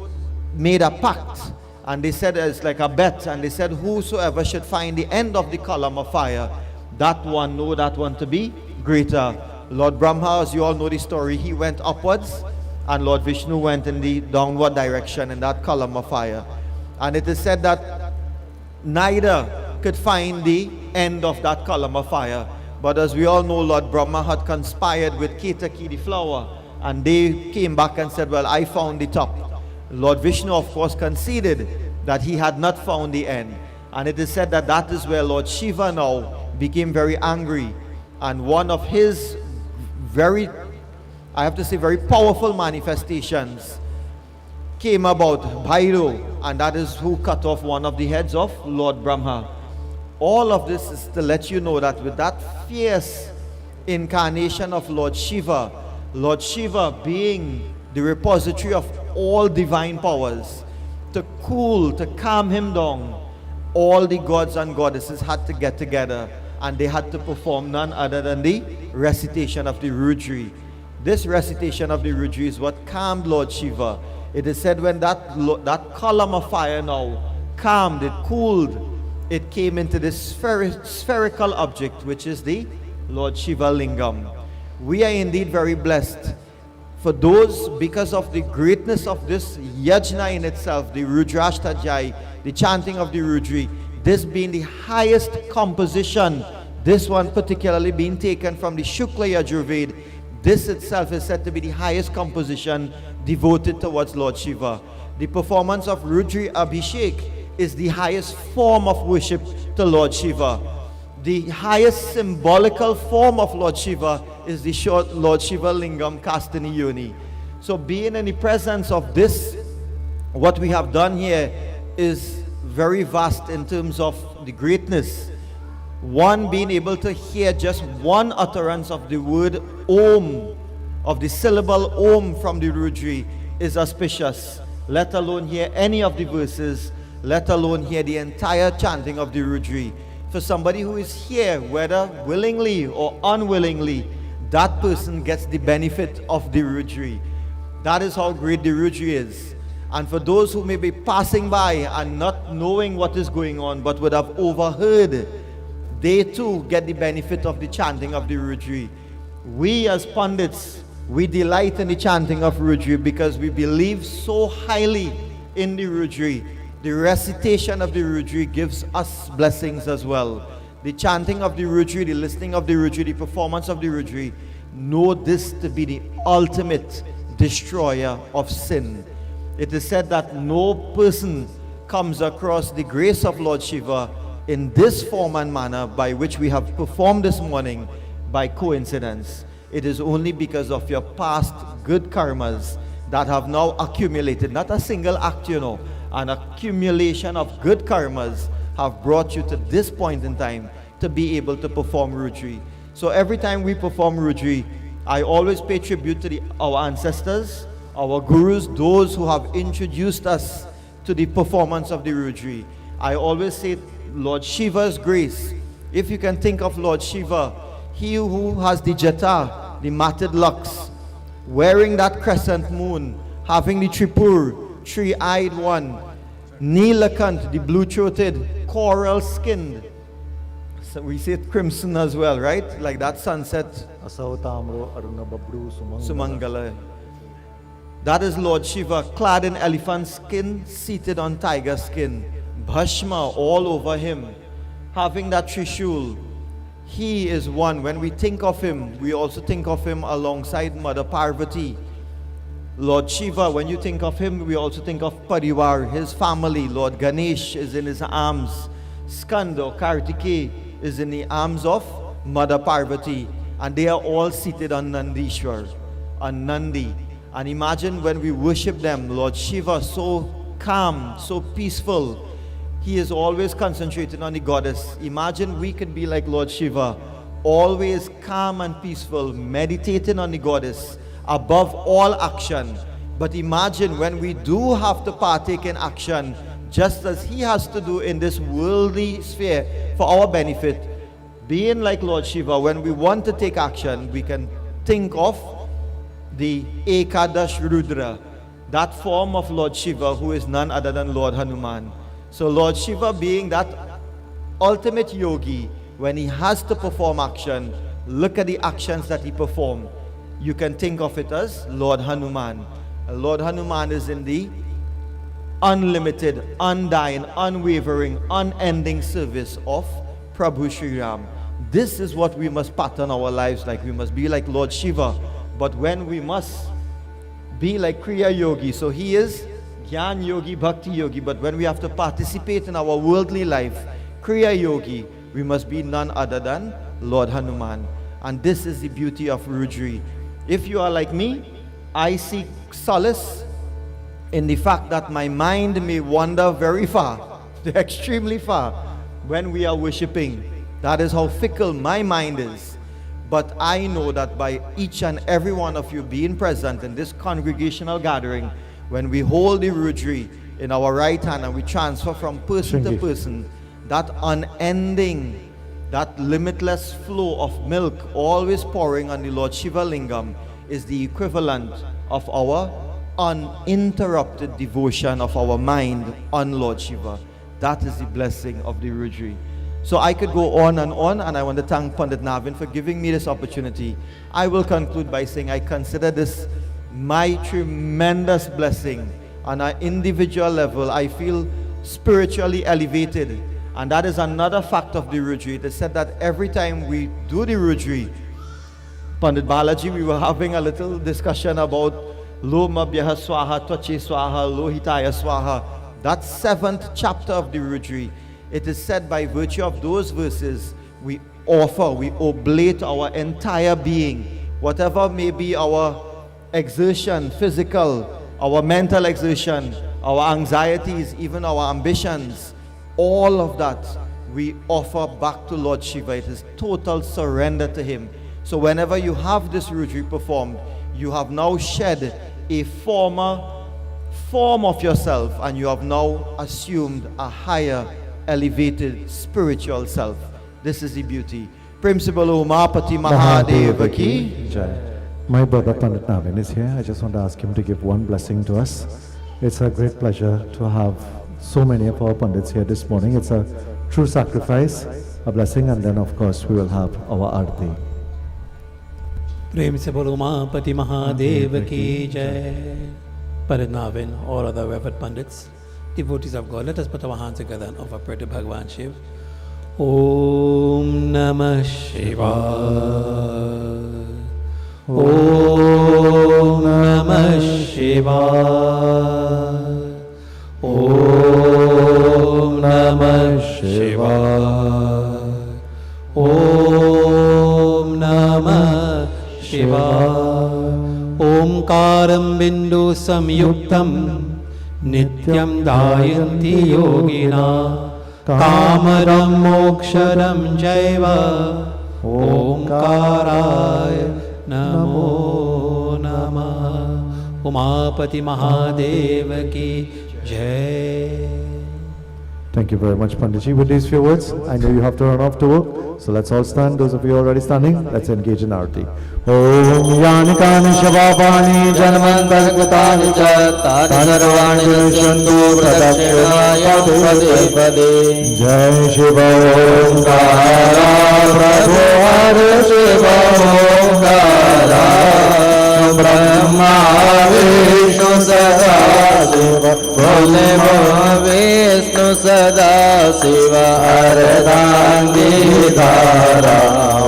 made a pact, and they said it's like a bet, and they said whosoever should find the end of the column of fire, that one know that one to be greater. Lord Brahma, as you all know the story, he went upwards, and Lord Vishnu went in the downward direction in that column of fire. And it is said that neither could find the end of that column of fire. But as we all know, Lord Brahma had conspired with Ketaki the flower, and they came back and said, well, I found the top. Lord Vishnu, of course, conceded that he had not found the end. And it is said that that is where Lord Shiva now became very angry, and one of his very, I have to say, very powerful manifestations came about, Bhairo, and that is who cut off one of the heads of Lord Brahma. All of this is to let you know that with that fierce incarnation of Lord Shiva being the repository of all divine powers, to cool, to calm him down, all the gods and goddesses had to get together, and they had to perform none other than the recitation of the Rudri. This recitation of the Rudri is what calmed Lord Shiva. It is said when that column of fire now calmed, it cooled, it came into this spherical object, which is the Lord Shiva Lingam. We are indeed very blessed for those, because of the greatness of this yajna in itself, the Rudrashtadhyay, the chanting of the Rudri, this being the highest composition, this one particularly being taken from the Shukla Yajurved, this itself is said to be the highest composition devoted towards Lord Shiva. The performance of Rudri Abhishek is the highest form of worship to Lord Shiva. The highest symbolical form of Lord Shiva is the short Lord Shiva Lingam cast in the Yoni. So being in the presence of this, what we have done here is very vast in terms of the greatness. One, being able to hear just one utterance of the word Om, of the syllable Om from the Rudri, is auspicious. Let alone hear any of the verses, let alone hear the entire chanting of the Rudri. For somebody who is here, whether willingly or unwillingly, that person gets the benefit of the Rudri. That is how great the Rudri is. And for those who may be passing by and not knowing what is going on, but would have overheard, they too get the benefit of the chanting of the Rudri. We as Pandits, we delight in the chanting of Rudri because we believe so highly in the Rudri. The recitation of the Rudri gives us blessings as well. The chanting of the Rudri, the listening of the Rudri, the performance of the Rudri, know this to be the ultimate destroyer of sin. It is said that no person comes across the grace of Lord Shiva in this form and manner by which we have performed this morning by coincidence. It is only because of your past good karmas that have now accumulated, not a single act, an accumulation of good karmas have brought you to this point in time to be able to perform Rudri. So every time we perform Rudri, I always pay tribute to our ancestors, our gurus, those who have introduced us to the performance of the Rudri. I always say Lord Shiva's grace. If you can think of Lord Shiva, he who has the jata, the matted locks, wearing that crescent moon, having the tripur, three-eyed one, Nilakant, the blue-throated, coral-skinned. So we say it crimson as well, right? Like that sunset. Sumangala. That is Lord Shiva, clad in elephant skin, seated on tiger skin, bhashma all over him, having that trishul. He is one. When we think of him, we also think of him alongside Mother Parvati. Lord Shiva, when you think of him, we also think of Parivar, his family. Lord Ganesh is in his arms. Skanda or Kartikeya is in the arms of Mother Parvati. And they are all seated on Nandishwar, on Nandi. And imagine when we worship them, Lord Shiva, so calm, so peaceful. He is always concentrated on the goddess. Imagine we could be like Lord Shiva, always calm and peaceful, meditating on the goddess, above all action. But imagine when we do have to partake in action, just as he has to do in this worldly sphere for our benefit, being like Lord Shiva, when we want to take action, we can think of the Ekadash Rudra, that form of Lord Shiva who is none other than Lord Hanuman. So Lord Shiva being that ultimate yogi, when he has to perform action, look at the actions that he performed. You can think of it as Lord Hanuman. Lord Hanuman is in the unlimited, undying, unwavering, unending service of Prabhu Sri Ram. This is what we must pattern our lives like. We must be like Lord Shiva. But when we must be like Kriya Yogi, so he is Gyan Yogi, Bhakti Yogi, but when we have to participate in our worldly life, Kriya Yogi, we must be none other than Lord Hanuman. And this is the beauty of Rudri. If you are like me, I seek solace in the fact that my mind may wander very far, extremely far, when we are worshipping. That is how fickle my mind is. But I know that by each and every one of you being present in this congregational gathering, when we hold the Rudri in our right hand and we transfer from person to person, that unending, that limitless flow of milk always pouring on the Lord Shiva Lingam is the equivalent of our uninterrupted devotion of our mind on Lord Shiva. That is the blessing of the Rudri. So I could go on, and I want to thank Pandit Navin for giving me this opportunity. I will conclude by saying I consider this my tremendous blessing. On an individual level, I feel spiritually elevated. And that is another fact of the Rudri. It is said that every time we do the Rudri, Pandit Balaji, we were having a little discussion about Lo Mabhyaha Swaha, Tvache Swaha, Lo Hitaya Swaha. That 7th chapter of the Rudri. It is said by virtue of those verses, we offer, we oblate our entire being, whatever may be our exertion, physical, our mental exertion, our anxieties, even our ambitions, all of that we offer back to Lord Shiva. It is total surrender to him. So whenever you have this Rudri performed, you have now shed a former form of yourself and you have now assumed a higher elevated spiritual self. This is the beauty. प्रेम से बोलो उमापति महादेव की Jai. My brother Pandit Navin is here. I just want to ask him to give one blessing to us. It's a great pleasure to have so many of our Pandits here this morning. It's a true sacrifice, a blessing, and then of course we will have our Aarti. प्रेम से बोलो उमापति महादेव की जय. Pandit Navin, all other revered Pandits, devotees of God, let us put our hands together and offer prayer to Bhagavan Shiv. Om Namah Shivaya. Om Namah Shivaya. Om Namah Shivaya. Om Namah Shivaya. Omkaram bindu samyuktam nityam dayanti yogina kamaram moksharam jaiva omkaraya namo namah. Umapati Mahadeva ki jai. Thank you very much, Panditji. With these few words, I know you have to run off to work, so let's all stand. Those of you already standing, let's engage in Aarti. Om Yanikani Shavapani Janmantargatani Chatani Sarvani Vishantu Pradakshina Pade Pade. Jai Shiva Omkara Prabhu Hare Shiva Omkara Brahma Vishnu Sada Shiva Bole Vishnu Sada Shiva Ardhangi Dhara.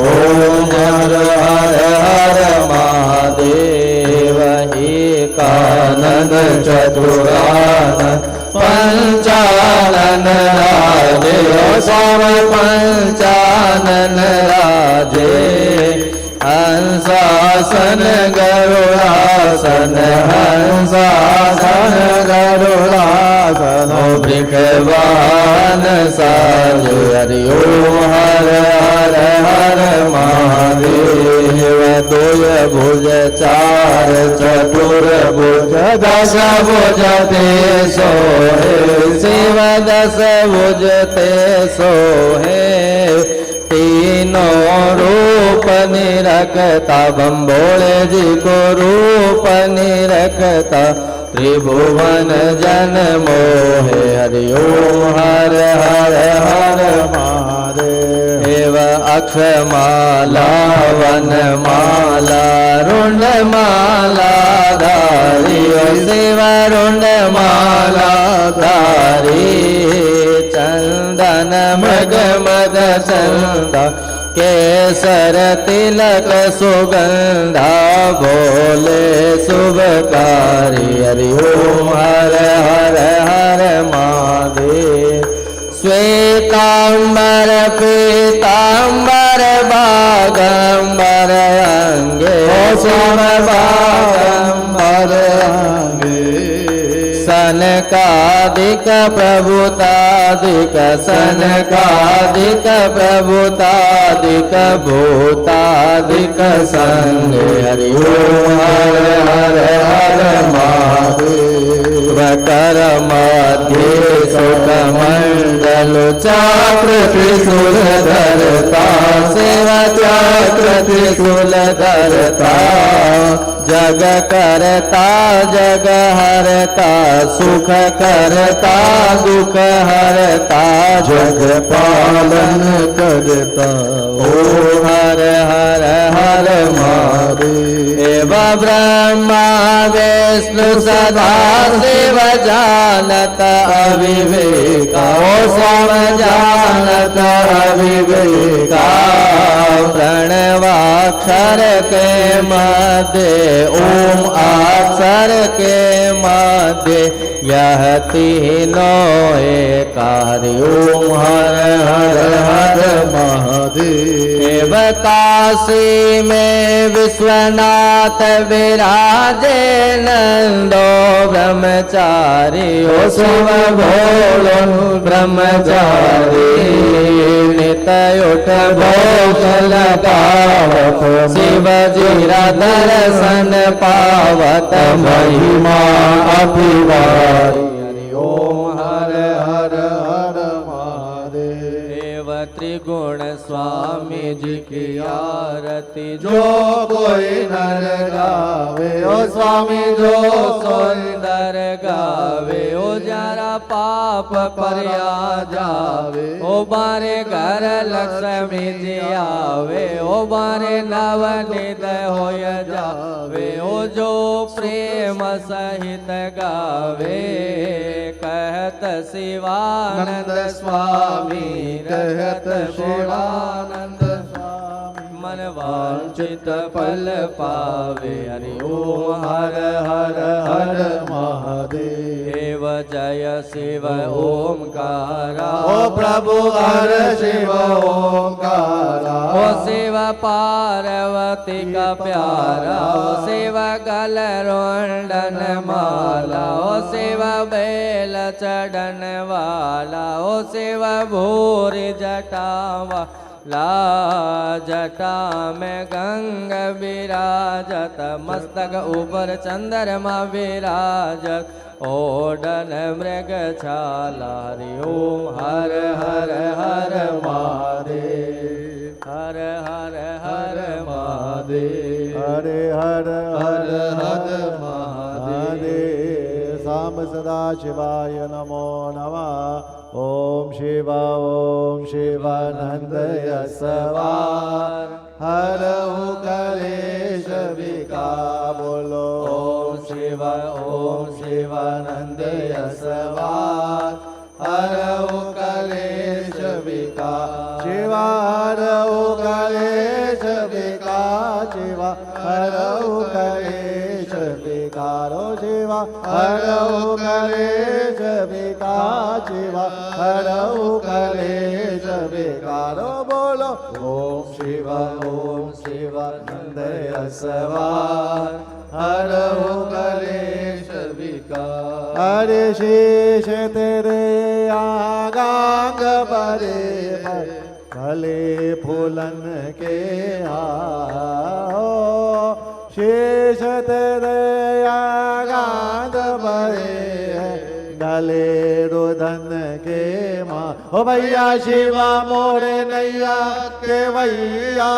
Om Har Har Har Mahadeva Ekananda Chaturana Panchanan Raje Sama Panchanan Raje Hansasan Garudasan Hansasan Garudasan Brikhavan Saju Hari Om Har Har Har Mahadeva Doya Bhuja Char Chatur Bhuja Dasa Bhuja Te Sohe Shiva Dasa Bhuja Te Sohe तीनों रूप निरखता बम्बोले जी को रूप निरखता त्रिभुवन जन मोहे. हरि ओम हर हर हर महादेव. अक्षमाला वनमाला रुंडमाला धारी शिव रुंडमाला धारी. चंदन मृग मद चंदा केसर तिलक सुगंधा भोले शुभकारी. हरि ओम हर हर हर महादेव. श्वेतांबर पीतांबर बागंबर अंगे सोम बागंबर अंगे. सनकादिक प्रभुतादिक सनकादिक प्रभुतादिक भूतादिक संग. हरि ओम हर हर हर महादेव. कर मध्य सुख मंडल चक्र त्रिशूल धरता सेवा चक्र त्रिशूल धरता. जग करता जग हरता सुख करता दुख हरता जग पालन करता. ओ हर हर हर महादेव. ब्रह्मा विष्णु सदा शिव जानत अविवेका. ओ सब जानत अविवेका. प्रणवाक्षर के मध्य ओम अक्षर के मध्य यह तीनों एकारी. ओम हर हर हर महादेव. काशी में विश्वनाथ विराजे नंदो ब्रह्मचारी. ओ शिव भोलो ब्रह्मचारी. नित्य उठ भोग लगावत शिव जीरा दर्शन पावत महिमा अभिवारी. हरि ओम हर हर हर महादेव. त्रिगुण स्वामी जी भक्ति जो कोई नर गावे ओ स्वामी जो सुंदर गावे ओ जरा पाप पर्या जावे ओ बारे घर लक्ष्मी जी आवे ओ बारे नवनीत होय जावे ओ जो प्रेम सहित गावे कहत शिवानंद स्वामी कहत शिवानंद मन वांछित फल पावे हरि ओम हर हर हर महादेव जय शिव ओमकारा ओ प्रभु हर शिव ओंकारा ओ शिव पार्वती का प्यारा ओ शिव गल रोंडन माला ओ शिव बेल चढ़न वाला ओ शिव भूरि जटावा ला जटा में गंग विराजत मस्तक ऊपर चंद्रमा विराजत ओडन मृग छाला हरि ओम हर हर हर महादेव हर हर हर महादेव हरे हर हर हर महादेव साम सदा शिवाय नमो नमः ओम शिवानंद सवार हर कलेश विकार बोलो ओम शिवानंद सवार हर कलेश विकार शिवा हर कलेश विकार शिवा हर कलेश विकारो शिवा हर कलेश विकार शिवा हर कलेश विकारो बोलो ओम शिवानंद सवार हर कलेश विकार हरे शेष तेरे आगांग बरे भले फूलन के आओ शेष तेरे आगांग बरे गले रुदन के माँ ओ भैया शिवा मोरे नैया के भैया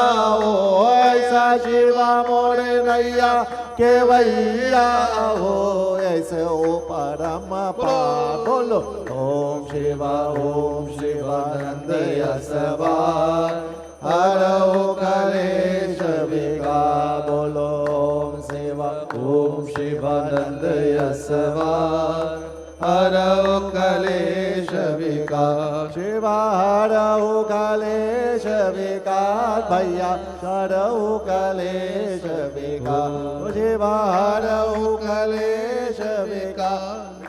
ओ ऐसा शिवा मोरे नैया के भैया हो ऐसे ओ परम पार बोलो ओम शिवानंद सवार हर कलेश विकार बोलो ओम शिवानंद सवार हर कलेश विकार शिवा हर कलेश विकार भैया हर कलेश विकार शिवा हर कलेश विकार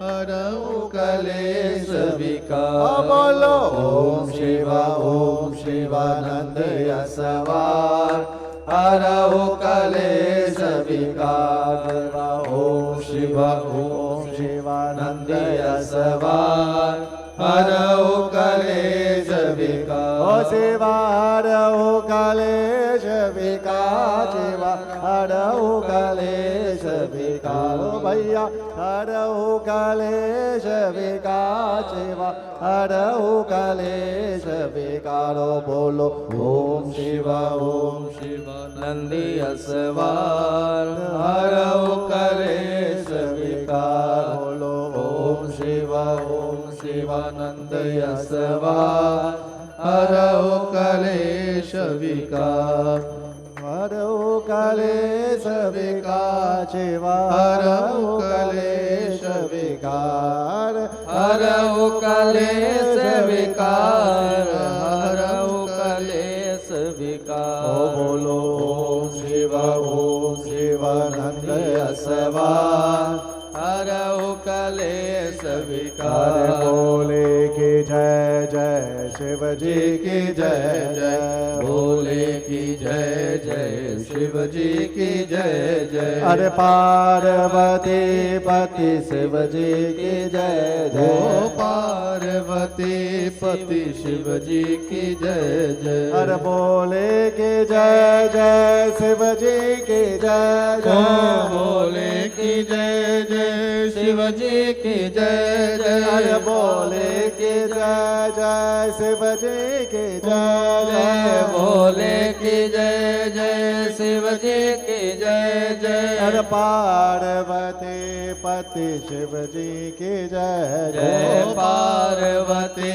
हर कलेश विकार बोलो ओम शिवानंद सवार हर कलेश विकार ओम शिवानंद सवार हर कलेश विकार ओ शिवा हर कलेश विकार शिवा हर कलेश विकार ओ भैया हर कलेश विकार शिवा हर कलेश विकार बोलो ओम शिवानंदी सवार हर कलेश विकार बोलो ओम शिवानंद सवार हर कलेश विकार हर कलेश विकार शिवा हर कलेश विकार हर कलेश विकार हर कलेश विकार बोलो ओम शिवानंद सवार हर कलेश विकार बोले की जय जय शिव जी की जय जय बोले की जय जय शिव जी की जय जय अरे पार्वती पति शिव जी की जय जय पार्वती पति शिव जी की जय जय अरे बोले की जय जय शिव जी की जय जय बोले की जय जय शिव जी जी की जय जय अरे बोले के जय जय शिव जी की जय जय भोले की जय जय शिव जी की जय जय अरे पार्वती पति शिव जी की जय जय पार्वती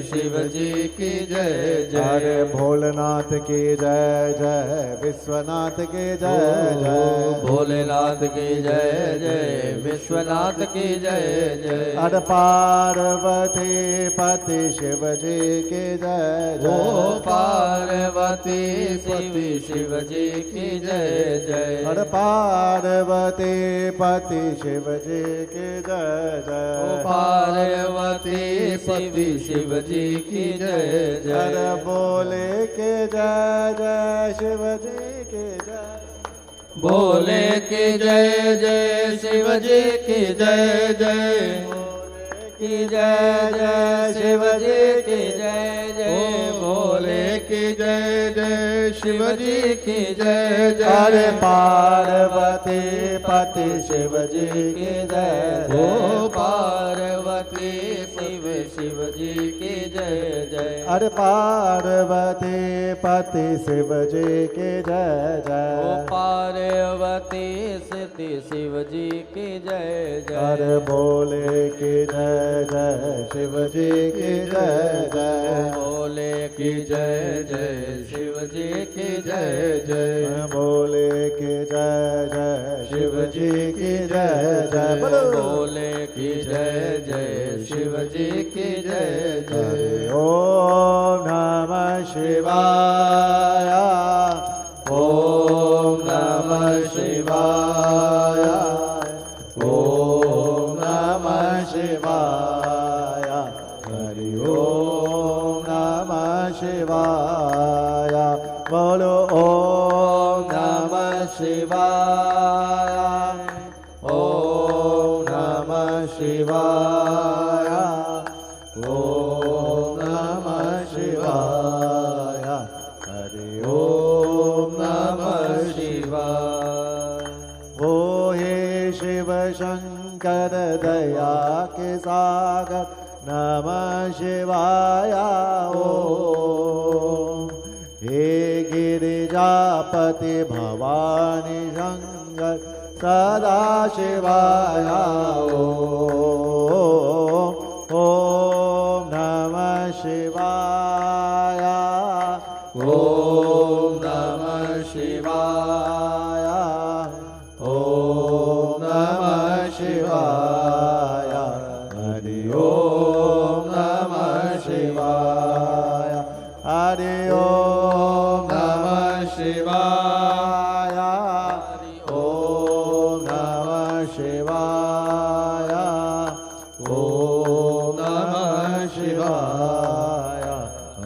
शिव जी की जय जय अरे भोलेनाथ की जय जय विश्वनाथ की जय जय भोलेनाथ की जय जय विश्वनाथ की जय जय अरे पार्वती पति शिव जी की जय ओ जय पार्वती शिव जी की जय जय अरे पार्वती पति शिव जी की जय ओ जय पार्वती शिव जी की जय जय अरे बोले के जय जय शिव जी की जय भोले की जय जय शिव जी की जय जय की जय जय शिव जी की जय जय भोले की जय जय शिव जी की जय जय अरे पार्वती पति शिव जी की जय ओ जय पार्वती शिव जी की जय जय अरे पार्वती पति शिव जी की जय ओ जय पार्वती शिव जी की जय जय अरे बोले की जय जय शिव जी की जय जय भोले की जय जय शिव जी की जय जय बोले की जय जय शिव जी की जय जय बोलो भोले की जय जय शिव जी की जय जय हरि ओम नमः शिवाय ओम नमः शिवाय ओम नमः शिवाय हरि ओम नमः शिवाय बोलो ओम नमः शिवाय ओम नमः शिवाय ओम नमः शिवाय हरि ओम नमः शिवाय ओ हे शिव शंकर दया के सागर नमः शिवाय ओम हे गिरिजापति भवानी शंकर सदा शिवाय ओम ओम नमः शिवाय ओम नमः शिवाय ओम नमः शिवाय हरि ओम नमः शिवाय हरि ओम नमः शिवाय ओम नमः शिवाय ओम नमः शिवाय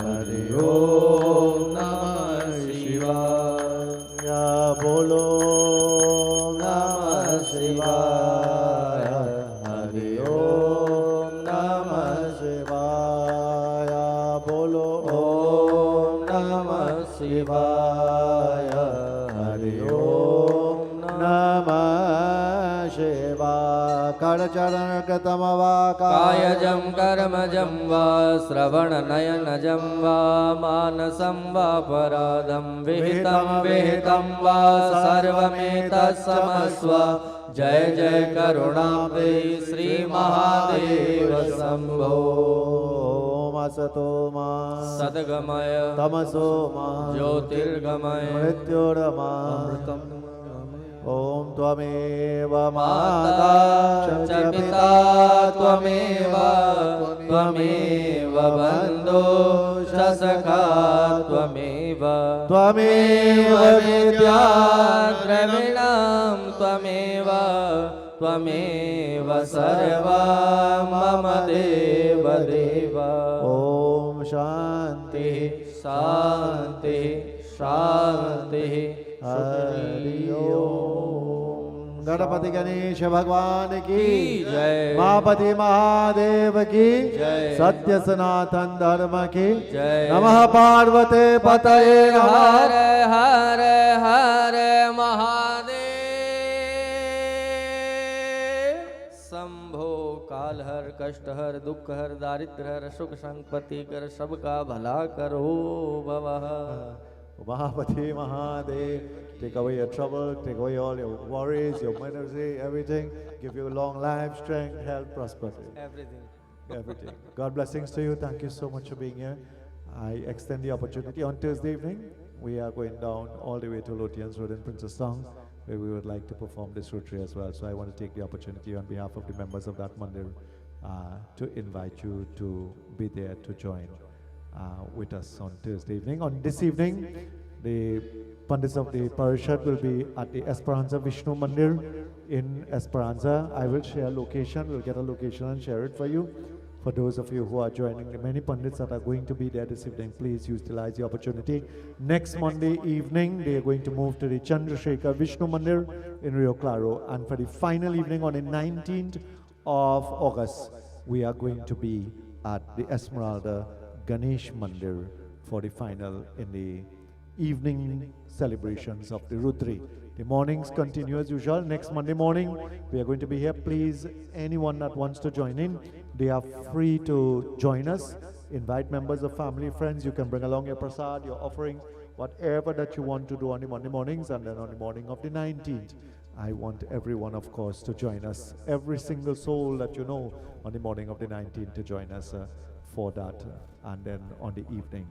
हरि ओम नमः शिवाय बोलो नमः शिवाय हरि ओम नमः शिवाय बोलो ओम नमः शिवाय हरि ओम नमः शिवाय कर चरण कृतम वा कायजं कर्मजं वा श्रवणनयनजं वा मानसं वा पराधं विहितं वा सर्वमेतत्समस्व जय जय करुणाब्धे श्री महादेव शंभो असतो मा सद्गमय तमसो मा ज्योतिर्गमय मृत्योर्मा ओम त्वमेव माता च पिता त्वमेव बन्धो च सखा त्वमेव विद्या द्रविणं त्वमेव सर्वा मम देव देव ओम शांति शांति शांति हरि ओम गणपति गणेश भगवान की जय महापति महादेव की जय सत्य सनातन धर्म की जय नमः पार्वते पतये हर नमः हर हर महादेव काल हर कष्ट हर दुख हर दारिद्र हर सुख संपत्ति कर सबका भला करो भवः Mahapati Mahadev, take away your trouble, take away all your worries, your misery, everything. Give you long life, strength, health, prosperity. everything. Everything. God blessings to you. Thank you so much for being here. I extend the opportunity on Thursday evening. We are going down all the way to Lothian's Road in Princess Town, where we would like to perform this Rudri as well. So I want to take the opportunity on behalf of the members of that Mandir to invite you to be there to join with us on Thursday evening. On this evening, the Pandits of the Parishad will be at the Esperanza Vishnu Mandir in Esperanza. I will share location, we'll get a location and share it for you. For those of you who are joining, the many Pandits that are going to be there this evening, please utilize the opportunity. Next Monday evening, they are going to move to the Chandrasekhar Vishnu Mandir in Rio Claro. And for the final evening on the 19th of August, we are going to be at the Esmeralda Ganesh Mandir for the final in the evening celebrations of the Rudri. The mornings continue as usual. Next Monday morning, we are going to be here. Please, anyone that wants to join in, they are free to join us. Invite members of family, friends. You can bring along your prasad, your offerings, whatever that you want to do on the Monday mornings. And then on the morning of the 19th, I want everyone, of course, to join us. Every single soul that you know on the morning of the 19th to join us for that. And then on the evening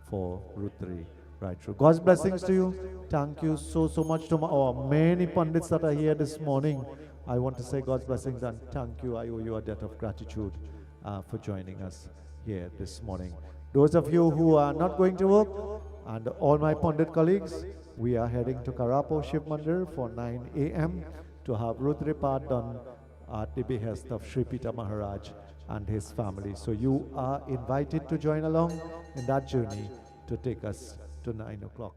for Rudri. Right through. God's blessings to you. Thank you so much to our many Pandits that are here this morning. I want to say God's blessings and thank you. I owe you a debt of gratitude for joining us here this morning. Those of you who are not going to work, and all my Pandit colleagues, we are heading to Karapo Shiv Mandir for 9 a.m. to have Rudri Paath done at the behest of Sri Pita Maharaj and his family. So you are invited to join along in that journey to take us to 9 o'clock.